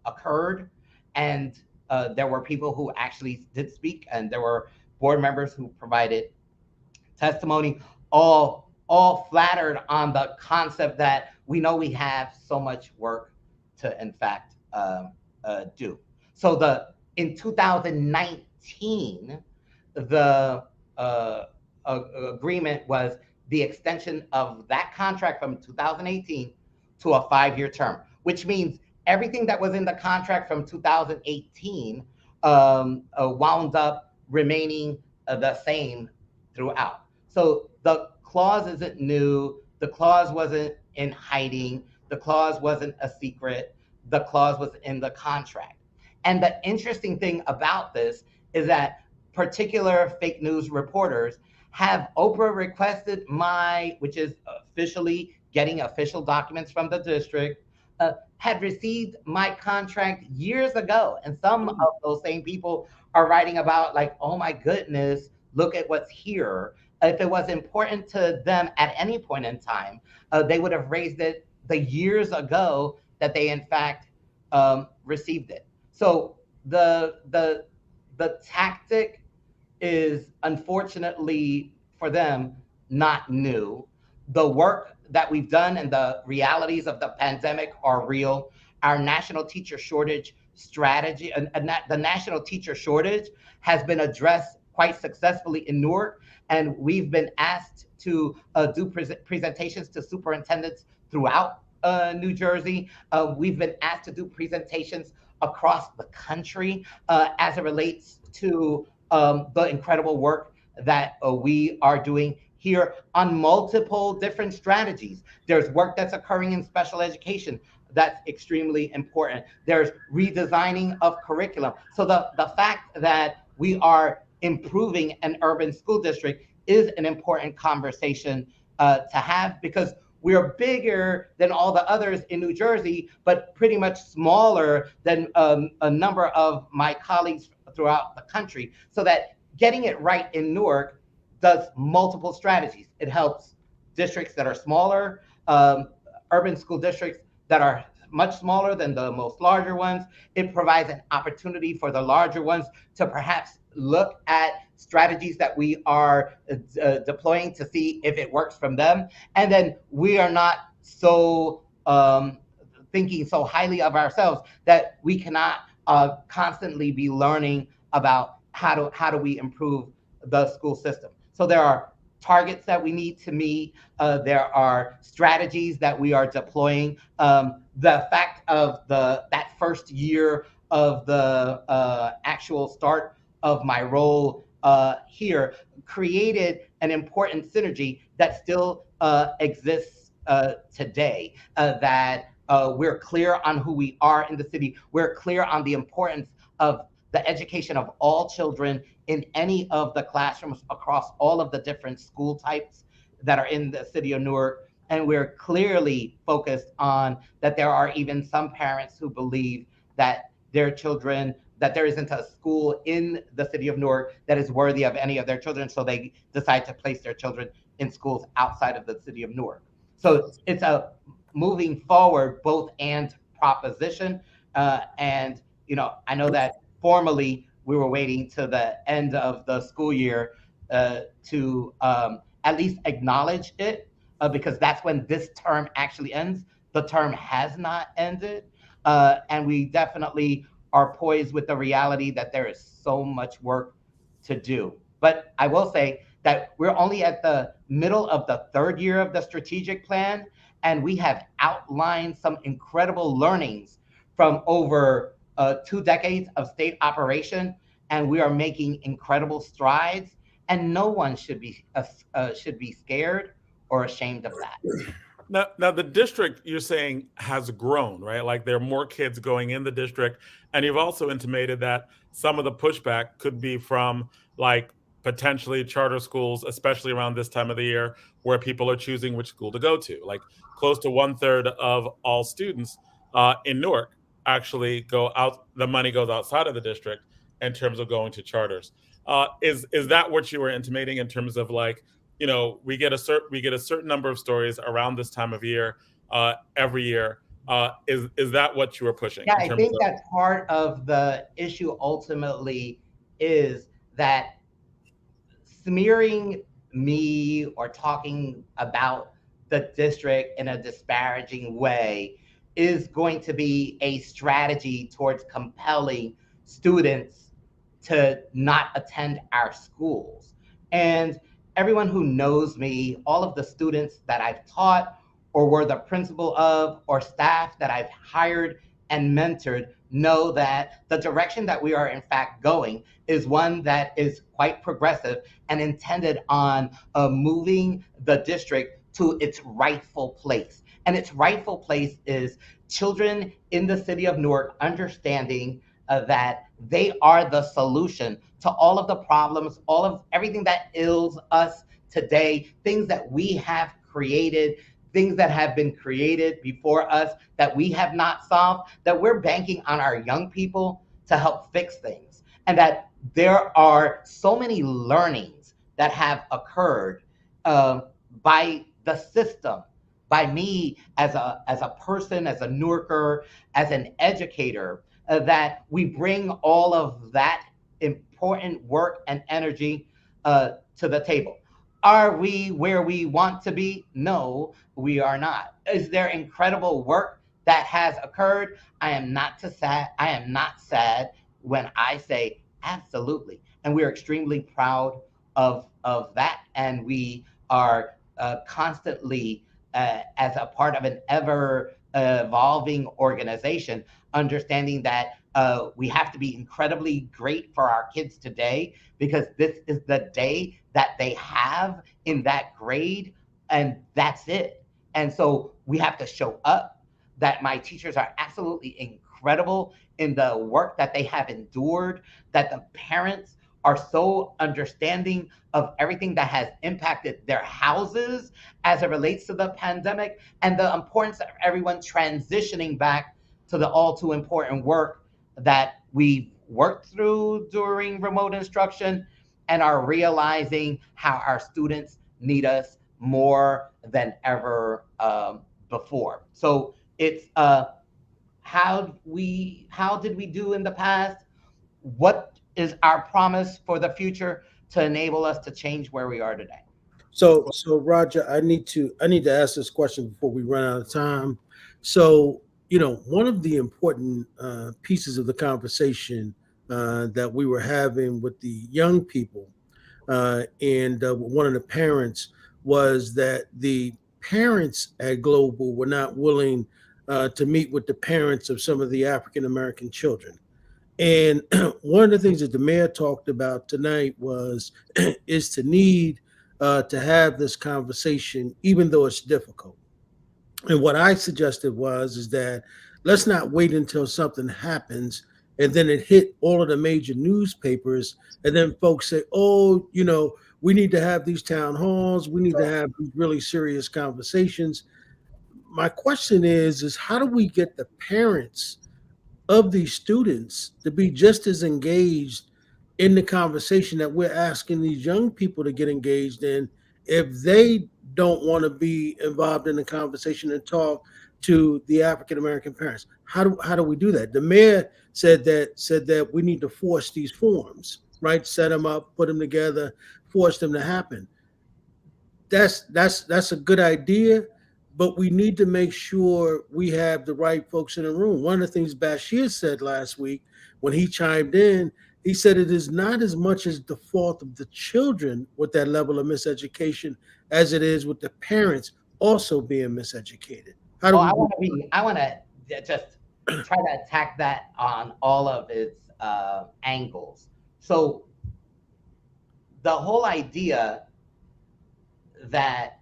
Speaker 8: occurred, and there were people who actually did speak, and there were board members who provided testimony, all flattered on the concept that we know we have so much work to, in fact, do. So in 2019, the agreement was the extension of that contract from 2018 to a 5-year term, which means everything that was in the contract from 2018 wound up remaining the same throughout. So the clause isn't new. The clause wasn't in hiding. The clause wasn't a secret. The clause was in the contract. And the interesting thing about this is that particular fake news reporters have Oprah requested which is officially getting official documents from the district, had received my contract years ago. And some of those same people are writing about like, oh my goodness, look at what's here. If it was important to them at any point in time, they would have raised it the years ago that they in fact received it. So the tactic is, unfortunately for them, not new. The work that we've done and the realities of the pandemic are real. Our national teacher shortage strategy, the national teacher shortage has been addressed quite successfully in Newark, and we've been asked to do presentations to superintendents throughout New Jersey. We've been asked to do presentations across the country as it relates to the incredible work that we are doing here on multiple different strategies. There's work that's occurring in special education that's extremely important. There's redesigning of curriculum. So the fact that we are improving an urban school district is an important conversation to have, because we are bigger than all the others in New Jersey, but pretty much smaller than a number of my colleagues throughout the country. So that getting it right in Newark does multiple strategies. It helps districts that are smaller, urban school districts that are much smaller than the most larger ones. It provides an opportunity for the larger ones to perhaps look at strategies that we are deploying to see if it works from them. And then we are not so thinking so highly of ourselves that we cannot constantly be learning about how do we improve the school system. So there are targets that we need to meet. There are strategies that we are deploying. The fact of that first year of the actual start of my role here created an important synergy that still exists today, that we're clear on who we are in the city. We're clear on the importance of the education of all children in any of the classrooms across all of the different school types that are in the city of Newark. And we're clearly focused on that there are even some parents who believe that their children, that there isn't a school in the city of Newark that is worthy of any of their children, so they decide to place their children in schools outside of the city of Newark. So it's a moving forward both and proposition. And, you know, I know that formally we were waiting to the end of the school year to at least acknowledge it, because that's when this term actually ends. The term has not ended. And we definitely are poised with the reality that there is so much work to do. But I will say that we're only at the middle of the third year of the strategic plan, and we have outlined some incredible learnings from over 2 decades of state operation, and we are making incredible strides, and no one should be scared or ashamed of that.
Speaker 2: Now the district, you're saying, has grown, right? Like there are more kids going in the district, and you've also intimated that some of the pushback could be from like potentially charter schools, especially around this time of the year, where people are choosing which school to go to. Like close to 1/3 of all students in Newark actually go out. The money goes outside of the district in terms of going to charters. Is that what you were intimating in terms of like, you know, we get a certain number of stories around this time of year every year? Is that what you were pushing?
Speaker 8: Yeah, I think that part of the issue ultimately is that smearing me or talking about the district in a disparaging way is going to be a strategy towards compelling students to not attend our schools. And everyone who knows me, all of the students that I've taught or were the principal of, or staff that I've hired and mentored, know that the direction that we are in fact going is one that is quite progressive and intended on moving the district to its rightful place. And its rightful place is children in the city of Newark understanding that they are the solution to all of the problems, all of everything that ails us today, things that we have created, things that have been created before us that we have not solved, that we're banking on our young people to help fix things. And that there are so many learnings that have occurred by the system, by me as a person, as a Newarker, as an educator, that we bring all of that important work and energy to the table. Are we where we want to be? No, we are not. Is there incredible work that has occurred? I am not sad when I say absolutely. And we're extremely proud of that. And we are constantly, as a part of an ever evolving organization, understanding that we have to be incredibly great for our kids today, because this is the day that they have in that grade, and that's it. And so we have to show up, that my teachers are absolutely incredible in the work that they have endured, that the parents are so understanding of everything that has impacted their houses as it relates to the pandemic, and the importance of everyone transitioning back to the all too important work that we worked through during remote instruction, and are realizing how our students need us more than ever before. So it's how did we do in the past? What is our promise for the future? to enable us to change where we are today.
Speaker 3: So Roger, I need to ask this question before we run out of time. So, one of the important pieces of the conversation that we were having with the young people and one of the parents was that the parents at Global were not willing to meet with the parents of some of the African American children. And one of the things that the mayor talked about tonight is to need to have this conversation, even though it's difficult. And what I suggested is that let's not wait until something happens and then it hit all of the major newspapers, and then folks say, "Oh, we need to have these town halls. We need to have these really serious conversations." My question is how do we get the parents of these students to be just as engaged in the conversation that we're asking these young people to get engaged in if they don't want to be involved in the conversation and talk to the African American parents? How do we do that? The mayor said that we need to force these forums, right? Set them up, put them together, force them to happen. That's a good idea, but we need to make sure we have the right folks in the room. One of the things Bashir said last week when he chimed in, he said it is not as much as the fault of the children with that level of miseducation as it is with the parents also being miseducated.
Speaker 8: I want to just try to attack that on all of its angles. So the whole idea that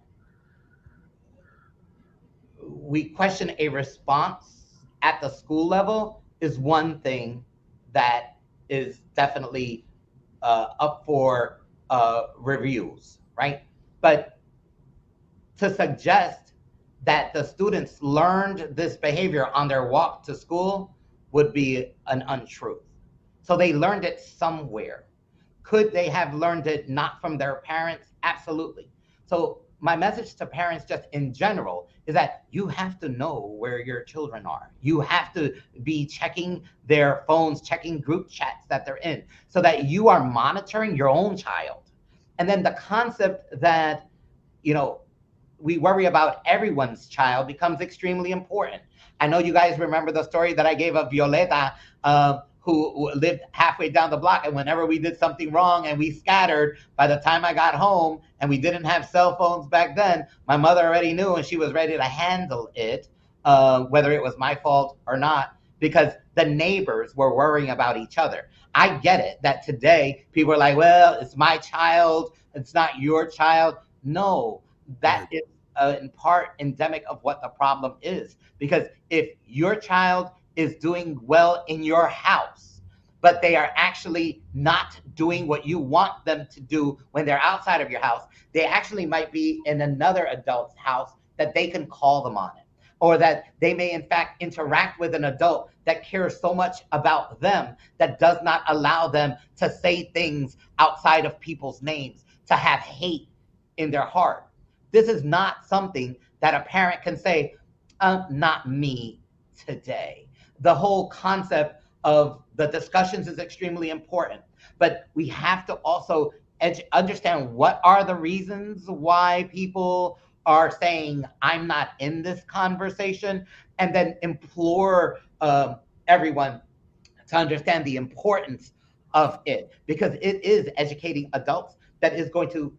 Speaker 8: we question a response at the school level is one thing that is definitely up for reviews, right? But to suggest that the students learned this behavior on their walk to school would be an untruth. So they learned it somewhere. Could they have learned it not from their parents? Absolutely. So my message to parents just in general is that you have to know where your children are. You have to be checking their phones, checking group chats that they're in, so that you are monitoring your own child. And then the concept that, we worry about everyone's child becomes extremely important. I know you guys remember the story that I gave of Violeta, who lived halfway down the block, and whenever we did something wrong and we scattered, by the time I got home, and we didn't have cell phones back then, my mother already knew and she was ready to handle it, whether it was my fault or not, because the neighbors were worrying about each other. I get it that today people are like, well, it's my child, it's not your child. No, that is in part endemic of what the problem is. Because if your child is doing well in your house, but they are actually not doing what you want them to do when they're outside of your house, they actually might be in another adult's house that they can call them on it. Or that they may in fact interact with an adult that cares so much about them that does not allow them to say things outside of people's names, to have hate in their heart. This is not something that a parent can say, not me today. The whole concept of the discussions is extremely important, but we have to also understand what are the reasons why people are saying, I'm not in this conversation, and then implore everyone to understand the importance of it, because it is educating adults that is going to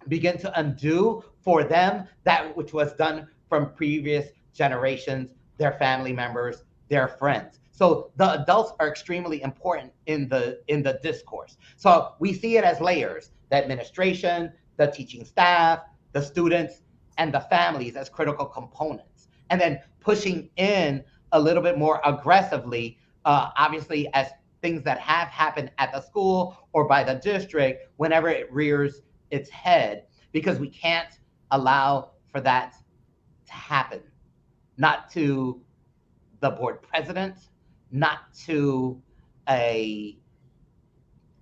Speaker 8: begin to undo for them that which was done from previous generations, their family members, their friends. So the adults are extremely important in the discourse. So we see it as layers: the administration, the teaching staff, the students, and the families as critical components. And then pushing in a little bit more aggressively, obviously, as things that have happened at the school or by the district whenever it rears its head, because we can't allow for that to happen. Not to the board president, not to a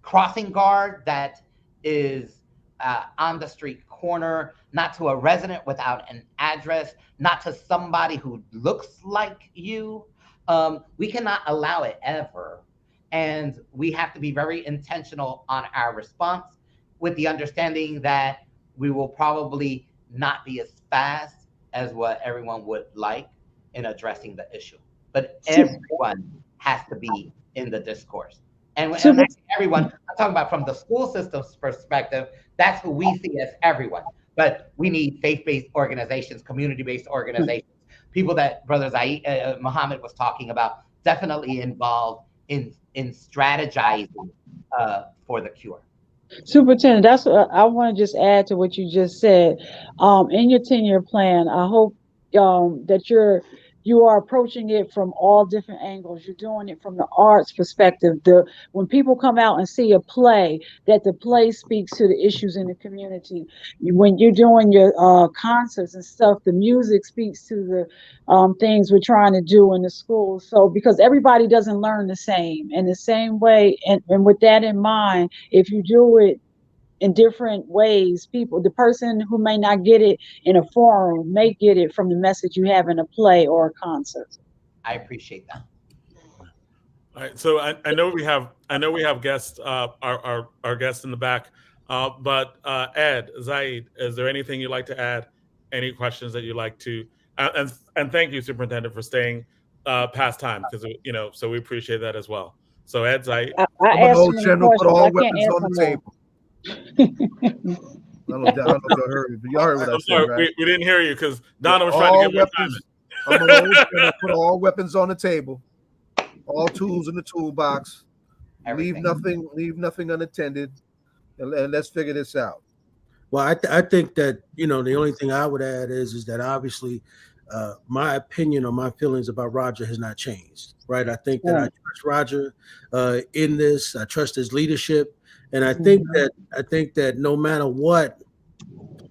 Speaker 8: crossing guard that is on the street corner, not to a resident without an address, not to somebody who looks like you. We cannot allow it ever. And we have to be very intentional on our response with the understanding that we will probably not be as fast as what everyone would like in addressing the issue. But everyone has to be in the discourse. And when I say everyone, I'm talking about from the school system's perspective, that's who we see as everyone. But we need faith-based organizations, community-based organizations, people that Brother Muhammad was talking about, definitely involved in strategizing for the cure.
Speaker 6: Superintendent, that's what I want to just add to what you just said. In your 10-year plan, I hope that you are approaching it from all different angles. You're doing it from the arts perspective. When people come out and see a play, that the play speaks to the issues in the community. When you're doing your concerts and stuff, the music speaks to the things we're trying to do in the schools. So because everybody doesn't learn the same, in the same way, and with that in mind, if you do it in different ways, the person who may not get it in a forum may get it from the message you have in a play or a concert.
Speaker 8: I appreciate that.
Speaker 2: All right, so I know we have guests, our guests in the back, but Ed, Zaid, is there anything you'd like to add? Any questions that you'd like to? And thank you, Superintendent, for staying past time, because so we appreciate that as well. So Ed, Zaid,
Speaker 7: I'm an old general, put all weapons on the table. I don't know if y'all heard me, but y'all heard what I said, right?
Speaker 2: We didn't hear you because Donna was trying to get weapons.
Speaker 7: I'm an old general, put all weapons on the table, all tools in the toolbox. Leave nothing unattended, and let's figure this out.
Speaker 3: Well, I think that the only thing I would add is that obviously my opinion or my feelings about Roger has not changed, right? I think that I trust Roger in this. I trust his leadership. And I think that no matter what,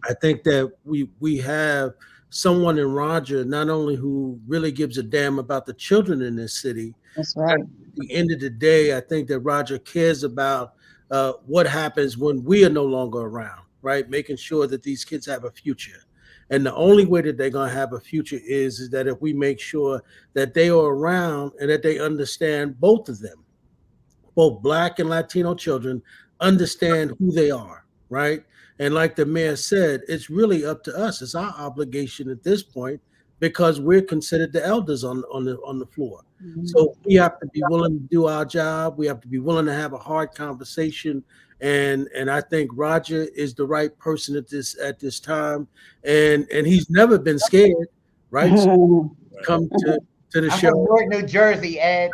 Speaker 3: I think that we have someone in Roger not only who really gives a damn about the children in this city.
Speaker 6: That's right.
Speaker 3: At the end of the day, I think that Roger cares about what happens when we are no longer around, right? Making sure that these kids have a future. And the only way that they're going to have a future is that if we make sure that they are around and that they understand both of them, both Black and Latino children, understand who they are, right? And like the mayor said, it's really up to us. It's our obligation at this point because we're considered the elders on the floor. Mm-hmm. So we have to be willing to do our job. We have to be willing to have a hard conversation. And I think Roger is the right person at this time. And he's never been scared, right? So come to the show.
Speaker 8: I'm from Newark, New Jersey, Ed.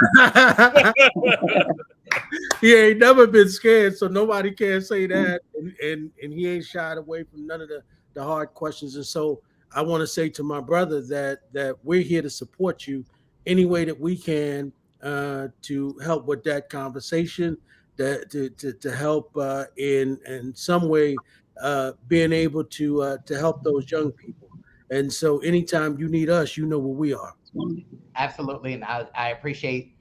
Speaker 3: He ain't never been scared, so nobody can say that. And he ain't shied away from none of the hard questions. And so I want to say to my brother that we're here to support you any way that we can to help with that conversation, to help in some way being able to help those young people. And so anytime you need us, you know where we are.
Speaker 8: Absolutely, and I appreciate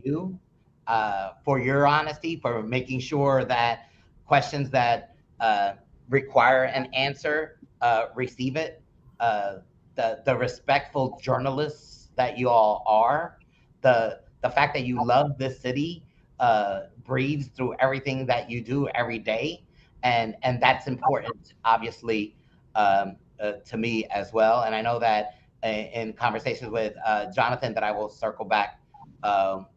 Speaker 8: you for your honesty, for making sure that questions that require an answer receive it. The respectful journalists that you all are, the fact that you love this city breathes through everything that you do every day, and that's important, obviously, to me as well. And I know that in conversations with Jonathan, that I will circle back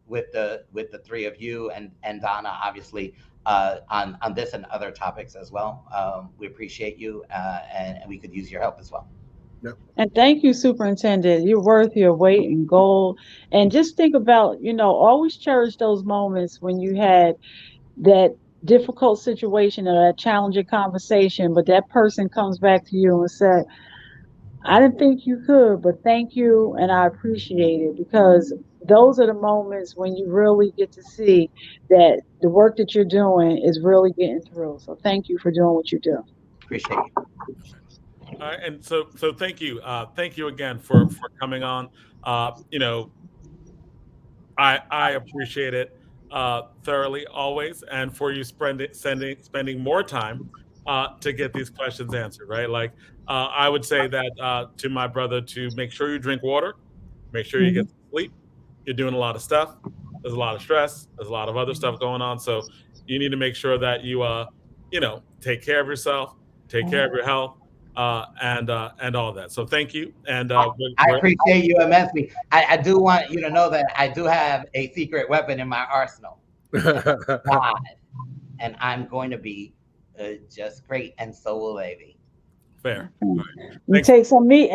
Speaker 8: with the three of you and Donna, obviously, on this and other topics as well. We appreciate you, and we could use your help as well.
Speaker 6: Yep. And thank you, Superintendent. You're worth your weight in gold. And just think about, always cherish those moments when you had that difficult situation or that challenging conversation, but that person comes back to you and said, I didn't think you could, but thank you, and I appreciate it, because those are the moments when you really get to see that the work that you're doing is really getting through. So thank you for doing what you do.
Speaker 8: Appreciate you.
Speaker 2: All right, and so thank you again for coming on. I appreciate it thoroughly always, and for you spending more time to get these questions answered. Right, like I would say that to my brother to make sure you drink water, make sure you get sleep. You're doing a lot of stuff. There's a lot of stress. There's a lot of other stuff going on. So, you need to make sure that you take care of yourself, take care of your health, and all that. So thank you. And
Speaker 8: I appreciate you immensely. I do want you to know that I do have a secret weapon in my arsenal. God, and I'm going to be just great, and so will they.
Speaker 2: Fair.
Speaker 6: You take some meat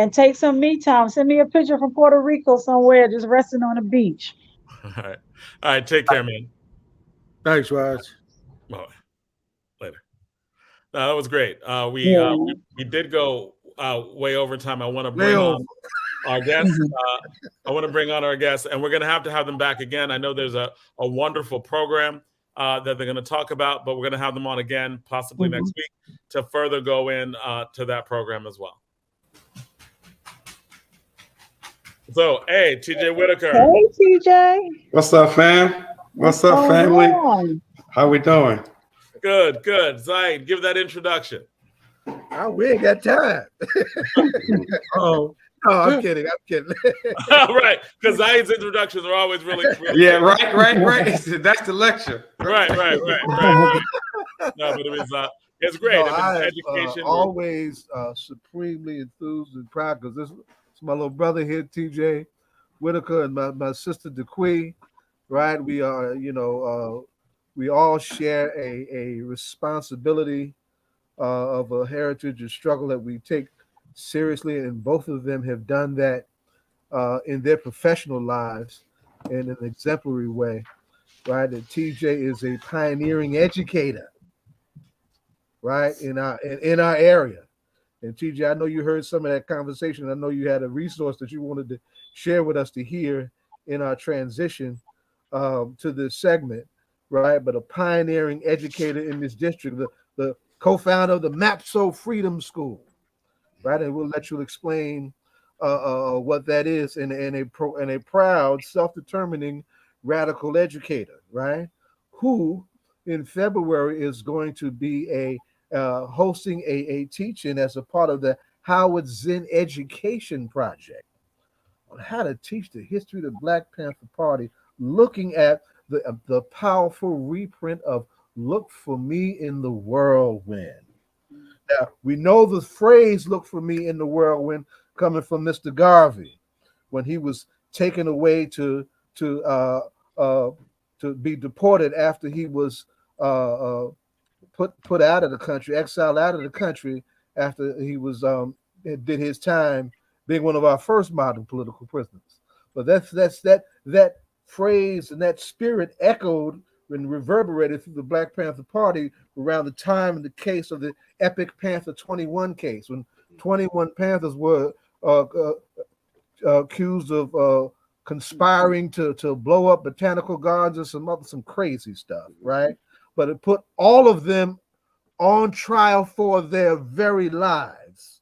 Speaker 6: time. Send me a picture from Puerto Rico somewhere, just resting on a beach.
Speaker 2: All right. Take care, man.
Speaker 3: Thanks, Raj.
Speaker 2: Well, later. No, that was great. We did go way over time. I want to bring on our guests. I want to bring on our guests, and we're going to have them back again. I know there's a wonderful program that they're going to talk about, but we're going to have them on again, possibly next week, to further go in to that program as well. So, hey, TJ Whitaker.
Speaker 6: Hey, TJ.
Speaker 9: What's up, fam? What's up, family? How we doing?
Speaker 2: Good. Zinn, give that introduction.
Speaker 7: We ain't got time.
Speaker 3: Oh.
Speaker 7: No, I'm kidding.
Speaker 2: Right, because Zinn's introductions are always really
Speaker 9: yeah, right. That's the lecture.
Speaker 2: Right. No, but it's great.
Speaker 7: Education. Always supremely enthused and proud because this is my little brother here, TJ Whitaker, and my sister DeQuee. Right, we are, we all share a responsibility of a heritage and struggle that we take seriously, and both of them have done that in their professional lives in an exemplary way, right? And TJ is a pioneering educator, right, in our area. And TJ, I know you heard some of that conversation. I know you had a resource that you wanted to share with us to hear in our transition to this segment, right? But a pioneering educator in this district, the co-founder of the MAPSO Freedom School, right? And we'll let you explain what that is, and a proud, self-determining radical educator, right? Who in February is going to be hosting a teaching as a part of the Howard Zinn Education Project on how to teach the history of the Black Panther Party, looking at the powerful reprint of "Look for Me in the Whirlwind." Now, we know the phrase "look for me in the whirlwind" coming from Mr. Garvey when he was taken away to be deported after he was put out of the country, exiled out of the country after he was did his time being one of our first modern political prisoners. But that phrase and that spirit echoed and reverberated through the Black Panther Party around the time in the case of the epic Panther 21 case, when 21 Panthers were accused of conspiring to blow up botanical gardens and some crazy stuff, right? But it put all of them on trial for their very lives,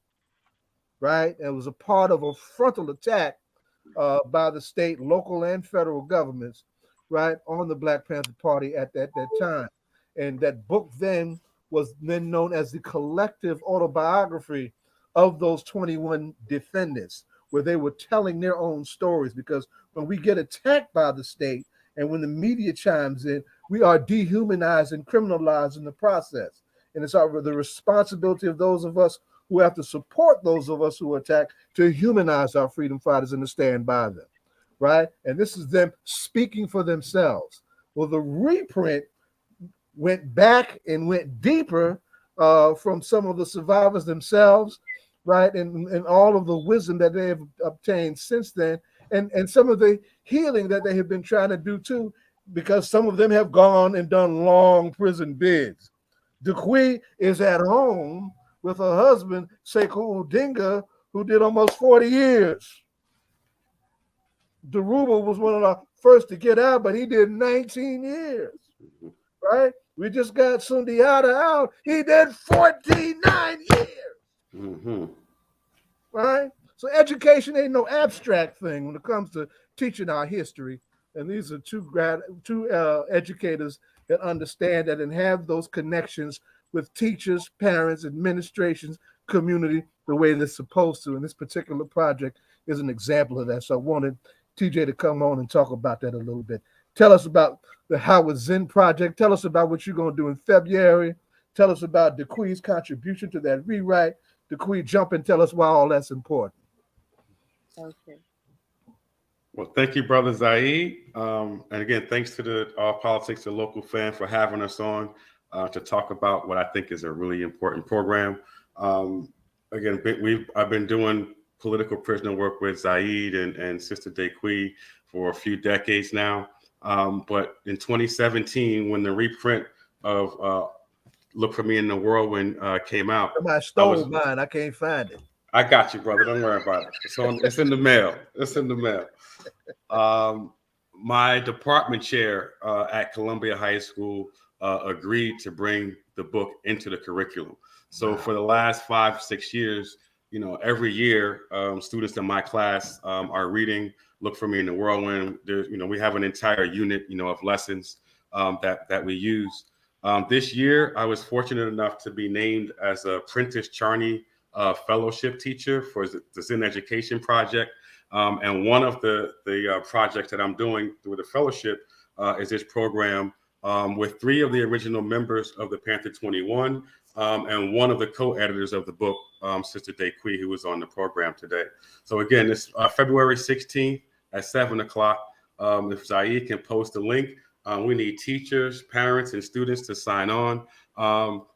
Speaker 7: right? It was a part of a frontal attack by the state, local, and federal governments, right, on the Black Panther Party at that time. And that book then was then known as the collective autobiography of those 21 defendants, where they were telling their own stories. Because when we get attacked by the state and when the media chimes in, we are dehumanized and criminalized in the process. And it's the responsibility of those of us who have to support those of us who are attacked to humanize our freedom fighters and to stand by them, right? And this is them speaking for themselves. Well, the reprint went back and went deeper from some of the survivors themselves, right? And all of the wisdom that they have obtained since then, and some of the healing that they have been trying to do too, because some of them have gone and done long prison bids. DeQuee is at home with her husband, Sekou Odinga, who did almost 40 years. Daruba was one of the first to get out, but he did 19 years, right? We just got Sundiata out. He did 49 years, right? So education ain't no abstract thing when it comes to teaching our history. And these are two educators that understand that and have those connections with teachers, parents, administrations, community, the way they're supposed to. And this particular project is an example of that. So I wanted TJ to come on and talk about that a little bit. Tell us about the Howard Zinn project. Tell us about what you're going to do in February. Tell us about DeQuee's contribution to that rewrite. DeQuee, jump and tell us why all that's important.
Speaker 4: Okay.
Speaker 9: Well, thank you, Brother Zaid. And again, thanks to the All Politics, the local fan, for having us on to talk about what I think is a really important program. Again, I've been doing political prisoner work with Zaid and Sister DeQuee for a few decades now. But in 2017, when the reprint of Look for Me in the Whirlwind came out.
Speaker 7: I stole mine. I can't find it.
Speaker 9: I got you, brother. Don't worry about it. It's in the mail. It's in the mail. My department chair at Columbia High School agreed to bring the book into the curriculum. So for the last 5-6 years, every year, students in my class are reading Look for Me in the Whirlwind. We have an entire unit, of lessons that we use. This year, I was fortunate enough to be named as a Prentice Charney fellowship teacher for the Zinn Education Project. And one of the projects that I'm doing through the fellowship is this program with 3 of the original members of the Panther 21 and one of the co-editors of the book, Sister DeQuee, who was on the program today. So again, it's February 16th at 7 o'clock. If Zaid can post a link, we need teachers, parents, and students to sign on.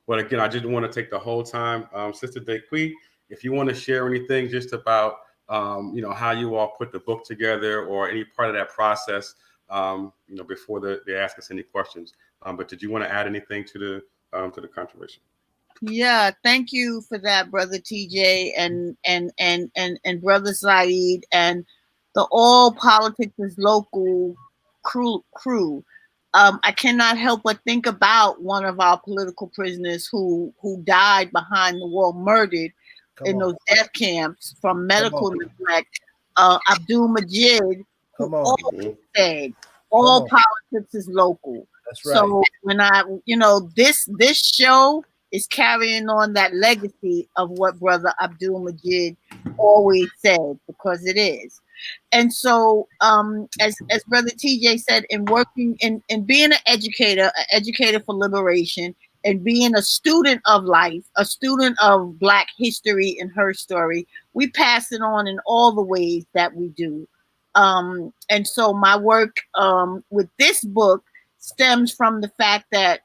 Speaker 9: But again, I didn't want to take the whole time. Sister DeQuee, if you want to share anything just about, how you all put the book together or any part of that process, before they ask us any questions. But did you want to add anything to the controversy?
Speaker 10: Yeah, thank you for that, Brother TJ and Brother Zaid and the All Politics is Local crew. I cannot help but think about one of our political prisoners who died behind the wall, murdered in those death camps from medical neglect. Abdul Majid, who always said, all politics is local.
Speaker 7: That's right.
Speaker 10: So when this show is carrying on that legacy of what Brother Abdul Majid always said, because it is. And so, as Brother TJ said, in working in being an educator for liberation, and being a student of life, a student of Black history and her story, we pass it on in all the ways that we do. And so my work with this book stems from the fact that,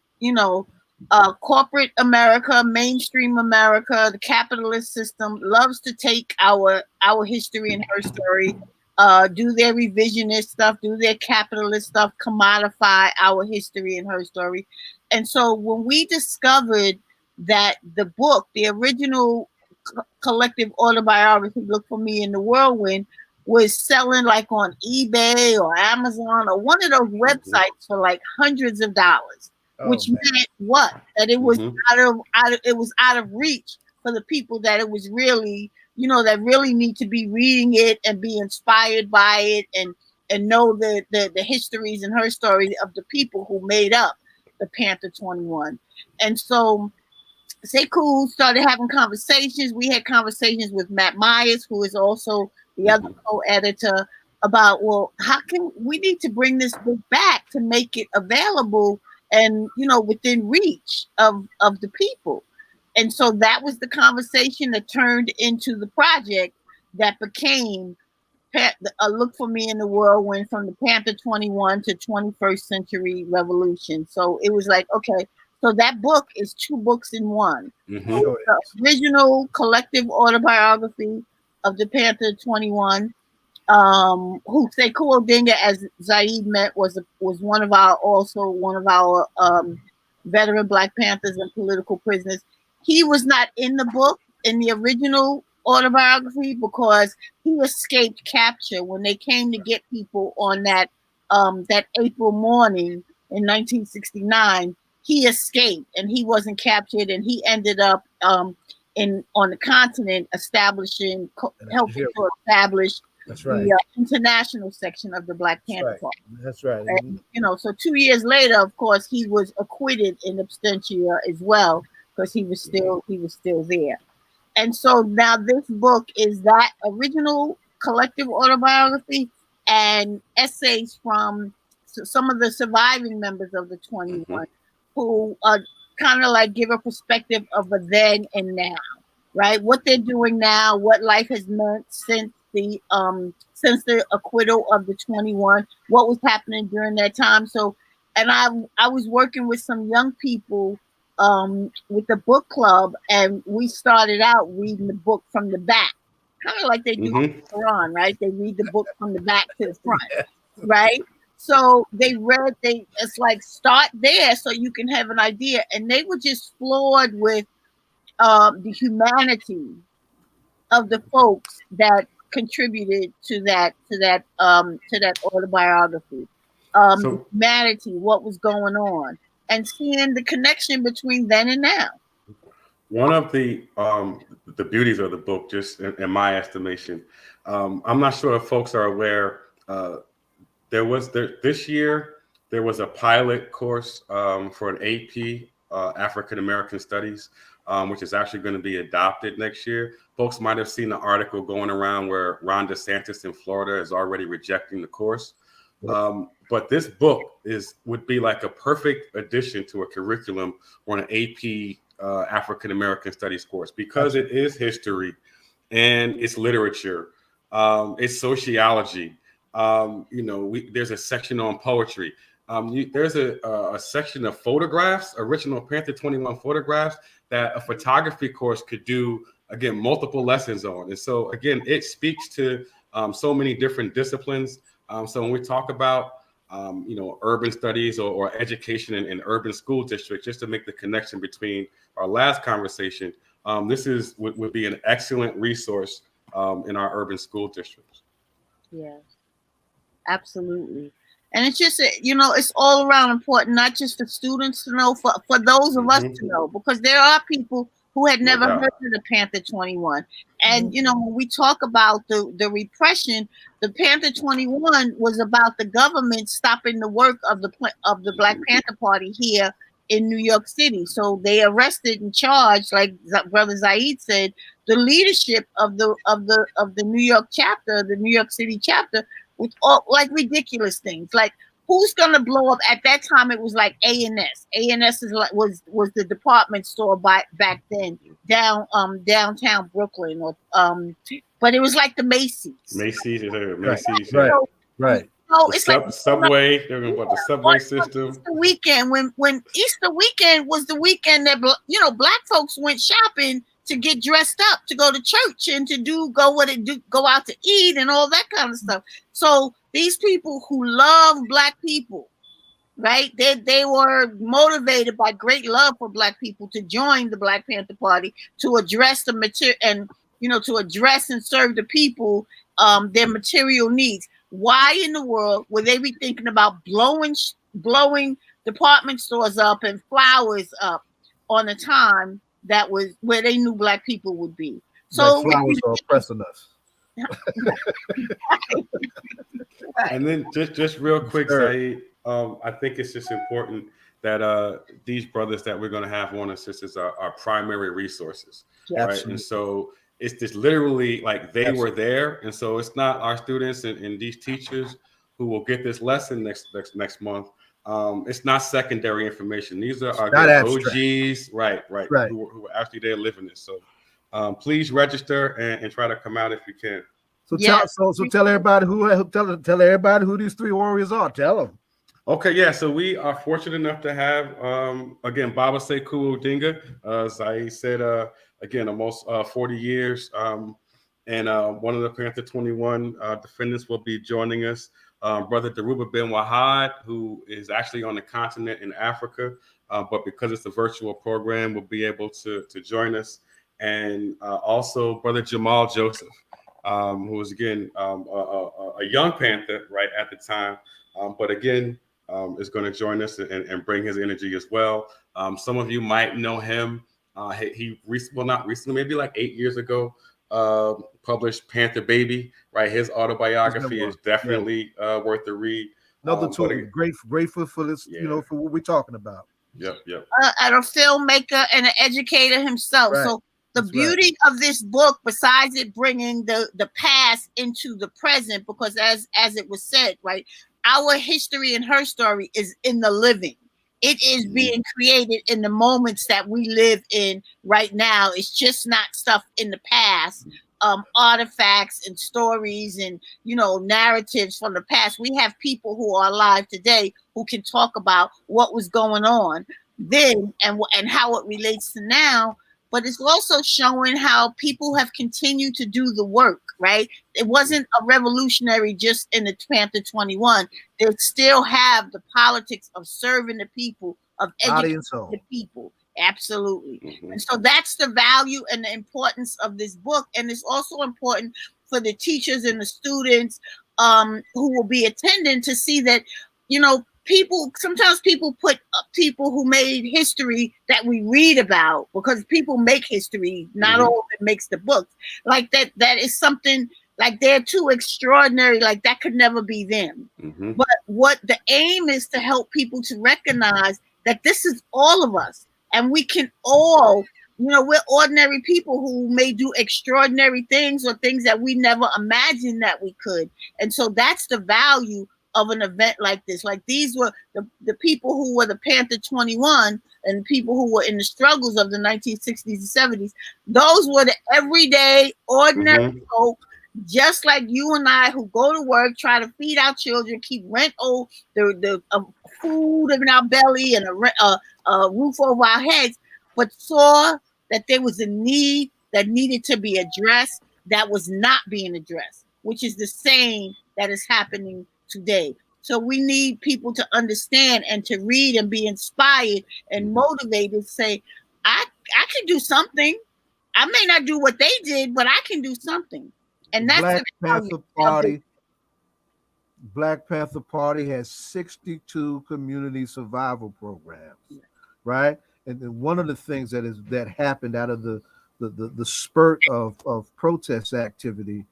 Speaker 10: corporate America, mainstream America, the capitalist system loves to take our history and her story, do their revisionist stuff, do their capitalist stuff, commodify our history and her story. And so when we discovered that the book, the original collective autobiography, Look for Me in the Whirlwind, was selling like on eBay or Amazon or one of those websites for like hundreds of dollars, which meant what? That it was out of reach for the people that it was really, that really need to be reading it and be inspired by it and know the histories and her stories of the people who made up the Panther 21. And so Sekou started having conversations. We had conversations with Matt Myers, who is also the other co-editor, about, well, how can we need to bring this book back to make it available and, within reach of the people. And so that was the conversation that turned into the project that became Look for Me in the Whirlwind, from the Panther 21 to 21st Century Revolution. So it was like, okay, so that book is 2 books in one.
Speaker 9: Mm-hmm.
Speaker 10: So the original collective autobiography of the Panther 21, who Sekou Odinga, as Zaid met, was one of our veteran Black Panthers and political prisoners. He was not in the book, in the original autobiography, because he escaped capture when they came to get people on that April morning in 1969. He escaped and he wasn't captured, and he ended up on the continent helping to establish the international section of the Black Panther Party.
Speaker 7: That's right.
Speaker 10: And, so 2 years later, of course, he was acquitted in absentia as well, because he was still there. And so now this book is that original collective autobiography and essays from some of the surviving members of the 21 who kind of like give a perspective of a then and now, right? What they're doing now, what life has meant since the acquittal of the 21, what was happening during that time. So, and I was working with some young people with the book club, and we started out reading the book from the back, kind of like they do in the Quran, right? They read the book from the back to the front, right? So it's like start there so you can have an idea. And they were just floored with the humanity of the folks that contributed to that autobiography. Humanity, what was going on, and seeing the connection between then and now.
Speaker 9: One of the beauties of the book, just in my estimation, I'm not sure if folks are aware, this year there was a pilot course for an AP African American Studies, which is actually going to be adopted next year. Folks might have seen the article going around where Ron DeSantis in Florida is already rejecting the course. But this book would be like a perfect addition to a curriculum or an AP African American Studies course, because it is history and it's literature, it's sociology. There's a section on poetry. There's a section of photographs, original Panther 21 photographs that a photography course could do, again, multiple lessons on. And so, again, it speaks to so many different disciplines. So when we talk about, urban studies or education in urban school districts, just to make the connection between our last conversation, this would be an excellent resource in our urban school districts.
Speaker 10: Yes, absolutely. And it's just, it's all around important, not just for students to know, for those of us to know, because there are people who had never heard of the Panther 21. And, when we talk about the repression, the Panther 21 was about the government stopping the work of the Black Panther Party here in New York City. So they arrested and charged, like Brother Zaid said, the leadership of the New York chapter, the New York City chapter, with all like ridiculous things. Like, who's gonna blow up? At that time, it was like A&S. A&S was the department store back then, downtown Brooklyn, or but it was like the Macy's.
Speaker 9: Macy's.
Speaker 7: Right.
Speaker 10: So it's like
Speaker 9: Subway. They're going to the subway system.
Speaker 10: Easter weekend, when Easter weekend was the weekend that Black folks went shopping to get dressed up, to go to church, and to go out to eat and all that kind of stuff. So these people who love Black people, right? They were motivated by great love for Black people to join the Black Panther Party, to address the material and to address and serve the people their material needs. Why in the world would they be thinking about blowing department stores up and flowers up on a time that was where they knew Black people would be? So
Speaker 7: like flowers are oppressing us.
Speaker 9: And then just real quick, Saeed, I think it's just important that these brothers that we're going to have on and sisters are primary resources, right? And so it's just literally like they were there, and so it's not our students and these teachers who will get this lesson next month. It's not secondary information. These are our OGs, right, who are actually there living this. So please register and try to come out if you can.
Speaker 7: So tell everybody who these three warriors are. Tell them.
Speaker 9: Okay, yeah. So we are fortunate enough to have again Baba Sekou Odinga. As I said, again, almost 40 years. And one of the Panther 21 defendants will be joining us. Brother Daruba bin Wahad, who is actually on the continent in Africa, but because it's a virtual program, will be able to join us. And also Brother Jamal Joseph, who was again a young Panther right at the time, but again is going to join us and bring his energy as well. Some of you might know him. Not recently, maybe like 8 years ago, published Panther Baby, right? His autobiography is definitely worth the read.
Speaker 7: Another tool, grateful for this, for what we're talking about.
Speaker 9: Yep.
Speaker 10: And a filmmaker and an educator himself. Right. So the beauty of this book, besides it bringing the past into the present, because as it was said, right, our history and her story is in the living. It is being created in the moments that we live in right now. It's just not stuff in the past, artifacts and stories and, you know, narratives from the past. We have people who are alive today who can talk about what was going on then and how it relates to now. But it's also showing how people have continued to do the work, right? It wasn't a revolutionary just in the Panther 21. They still have the politics of serving the people, of educating the people. Absolutely. Mm-hmm. And so that's the value and the importance of this book. And it's also important for the teachers and the students who will be attending to see that, you know, sometimes people put people who made history that we read about, because people make history, not all of it makes the books, like that is something like they're too extraordinary, like that could never be them. But what the aim is to help people to recognize that this is all of us, and we can all, you know, we're ordinary people who may do extraordinary things or things that we never imagined that we could. And so that's the value of an event like this. Like these were the people who were the Panther 21 and people who were in the struggles of the 1960s and 70s. Those were the everyday, ordinary folk, just like you and I, who go to work, try to feed our children, keep rent, the food in our belly and a roof over our heads, but saw that there was a need that needed to be addressed that was not being addressed, which is the same that is happening today. So we need people to understand and to read and be inspired and motivated, say, I can do something. I may not do what they did, but I can do something. And that's
Speaker 7: Black Panther Party. Black Panther Party has 62 community survival programs, right? And one of the things that happened out of the spurt of protest activity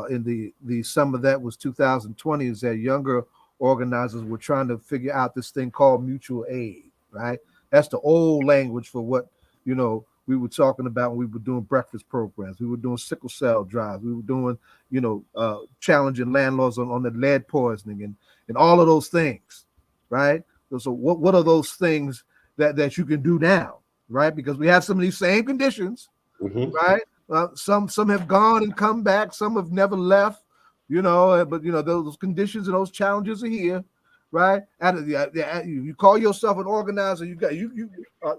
Speaker 7: in the summer that was 2020 is that younger organizers were trying to figure out this thing called mutual aid, right? That's the old language for what, you know, we were talking about when we were doing breakfast programs. We were doing sickle cell drives. We were doing, you know, challenging landlords on the lead poisoning and all of those things, right? So what are those things that you can do now, right? Because we have some of these same conditions, right? Some have gone and come back. Some have never left, you know. But you know those conditions and those challenges are here, right? You call yourself an organizer. You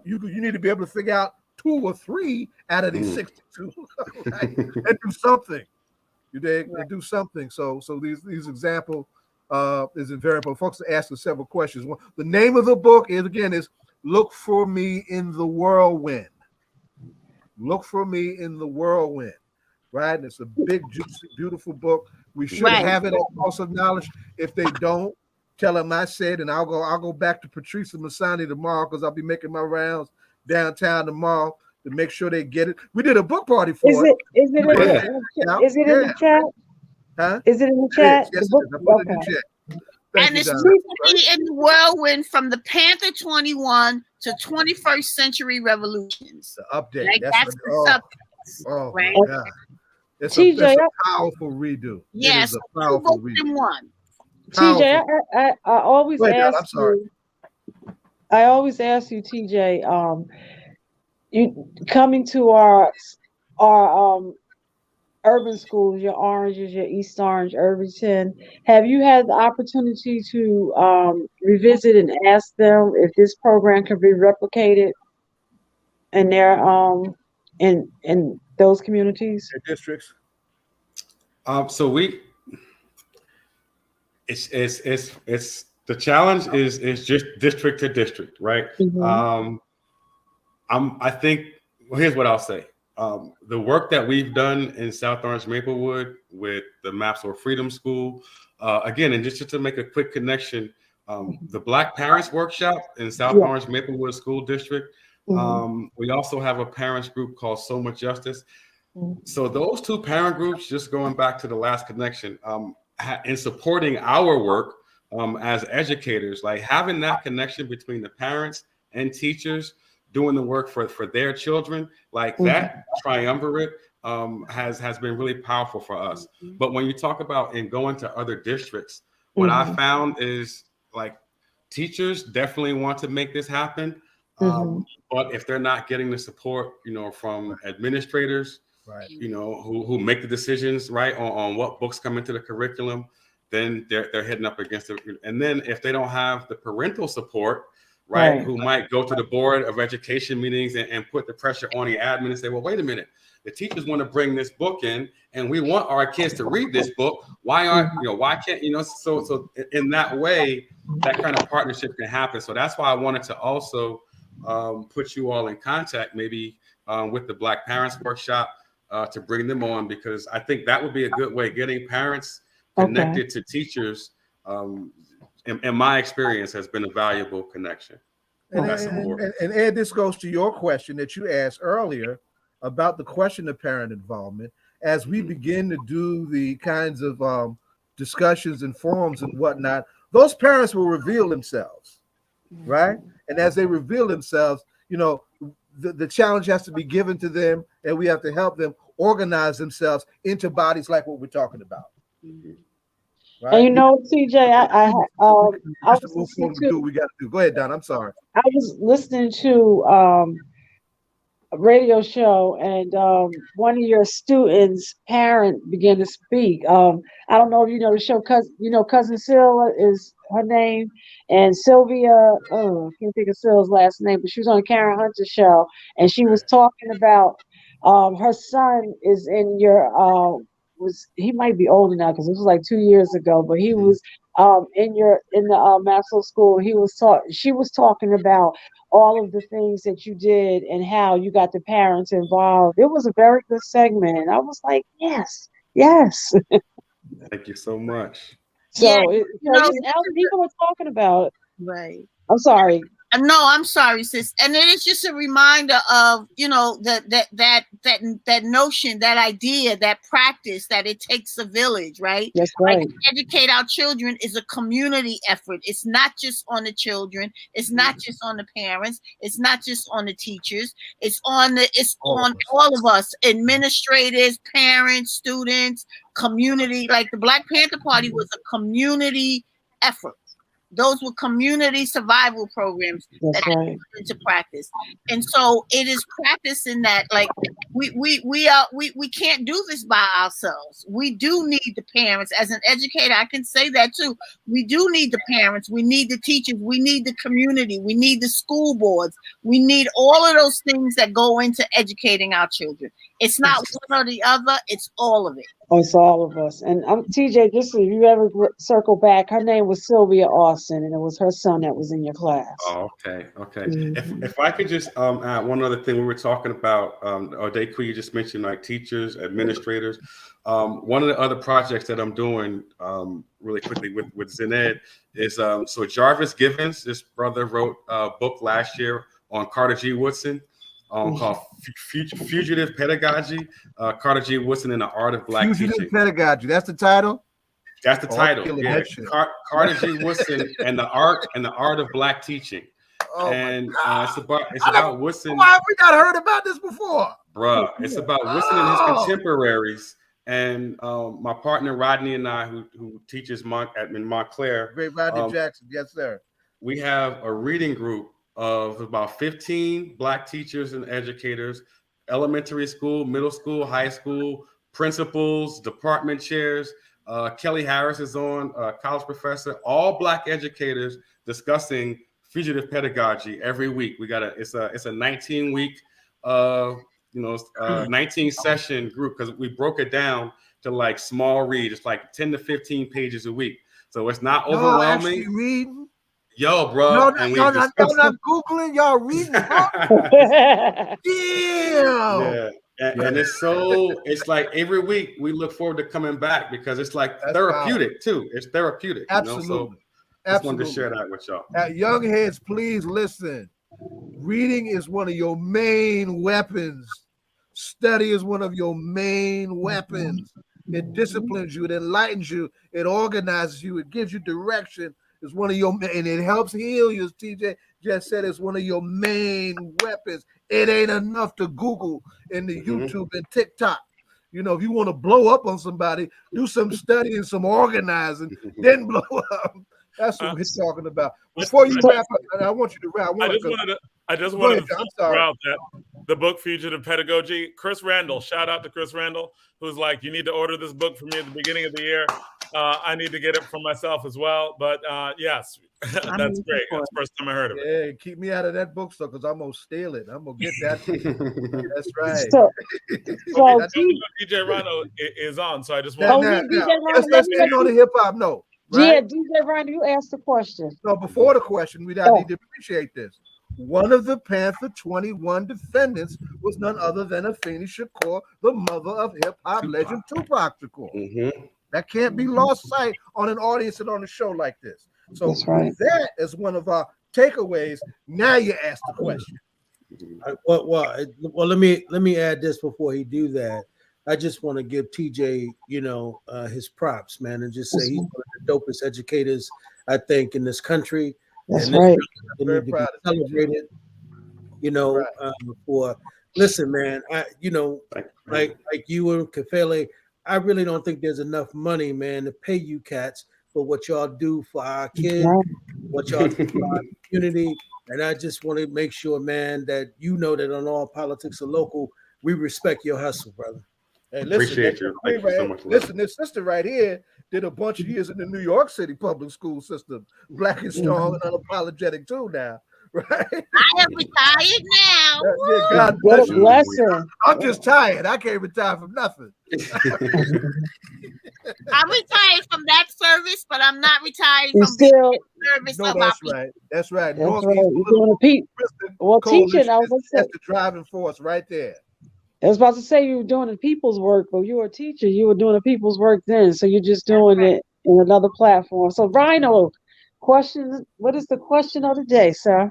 Speaker 7: need to be able to figure out 2 or 3 out of these 62, right? And do something. You dig? And do something. So these example is very important. Folks are asking several questions. The name of the book is "Look for Me in the Whirlwind." Look for Me in the Whirlwind, right? And it's a big, juicy, beautiful book. We should have it at Cost of Knowledge. If they don't, tell them I said, and I'll go back to Patricia Masani tomorrow, because I'll be making my rounds downtown tomorrow to make sure they get it. We did a book party for it.
Speaker 6: Is it in the chat?
Speaker 7: Huh?
Speaker 6: Is it in the chat?
Speaker 7: Yes,
Speaker 6: the book?
Speaker 7: I put it in the chat.
Speaker 10: And it's really in the whirlwind from the Panther 21 to 21st Century Revolutions.
Speaker 7: The update.
Speaker 10: Like that's the subtext, right?
Speaker 7: My God. It's a powerful redo.
Speaker 10: Yes,
Speaker 7: it is a powerful redo.
Speaker 10: In one.
Speaker 6: TJ, I always ask you. I always ask you, TJ. You coming to our urban schools, your Oranges, your East Orange, Irvington. Have you had the opportunity to revisit and ask them if this program can be replicated in their in those communities?
Speaker 7: Their districts.
Speaker 9: So it's the challenge is just district to district, right? I think here's what I'll say. The work that we've done in South Orange Maplewood with the Maps or Freedom School, again, and just to make a quick connection, the Black Parents Workshop in South Orange Maplewood School District. We also have a parents group called So Much Justice. So those 2 parent groups, just going back to the last connection, in supporting our work as educators, like having that connection between the parents and teachers doing the work for their children, like that triumvirate has been really powerful for us. But when you talk about and going to other districts, what I found is like teachers definitely want to make this happen. But if they're not getting the support, from administrators,
Speaker 1: Right.
Speaker 9: who make the decisions, right, on what books come into the curriculum, then they're hitting up against it. And then if they don't have the parental support, right, who might go to the Board of Education meetings and put the pressure on the admin and say, well, wait a minute, the teachers want to bring this book in and we want our kids to read this book. Why can't, so in that way, that kind of partnership can happen. So that's why I wanted to also put you all in contact, maybe with the Black Parents Workshop to bring them on, because I think that would be a good way, getting parents connected to teachers. In my experience, has been a valuable connection.
Speaker 7: And Ed, this goes to your question that you asked earlier about the question of parent involvement. As we begin to do the kinds of discussions and forums and whatnot, those parents will reveal themselves, right? And as they reveal themselves, the challenge has to be given to them, and we have to help them organize themselves into bodies like what we're talking about. Right?
Speaker 6: And TJ, I was listening to,
Speaker 7: we got to do. Go ahead, Don. I'm sorry.
Speaker 6: I was listening to a radio show, and one of your students' parent began to speak. I don't know if you know the show, Cousin Syl is her name, and Sylvia. I can't think of Syl's last name, but she was on Karen Hunter's show, and she was talking about her son is in your. He might be older now because it was like 2 years ago, but he was in the Maxwell School. She was talking about all of the things that you did and how you got the parents involved. It was a very good segment, and I was like, yes.
Speaker 9: Thank you so much.
Speaker 6: So people were talking about it.
Speaker 10: Right.
Speaker 6: I'm sorry.
Speaker 10: No, I'm sorry, sis. And it is just a reminder of, that notion, that idea, that practice, that it takes a village, right?
Speaker 6: That's right.
Speaker 10: Like, educate our children is a community effort. It's not just on the children. It's not just on the parents. It's not just on the teachers. It's on all of us, administrators, parents, students, community. Like the Black Panther Party was a community effort. Those were community survival programs that put into practice. And so it is practicing that, like, we can't do this by ourselves. We do need the parents. As an educator, I can say that too. We do need the parents. We need the teachers. We need the community. We need the school boards. We need all of those things that go into educating our children. It's not one or the other. It's all of it.
Speaker 6: It's all of us. And TJ, just so you ever circle back, her name was Sylvia Austin, and it was her son that was in your class.
Speaker 9: Oh, okay. If I could just add one other thing, we were talking about, Odeku, you just mentioned like teachers, administrators. One of the other projects that I'm doing really quickly with Zinn is so Jarvis Givens, this brother, wrote a book last year on Carter G. Woodson. Called Fugitive Pedagogy, Carter G. Woodson and the Art of Black Teaching.
Speaker 7: Fugitive Pedagogy, that's the title?
Speaker 9: That's the title, yeah. Carter G. Woodson and the Art of Black Teaching. And it's about Woodson.
Speaker 7: Why have we not heard about this before?
Speaker 9: Bruh, it's about Woodson and his contemporaries. And my partner Rodney and I, who teaches in Montclair.
Speaker 7: Great Rodney Jackson, yes, sir.
Speaker 9: We have a reading group of about 15 Black teachers and educators, elementary school, middle school, high school, principals, department chairs. Kelly Harris is on, college professor, all Black educators discussing fugitive pedagogy every week. It's a 19-week, 19 session group, because we broke it down to like small read. It's like 10 to 15 pages a week. So it's not overwhelming.
Speaker 7: Actually reading?
Speaker 9: Yo, bro.
Speaker 7: Y'all not Googling, y'all reading.
Speaker 9: Yeah. And it's like every week we look forward to coming back because it's like therapeutic too. It's therapeutic.
Speaker 7: Absolutely.
Speaker 9: So just wanted to share that with y'all.
Speaker 7: Young heads, please listen. Reading is one of your main weapons. Study is one of your main weapons. It disciplines you, it enlightens you, it organizes you, it gives you direction. It's one of your, and it helps heal you, as TJ just said. It's one of your main weapons. It ain't enough to Google in the YouTube and TikTok. You know, if you want to blow up on somebody, do some studying, some organizing, then blow up. That's what we're talking about. Before you wrap up, and I want you to wrap.
Speaker 2: I just wanted to
Speaker 7: I'm sorry.
Speaker 2: throw out that the book Fugitive Pedagogy. Chris Randall, shout out to Chris Randall, who's like, you need to order this book for me at the beginning of the year. I need to get it for myself as well. But yes, that's great. That's the first time I heard of it.
Speaker 7: Yeah, keep me out of that bookstore because I'm gonna steal it. I'm gonna get that. That's right.
Speaker 6: So
Speaker 2: DJ Rhino is on, so I just
Speaker 7: Now,
Speaker 2: want
Speaker 7: let's end on the hip hop note. Right?
Speaker 6: Yeah, DJ Rhino, you asked the question.
Speaker 7: No, before the question, I need to appreciate this. One of the Panther 21 defendants was none other than Afeni Shakur, the mother of hip hop legend Tupac Shakur. That can't be lost sight on an audience and on a show like this. So that is one of our takeaways. Now you ask the question.
Speaker 3: Well, let me add this before he do that. I just want to give TJ, his props, man, and just say he's one of the dopest educators, I think, in this country.
Speaker 6: That's
Speaker 3: and
Speaker 6: right.
Speaker 3: They need to be celebrated, for listen, man, like you and Kafele, I really don't think there's enough money, man, to pay you cats for what y'all do for our kids, what y'all do for our community. And I just want to make sure, man, that that on All Politics Are Local, we respect your hustle, brother.
Speaker 7: Hey, listen,
Speaker 9: appreciate you. Thank you so much.
Speaker 7: Listen, this sister right here did a bunch of years in the New York City public school system. Black and strong and unapologetic too now, right?
Speaker 10: I am retired now.
Speaker 7: Yeah, God bless you.
Speaker 6: Bless her.
Speaker 7: I'm just tired. I can't retire from nothing.
Speaker 10: I'm retired from that service, but I'm not retired
Speaker 6: You
Speaker 10: from
Speaker 6: still,
Speaker 10: service.
Speaker 7: No,
Speaker 10: of
Speaker 7: that's
Speaker 10: our
Speaker 7: right. That's right.
Speaker 6: that's
Speaker 7: Northeast
Speaker 6: right. You're doing a
Speaker 7: Political
Speaker 6: well, teaching.
Speaker 7: Coalition
Speaker 6: I was gonna
Speaker 7: that's
Speaker 6: say,
Speaker 7: the driving force right there.
Speaker 6: I was about to say you were doing the people's work, but you were a teacher. You were doing the people's work then, so you're just doing it in another platform. So, Rhino, question. What is the question of the day, sir?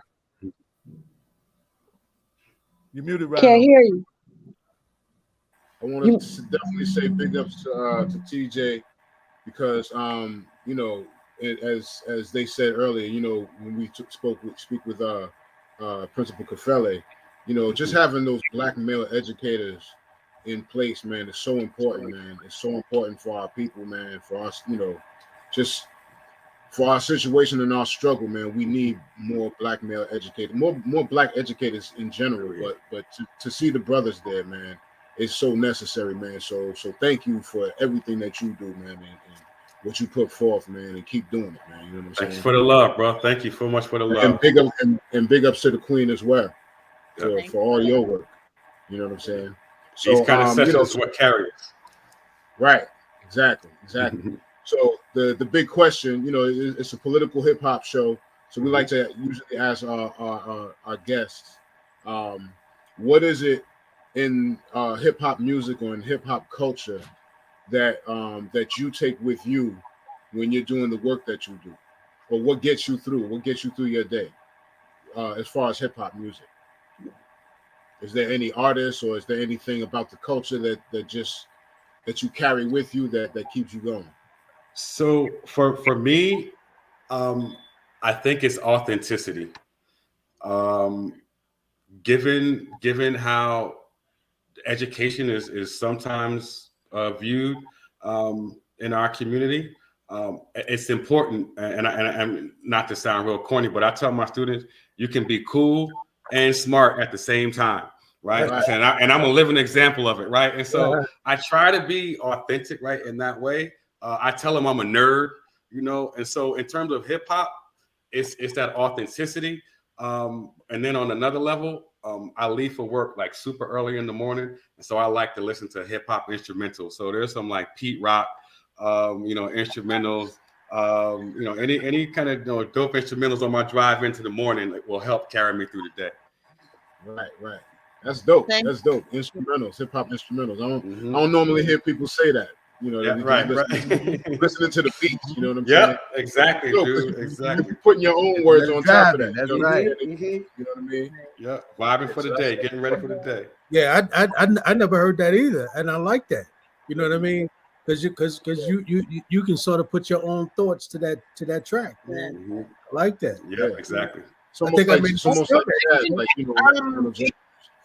Speaker 7: You muted, right?
Speaker 6: Can't hear you.
Speaker 11: I want to definitely say big ups to TJ because as they said earlier, when we speak with Principal Kafele, just having those Black male educators in place, man, is so important, man. It's so important for our people, man, for us, just for our situation and our struggle, man. We need more Black male educators, more Black educators in general, but to see the brothers there, man, is so necessary, man. So thank you for everything that you do, man, and what you put forth, man, and keep doing it, man. You know what I'm saying?
Speaker 9: Thanks for the love, bro. Thank you so much for the love.
Speaker 11: And big ups to the Queen as well for all your work. You know what I'm saying?
Speaker 9: These
Speaker 11: So
Speaker 9: kind of sessions is what carries.
Speaker 11: Right. Exactly. So the big question, it's a political hip hop show. So we like to usually ask our guests, what is it in hip hop music or in hip hop culture that you take with you when you're doing the work that you do, or what gets you through your day, as far as hip hop music? Is there any artists or is there anything about the culture that you carry with you that keeps you going?
Speaker 9: So for me, I think it's authenticity. Given how education is sometimes viewed in our community, it's important. And I'm not to sound real corny, but I tell my students, you can be cool and smart at the same time. Right. And I'm a living example of it. Right. And so I try to be authentic, right, in that way. I tell them I'm a nerd, and so in terms of hip hop, it's that authenticity. And then on another level, I leave for work like super early in the morning. And so I like to listen to hip hop instrumentals. So there's some like Pete Rock, instrumentals, any kind of dope instrumentals on my drive into the morning that will help carry me through the day.
Speaker 11: Right. That's dope. That's dope. Instrumentals, hip hop instrumentals. I don't normally hear people say that. Listening to the beats. You know what I'm saying?
Speaker 9: Yeah, exactly, dude. Exactly.
Speaker 11: You're putting your own words on top of that.
Speaker 7: That's right.
Speaker 11: You know what I mean?
Speaker 9: Yeah, vibing for the day, getting ready for the day.
Speaker 3: Yeah, I never heard that either, and I like that. You know what I mean? Because you can sort of put your own thoughts to that track, man. I like that.
Speaker 9: Yeah, exactly.
Speaker 11: It's almost like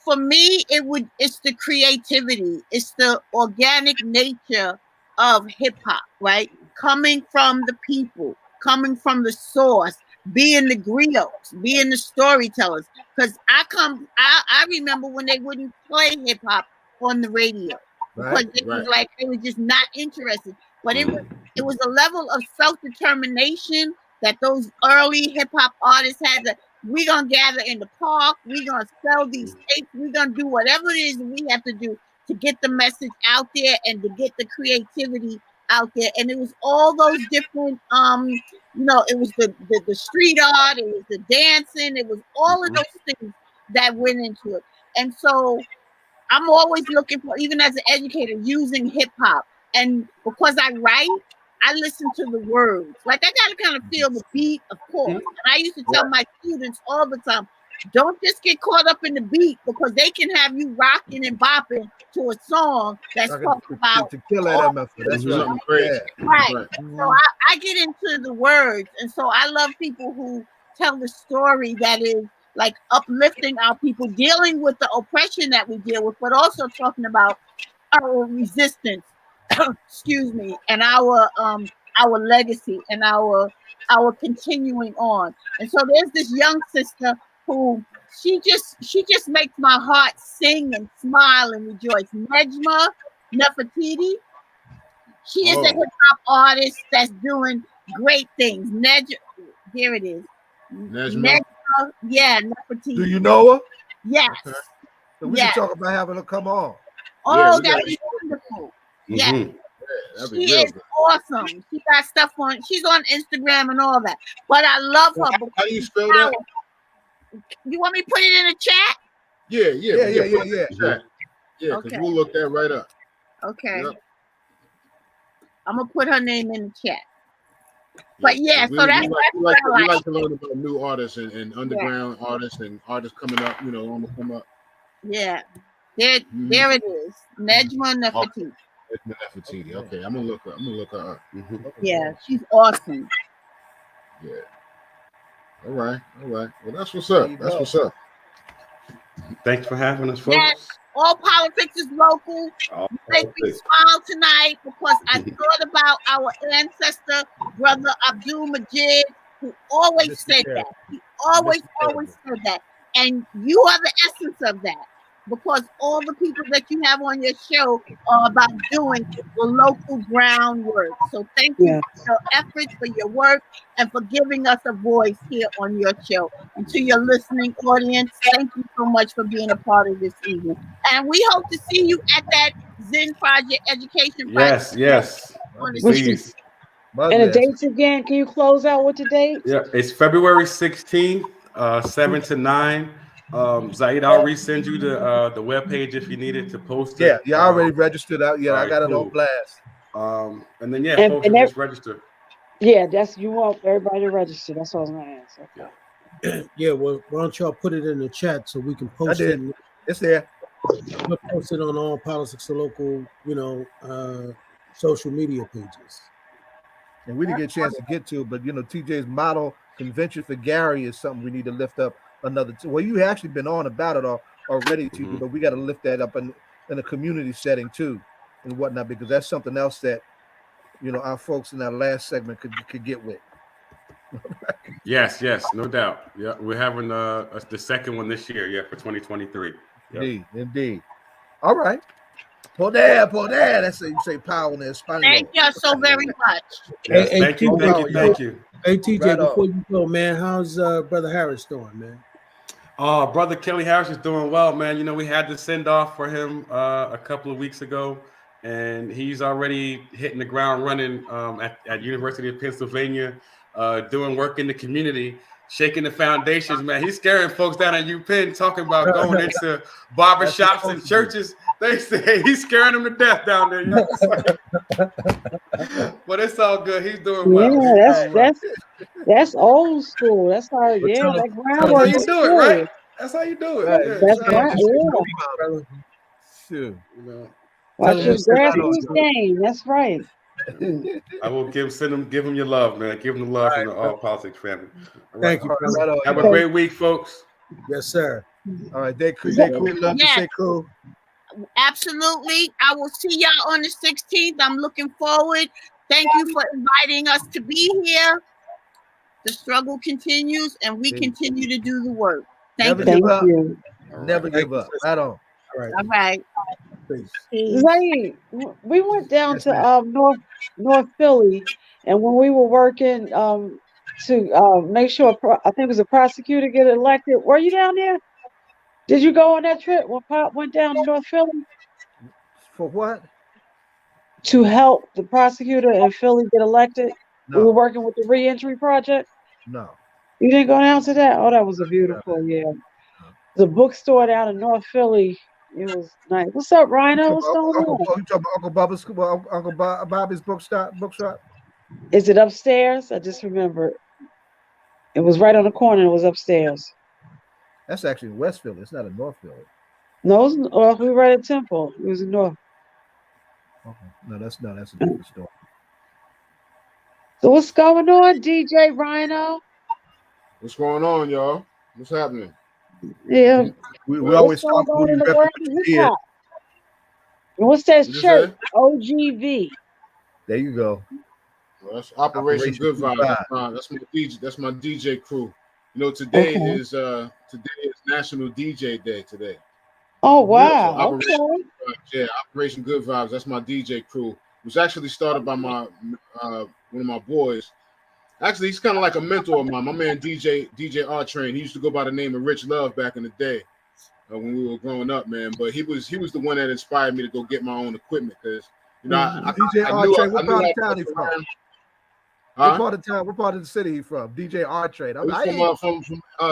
Speaker 10: for me, it's the creativity, it's the organic nature of hip hop, right? Coming from the people, coming from the source, being the griots, being the storytellers. Because I remember when they wouldn't play hip hop on the radio because it was like they were just not interested. But it was a level of self-determination that those early hip hop artists had. We're gonna gather in the park, we're gonna sell these tapes, we're gonna do whatever it is we have to do to get the message out there and to get the creativity out there. And it was all those different it was the street art, it was the dancing, it was all of those things that went into it. And so I'm always looking for, even as an educator, using hip hop. And because I write, I listen to the words. Like I gotta kind of feel the beat, of course. And I used to tell my students all the time, don't just get caught up in the beat, because they can have you rocking and bopping to a song that's talking about
Speaker 7: to kill that MF. That's right.
Speaker 10: Right. So I get into the words, and so I love people who tell the story that is like uplifting our people, dealing with the oppression that we deal with, but also talking about our resistance. Excuse me, and our legacy and our continuing on. And so there's this young sister who she just makes my heart sing and smile and rejoice. Nejma Nefertiti. She is a hip hop artist that's doing great things. Here it is. Nejma, Nefertiti.
Speaker 7: Do you know her?
Speaker 10: Yes.
Speaker 7: Okay. So we can talk about having her come on.
Speaker 10: Oh, that would be wonderful. Yeah, she is awesome. She got stuff on. She's on Instagram and all that. But I love her.
Speaker 11: How do you spell that?
Speaker 10: You want me to put it in the chat?
Speaker 11: Yeah.
Speaker 7: Yeah,
Speaker 10: Okay.
Speaker 11: We'll look that right up.
Speaker 10: Okay.
Speaker 11: Yep.
Speaker 10: I'm gonna put her name in the chat. But yeah,
Speaker 11: we
Speaker 10: so that's what I
Speaker 11: we
Speaker 10: like.
Speaker 11: like to learn about new artists and underground artists and artists coming up. On to come up.
Speaker 10: Yeah, there it is. Nejma Nefertiti.
Speaker 11: Nefertiti. Okay, I'm gonna look her up.
Speaker 10: Yeah, she's awesome.
Speaker 11: Yeah. All right. Well, that's what's up.
Speaker 9: Thanks for having us, folks.
Speaker 10: Yes, all politics is local. You make me smile tonight because I thought about our ancestor, Brother Abdul Majid, who always said that. He always said that. And you are the essence of that. Because all the people that you have on your show are about doing the local groundwork. So thank you for your efforts, for your work, and for giving us a voice here on your show. And to your listening audience, thank you so much for being a part of this evening. And we hope to see you at that Zinn Project Education Project.
Speaker 9: Yes. Please.
Speaker 6: And the dates again, can you close out with the dates?
Speaker 9: Yeah, it's February 16th, 7 to 9. Zaid, I'll resend you the webpage if you needed to post it.
Speaker 7: Yeah, I already registered out. Yeah, I got it on blast.
Speaker 9: And then folks just register.
Speaker 6: Yeah, you want everybody to register. That's what I was gonna ask. Okay.
Speaker 3: Yeah, well, why don't y'all put it in the chat so we can post it?
Speaker 7: It's there.
Speaker 3: We'll post it on all politics, local, social media pages.
Speaker 7: And we didn't get a chance to get to it, but TJ's model convention for Gary is something we need to lift up another. Well, you actually been on about it already, TJ, but we got to lift that up in a community setting too, and whatnot, because that's something else that our folks in our last segment could get with.
Speaker 9: Yes, no doubt. Yeah, we're having the second one this year. For 2023. Yep.
Speaker 7: Indeed. All right. Poder. That's how you say power in Spanish.
Speaker 10: Thank you so very much.
Speaker 9: Yes, thank you.
Speaker 3: Hey, TJ, before you go, man, how's Brother Harris doing, man?
Speaker 9: Brother Kelly Harris is doing well, man. We had the send off for him a couple of weeks ago, and he's already hitting the ground running at University of Pennsylvania, doing work in the community, shaking the foundations, man. He's scaring folks down at UPenn, talking about going into barbershops and churches. They say he's scaring them to death down there. But it's all good. He's doing well.
Speaker 6: Yeah, that's old school. That's how. Yeah, that groundwork.
Speaker 9: That's how you do it, right? That's how you do it.
Speaker 6: Right. That's right.
Speaker 7: Yeah.
Speaker 6: Watch your grassroots game. That's right.
Speaker 9: I will give him your love, man. Give him the love from the All Politics family.
Speaker 3: Thank you.
Speaker 9: Have a great week, folks.
Speaker 3: Yes, sir.
Speaker 7: All right, they love to
Speaker 10: Yes.
Speaker 7: say cool.
Speaker 10: Absolutely. I will see y'all on the 16th. I'm looking forward. Thank you for inviting us to be here. The struggle continues, and we continue to do the work. Thank
Speaker 7: Never
Speaker 10: you.
Speaker 7: give up.
Speaker 4: you.
Speaker 7: Never give up. Right on.
Speaker 3: All right.
Speaker 10: All right.
Speaker 3: Peace.
Speaker 10: Peace.
Speaker 4: Zane, we went down
Speaker 7: Yes,
Speaker 4: to
Speaker 7: ma'am.
Speaker 4: North Philly, and when we were working to make sure I think it was a prosecutor get elected. Were you down there? Did you go on that trip when Pop went down to North Philly
Speaker 7: For what?
Speaker 4: to help the prosecutor in Philly get elected? We were
Speaker 7: No,
Speaker 4: working with the reentry project.
Speaker 7: no.
Speaker 4: You didn't go down to that? Oh, that was a beautiful, yeah. The bookstore down in North Philly. It was nice. What's up, Rhino? What's going on?
Speaker 7: You talking about Uncle Bubba's Uncle Bobby's bookshop?
Speaker 4: Is it upstairs? I just remember it was right on the corner. It was upstairs.
Speaker 7: That's actually in West Philly. It's not in North Philly.
Speaker 4: No, we were right at Temple. It was in North.
Speaker 7: Okay. No, that's a different story.
Speaker 4: So what's going on, DJ Rhino?
Speaker 11: What's going on, y'all? What's happening?
Speaker 4: Yeah.
Speaker 7: We
Speaker 4: What's
Speaker 7: always
Speaker 4: going
Speaker 7: talk
Speaker 4: on in the
Speaker 7: about
Speaker 4: world of hip hop? And what's that
Speaker 11: What'd you
Speaker 4: shirt?
Speaker 11: say?
Speaker 4: OGV.
Speaker 7: There you go.
Speaker 11: Well, that's Operation Good Vibes. That's my DJ crew. You know, today is National DJ Day today.
Speaker 4: Oh
Speaker 11: So
Speaker 4: wow. Okay.
Speaker 11: Operation Good Vibes. That's my DJ crew. It was actually started by my one of my boys. Actually, he's kind of like a mentor of mine. My man DJ R Train. He used to go by the name of Rich Love back in the day when we were growing up, man. But he was the one that inspired me to go get my own equipment because you know
Speaker 7: DJ
Speaker 11: I
Speaker 7: R
Speaker 11: knew
Speaker 7: Train.
Speaker 11: I
Speaker 7: What
Speaker 11: knew
Speaker 7: part
Speaker 11: I
Speaker 7: of town he from?
Speaker 11: Huh?
Speaker 7: What part of town? What part of the city he from? DJ R Train.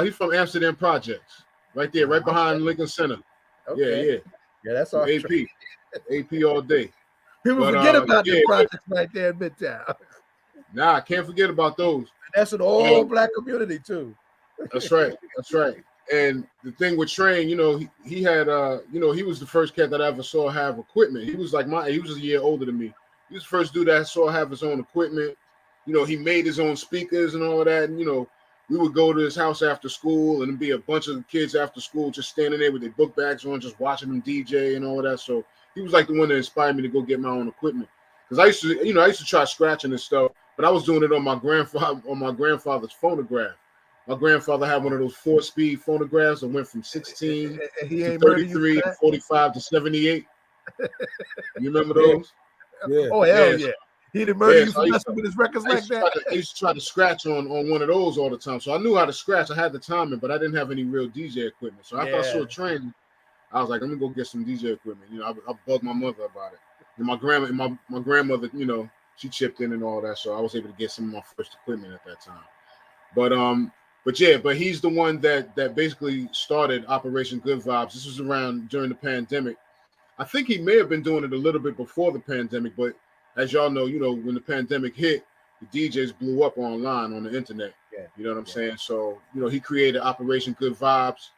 Speaker 11: He's from Amsterdam Projects, right there, right behind Lincoln Center.
Speaker 7: Okay. Yeah, that's our
Speaker 11: AP all day.
Speaker 7: People forget about the projects right there in Midtown.
Speaker 11: Nah, I can't forget about those.
Speaker 7: That's an all black community too.
Speaker 11: That's right. And the thing with Train, you know, he had he was the first cat that I ever saw have equipment. He was like he was a year older than me. He was the first dude that I saw have his own equipment. You know, he made his own speakers and all of that. And, you know, we would go to his house after school and be a bunch of kids after school just standing there with their book bags on, just watching them DJ and all of that. So he was like the one that inspired me to go get my own equipment. Because I used to try scratching and stuff, but I was doing it on my grandfather's phonograph. My grandfather had one of those 4-speed phonographs that went from 16 to 33 to 45 to 78. You remember those?
Speaker 7: Yeah. Oh, hell yeah. He didn't murder you for messing with his records like that.
Speaker 11: I used to try to scratch on one of those all the time. So I knew how to scratch. I had the timing, but I didn't have any real DJ equipment. So after I saw Train, I was like, I'm gonna go get some DJ equipment. You know, I bugged my mother about it. And my grandmother, you know, she chipped in and all that. So I was able to get some of my first equipment at that time. But he's the one that basically started Operation Good Vibes. This was around during the pandemic. I think he may have been doing it a little bit before the pandemic, but as y'all know, you know, when the pandemic hit, the DJs blew up online on the internet. Yeah. You know what I'm saying? So, you know, he created Operation Good Vibes.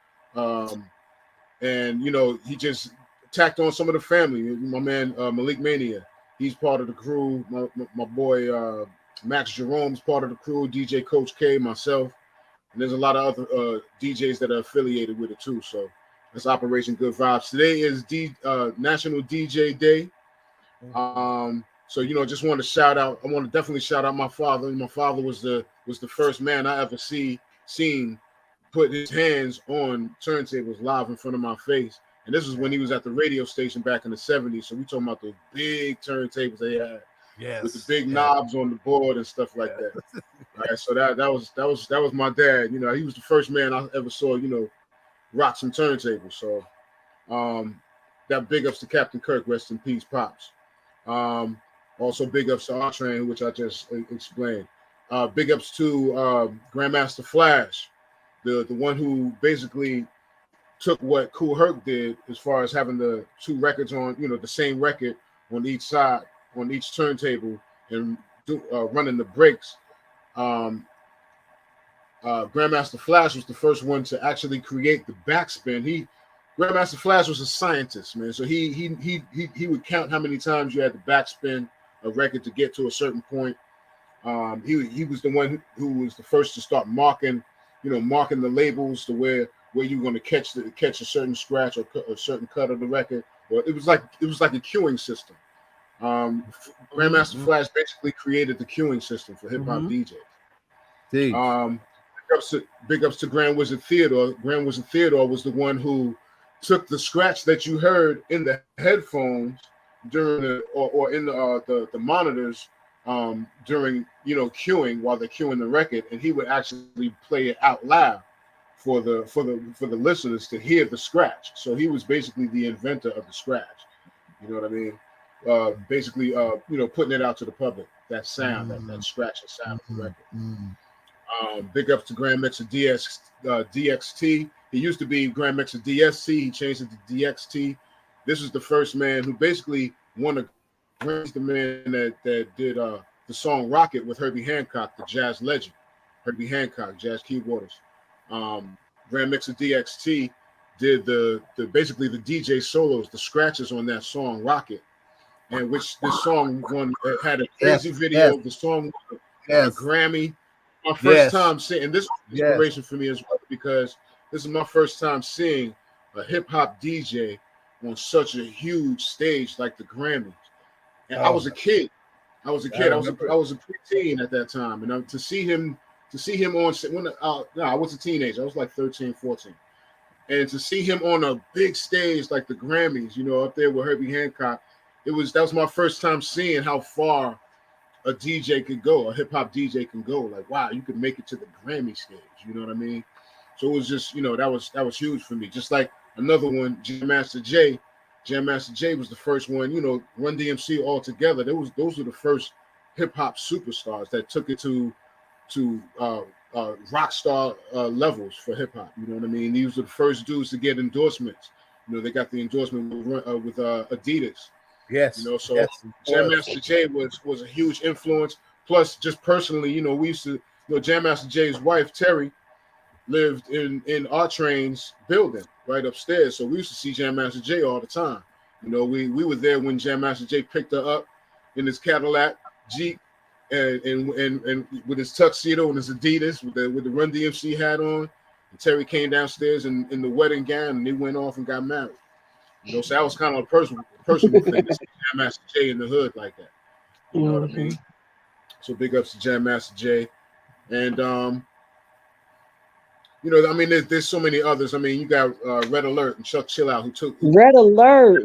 Speaker 11: And, you know, he just tacked on some of the family. My man, Malik Mania, he's part of the crew. My boy, Max Jerome's part of the crew. DJ Coach K, myself. And there's a lot of other DJs that are affiliated with it too. So that's Operation Good Vibes. Today is National DJ Day. So, you know, just want to shout out. I want to definitely shout out my father. My father was the first man I ever seen put his hands on turntables live in front of my face. And this was when he was at the radio station back in the 70s. So we talking about those big turntables they had. Yes. With the big knobs on the board and stuff like that. All right, so that was my dad. You know, he was the first man I ever saw, you know, rock some turntables. So that big ups to Captain Kirk, rest in peace, Pops. Also big ups to R Train, which I just explained. Big ups to Grandmaster Flash, the one who basically took what Kool Herc did as far as having the two records on, you know, the same record on each side, on each turntable, and running the breaks. Grandmaster Flash was the first one to actually create the backspin. Grandmaster Flash was a scientist, man. So he would count how many times you had to backspin a record to get to a certain point. He was the one who was the first to start marking the labels to where where you're going to catch a certain scratch or a certain cut of the record. Or it was like a queuing system. Grandmaster Flash basically created the queuing system for hip hop DJs. Big ups to Grand Wizard Theodore. Grand Wizard Theodore was the one who took the scratch that you heard in the headphones during the monitors during queuing while they're queuing the record, and he would actually play it out loud for the listeners to hear the scratch. So he was basically the inventor of the scratch. You know what I mean? Basically, putting it out to the public. That sound, that scratch and sound of the record. Big ups to Grand Mixer DXT. He used to be Grand Mixer DSC. He changed it to DXT. This is the first man who basically won a Grammy. He's the man that did the song Rocket with Herbie Hancock, the jazz legend. Herbie Hancock, jazz keyboardist. Grand Mixer DXT did the basically the DJ solos, the scratches on that song Rocket, and which this song had a crazy video. The song won a Grammy. My first time seeing, and this was inspiration for me as well, because this is my first time seeing a hip hop DJ on such a huge stage like the Grammys. And I was a kid. I was a preteen at that time, and to see him on I was a teenager. I was like 13, 14. And to see him on a big stage like the Grammys, up there with Herbie Hancock, that was my first time seeing how far a DJ could go, a hip hop DJ can go. Like, wow, you could make it to the Grammy stage. You know what I mean? So it was just, that was huge for me. Just like another one, Jam Master Jay. Jam Master Jay was the first one. Run DMC all together. Those were the first hip hop superstars that took it to rock star levels for hip hop. You know what I mean? These were the first dudes to get endorsements. They got the endorsement with Adidas.
Speaker 1: Yes.
Speaker 11: So Jam Master Jay was a huge influence. Plus, just personally, we used to, Jam Master Jay's wife Terry lived in our train's building right upstairs. So we used to see Jam Master Jay all the time. We were there when Jam Master Jay picked her up in his Cadillac Jeep and with his tuxedo and his Adidas with the Run DMC hat on. And Terry came downstairs in the wedding gown, and they went off and got married. So that was kind of a personal thing to see Jam Master Jay in the hood like that. You know what I mean? So big ups to Jam Master Jay. And there's so many others. I mean, you got Red Alert and Chuck Chillout who took
Speaker 6: Red Alert.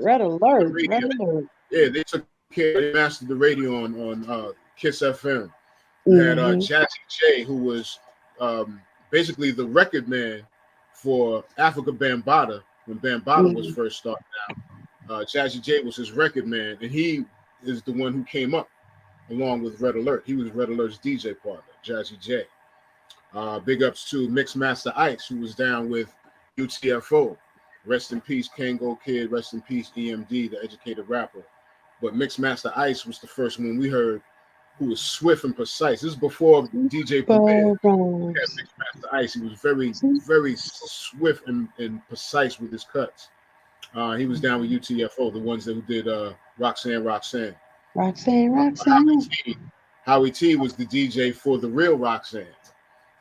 Speaker 11: Yeah, they took care. They mastered the radio on Kiss FM. You had Jazzy J, who was basically the record man for Africa Bambaataa when Bambaataa was first starting out. Jazzy J was his record man, and he is the one who came up along with Red Alert. He was Red Alert's DJ partner, Jazzy J. Big ups to Mixmaster Ice, who was down with UTFO. Rest in peace, Kango Kid. Rest in peace, EMD, the educated rapper. But Mixmaster Ice was the first one we heard who was swift and precise. This is before DJ Premier. Mixmaster Ice. He was very, very swift and precise with his cuts. He was down with UTFO, the ones that did Roxanne. Howie T was the DJ for the real Roxanne.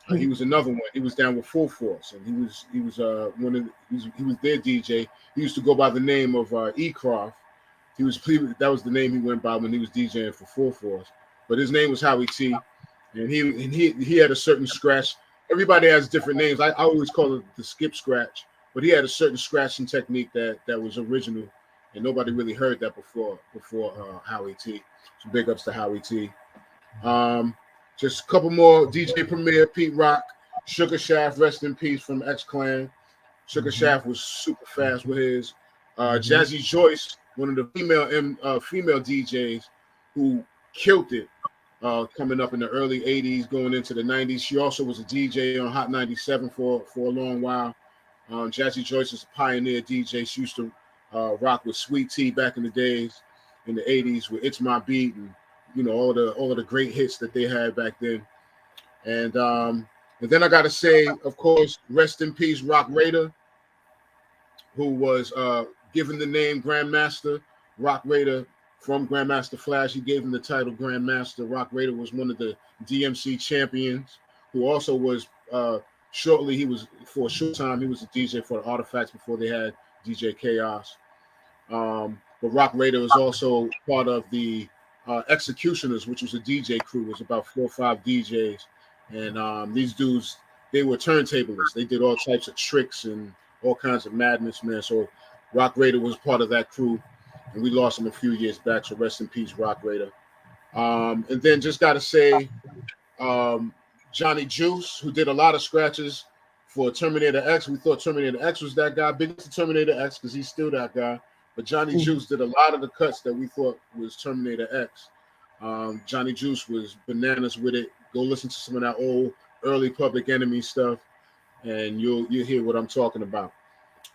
Speaker 11: He was another one. He was down with Full Force, and he was their DJ. He used to go by the name of E. Croft. That was the name he went by when he was DJing for Full Force. But his name was Howie T, and he had a certain scratch. Everybody has different names. I always call it the skip scratch, but he had a certain scratching technique that was original, and nobody really heard that before Howie T. So big ups to Howie T. Just a couple more. DJ Premier, Pete Rock, Sugar Shaft, rest in peace, from X Clan. Sugar Shaft was super fast with his. Jazzy Joyce, one of the female DJs who killed it coming up in the early 80s, going into the 90s. She also was a DJ on Hot 97 for a long while. Jazzy Joyce is a pioneer DJ. She used to rock with Sweet Tea back in the days, in the 80s, with It's My Beat and all of the great hits that they had back then. And then I gotta say, of course, rest in peace, Rock Raider, who was given the name Grandmaster. Rock Raider from Grandmaster Flash, he gave him the title Grandmaster. Rock Raider was one of the DMC champions, who also was shortly, for a short time, he was a DJ for the Artifacts before they had DJ Chaos. But Rock Raider was also part of the Executioners, which was a DJ crew. It was about 4 or 5 DJs. And these dudes, they were turntablists. They did all types of tricks and all kinds of madness, man. So Rock Raider was part of that crew. And we lost him a few years back. So rest in peace, Rock Raider. And then just got to say, Johnny Juice, who did a lot of scratches for Terminator X. We thought Terminator X was that guy. Big to Terminator X because he's still that guy. But Johnny Juice did a lot of the cuts that we thought was Terminator X. Johnny Juice was bananas with it. Go listen to some of that old early Public Enemy stuff, and you'll hear what I'm talking about.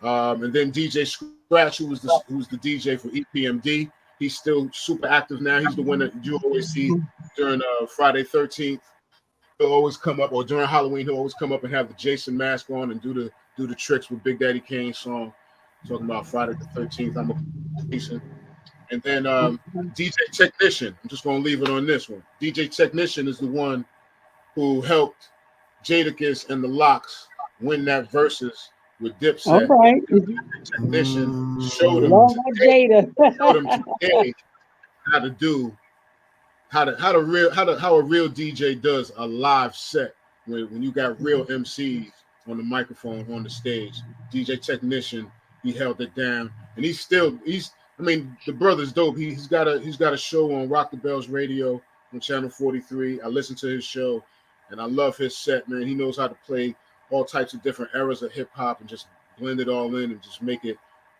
Speaker 11: And then DJ Scratch, who was the DJ for EPMD. He's still super active now. He's the one that you always see during Friday 13th. He'll always come up, or during Halloween, he'll always come up and have the Jason mask on and do the tricks with Big Daddy Kane's song. Talking about Friday the 13th. I'm a Jason. And then DJ Technician. I'm just going to leave it on this one. DJ Technician is the one who helped Jadakiss and the Locks win that versus with Dipset.
Speaker 6: All right.
Speaker 11: Technician showed him today how a real DJ does a live set when you got real MCs on the microphone on the stage. DJ Technician, he held it down, and the brother's dope. He's got a show on Rock the Bells Radio on Channel 43. I listen to his show, and I love his set, man. He knows how to play all types of different eras of hip hop and just blend it all in and just make it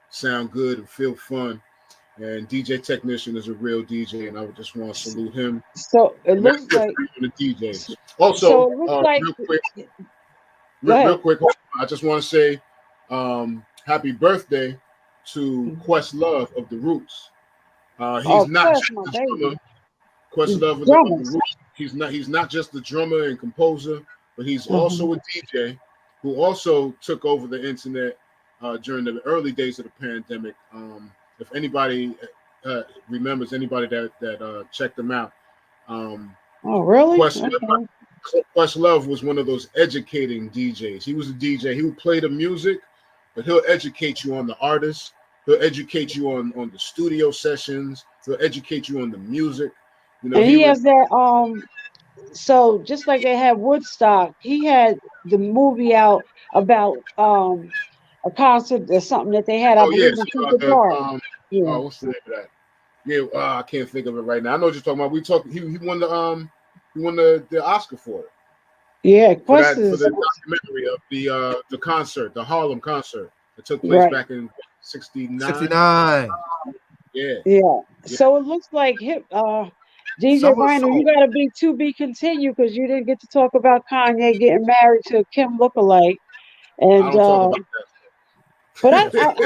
Speaker 11: sound good and feel fun. And DJ Technician is a real DJ, and I would just want to salute him.
Speaker 6: So it looks like
Speaker 11: the DJs. Also, real quick, I just want to say happy birthday to Questlove of the Roots. He's not just the drummer. Questlove of the Roots. He's not just the drummer and composer, but he's also a DJ who also took over the internet during the early days of the pandemic. If anybody remembers, anybody that checked him out.
Speaker 6: Oh, really?
Speaker 11: Questlove was one of those educating DJs. He was a DJ. He would play the music, but he'll educate you on the artist. He'll educate you on the studio sessions. He'll educate you on the music. You know,
Speaker 6: and he has that so just like they had Woodstock, he had the movie out about a concert or something that they had. I believe in Central Park.
Speaker 11: What's the name of that? Yeah, I can't think of it right now. I know what you're talking about. He won the Oscar for it.
Speaker 6: Yeah,
Speaker 11: for the documentary of the concert, the Harlem concert that took place back in 69.
Speaker 7: 69.
Speaker 11: Yeah.
Speaker 6: So it looks like DJ Rhino, you gotta be to be continued because you didn't get to talk about Kanye getting married to Kim lookalike. And
Speaker 11: I don't talk about that.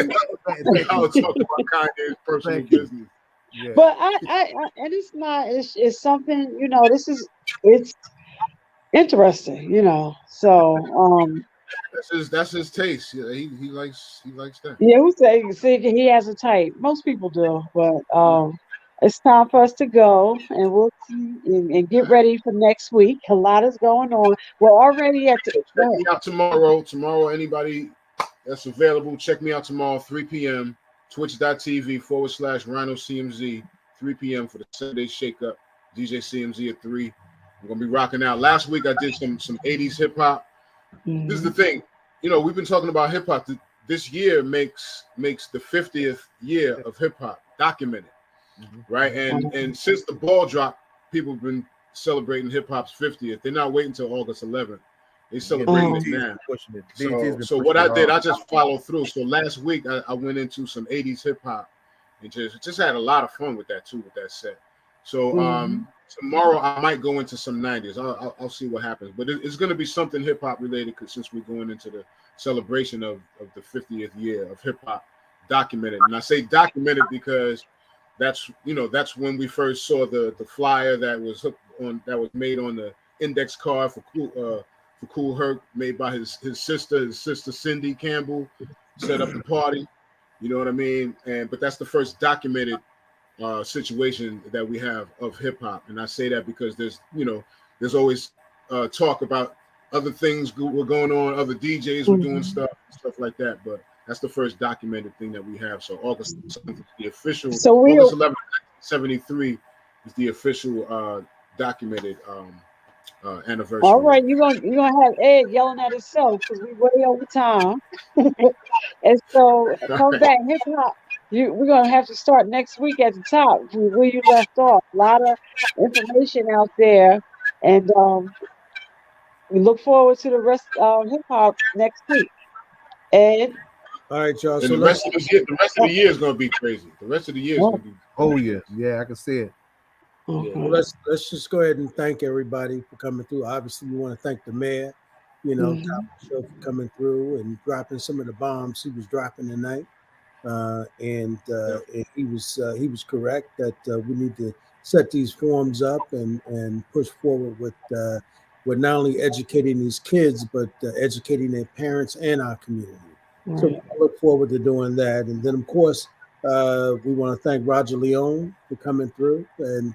Speaker 11: But I was talking about Kanye's personal business.
Speaker 6: Yeah. But and it's not. It's something. It's interesting. So
Speaker 11: that's his taste. Yeah, he likes that.
Speaker 6: Yeah, we say he has a type. Most people do, but it's time for us to go, and we'll see and get ready for next week. A lot is going on. We're already at
Speaker 11: check me out tomorrow. Tomorrow, anybody that's available, check me out tomorrow, 3 p.m. twitch.tv/RhinoCMZ, 3 p.m. for the Sunday Shake Up. DJ CMZ at 3. We're gonna be rocking out. Last week I did some 80s hip hop. Mm-hmm. This is the thing, we've been talking about hip hop. This year makes the 50th year of hip hop documented, right? And since the ball dropped, people have been celebrating hip hop's 50th. They're not waiting until August 11th. They celebrating it now. So what I did, I just followed through. So last week I went into some 80s hip hop and just had a lot of fun with that too, with that set. So tomorrow I might go into some 90s. I'll see what happens. But it's going to be something hip hop related since we're going into the celebration of the 50th year of hip hop documented. And I say documented because that's when we first saw the flyer that was made on the index card for Cool Herc, made by his sister Cindy Campbell, set up the party. You know what I mean? But that's the first documented situation that we have of hip hop, and I say that because there's always talk about other things were going on. Other DJs were doing stuff like that. But that's the first documented thing that we have. So August 7th is the official.
Speaker 6: So
Speaker 11: August 11th, 1973 is the official documented anniversary.
Speaker 6: all right, you're gonna have Ed yelling at himself because we way over time. And so come back hip hop. We're gonna have to start next week at the top where you left off. A lot of information out there, and we look forward to the rest of hip hop next week. Ed.
Speaker 3: All right, y'all.
Speaker 11: And
Speaker 3: So
Speaker 11: the rest of the year is going to be crazy. The rest of the year is going to be.
Speaker 7: Oh yeah, I can see it.
Speaker 3: Yeah. Well, let's just go ahead and thank everybody for coming through. Obviously, we want to thank the mayor, top of the show for coming through and dropping some of the bombs he was dropping tonight. And he was correct that we need to set these forums up and push forward with not only educating these kids but educating their parents and our community. Right. So I look forward to doing that. And then of course we want to thank Roger León for coming through and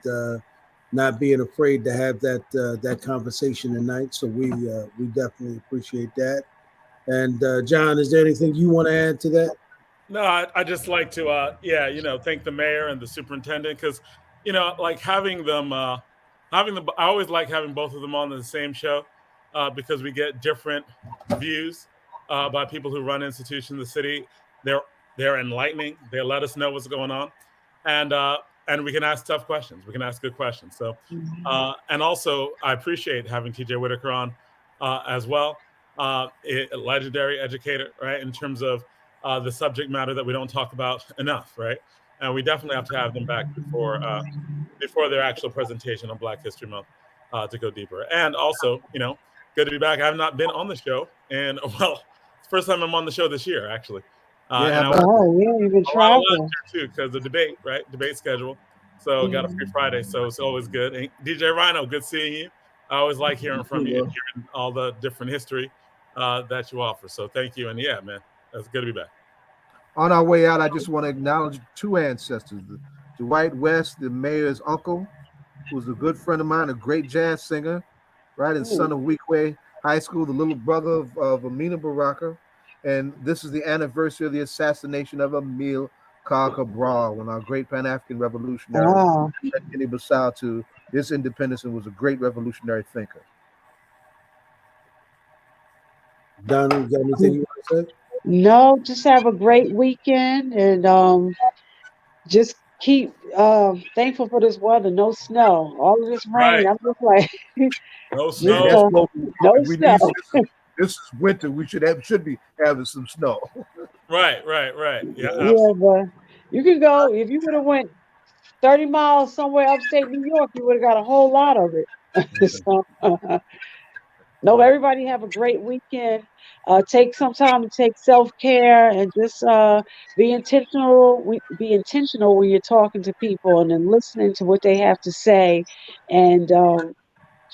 Speaker 3: not being afraid to have that conversation tonight. So we definitely appreciate that. And John, is there anything you want to add to that?
Speaker 2: No, I just like to, thank the mayor and the superintendent because, like having them, I always like having both of them on the same show because we get different views by people who run institutions in the city. They're enlightening. They let us know what's going on, and we can ask tough questions. We can ask good questions. So, and also I appreciate having TJ Whitaker on as well, a legendary educator, right, in terms of the subject matter that we don't talk about enough, right? And we definitely have to have them back before their actual presentation on Black History Month to go deeper. And also, good to be back. I have not been on the show, and it's the first time I'm on the show this year, actually.
Speaker 6: You've been traveling
Speaker 2: too because the debate schedule. So got a free Friday, so it's always good. And DJ Rhino, good seeing you. I always like hearing from you and hearing all the different history that you offer. So thank you, and yeah, man, it's good to be back.
Speaker 7: On our way out, I just want to acknowledge two ancestors: Dwight West, the mayor's uncle, who's a good friend of mine, a great jazz singer, right, and son of Weequay High School, the little brother of Amina Baraka. And this is the anniversary of the assassination of Emil Cabral, when our great Pan-African revolutionary led Guinea-Bissau to its independence and was a great revolutionary thinker.
Speaker 3: Donna, you got anything you want to say?
Speaker 6: No, just have a great weekend and just keep thankful for this weather. No snow. All of this rain.
Speaker 2: Right.
Speaker 6: I'm just like
Speaker 2: no snow.
Speaker 6: No snow.
Speaker 7: This is winter. We should be having some snow.
Speaker 2: Right. Yeah,
Speaker 6: but you could go if you would have went 30 miles somewhere upstate New York, you would have got a whole lot of it. So, no, everybody have a great weekend. Take some time to take self-care and just be intentional. Be intentional when you're talking to people and then listening to what they have to say, and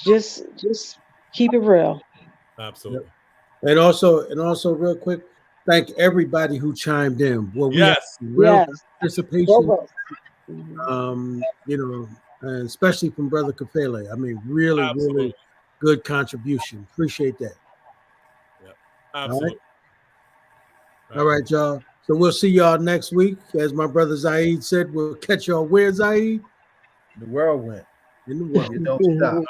Speaker 6: just keep it real.
Speaker 2: Absolutely.
Speaker 3: And also, real quick, thank everybody who chimed in. Well, we had real participation. And especially from Brother Kafele. I mean, really good contribution. Appreciate that.
Speaker 2: Yeah, absolutely.
Speaker 3: All right, y'all. So we'll see y'all next week. As my brother Zaid said, we'll catch y'all where, Zaid?
Speaker 7: The Whirlwind.
Speaker 3: In the world.
Speaker 7: You don't stop.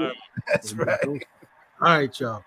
Speaker 3: That's right. All right, y'all.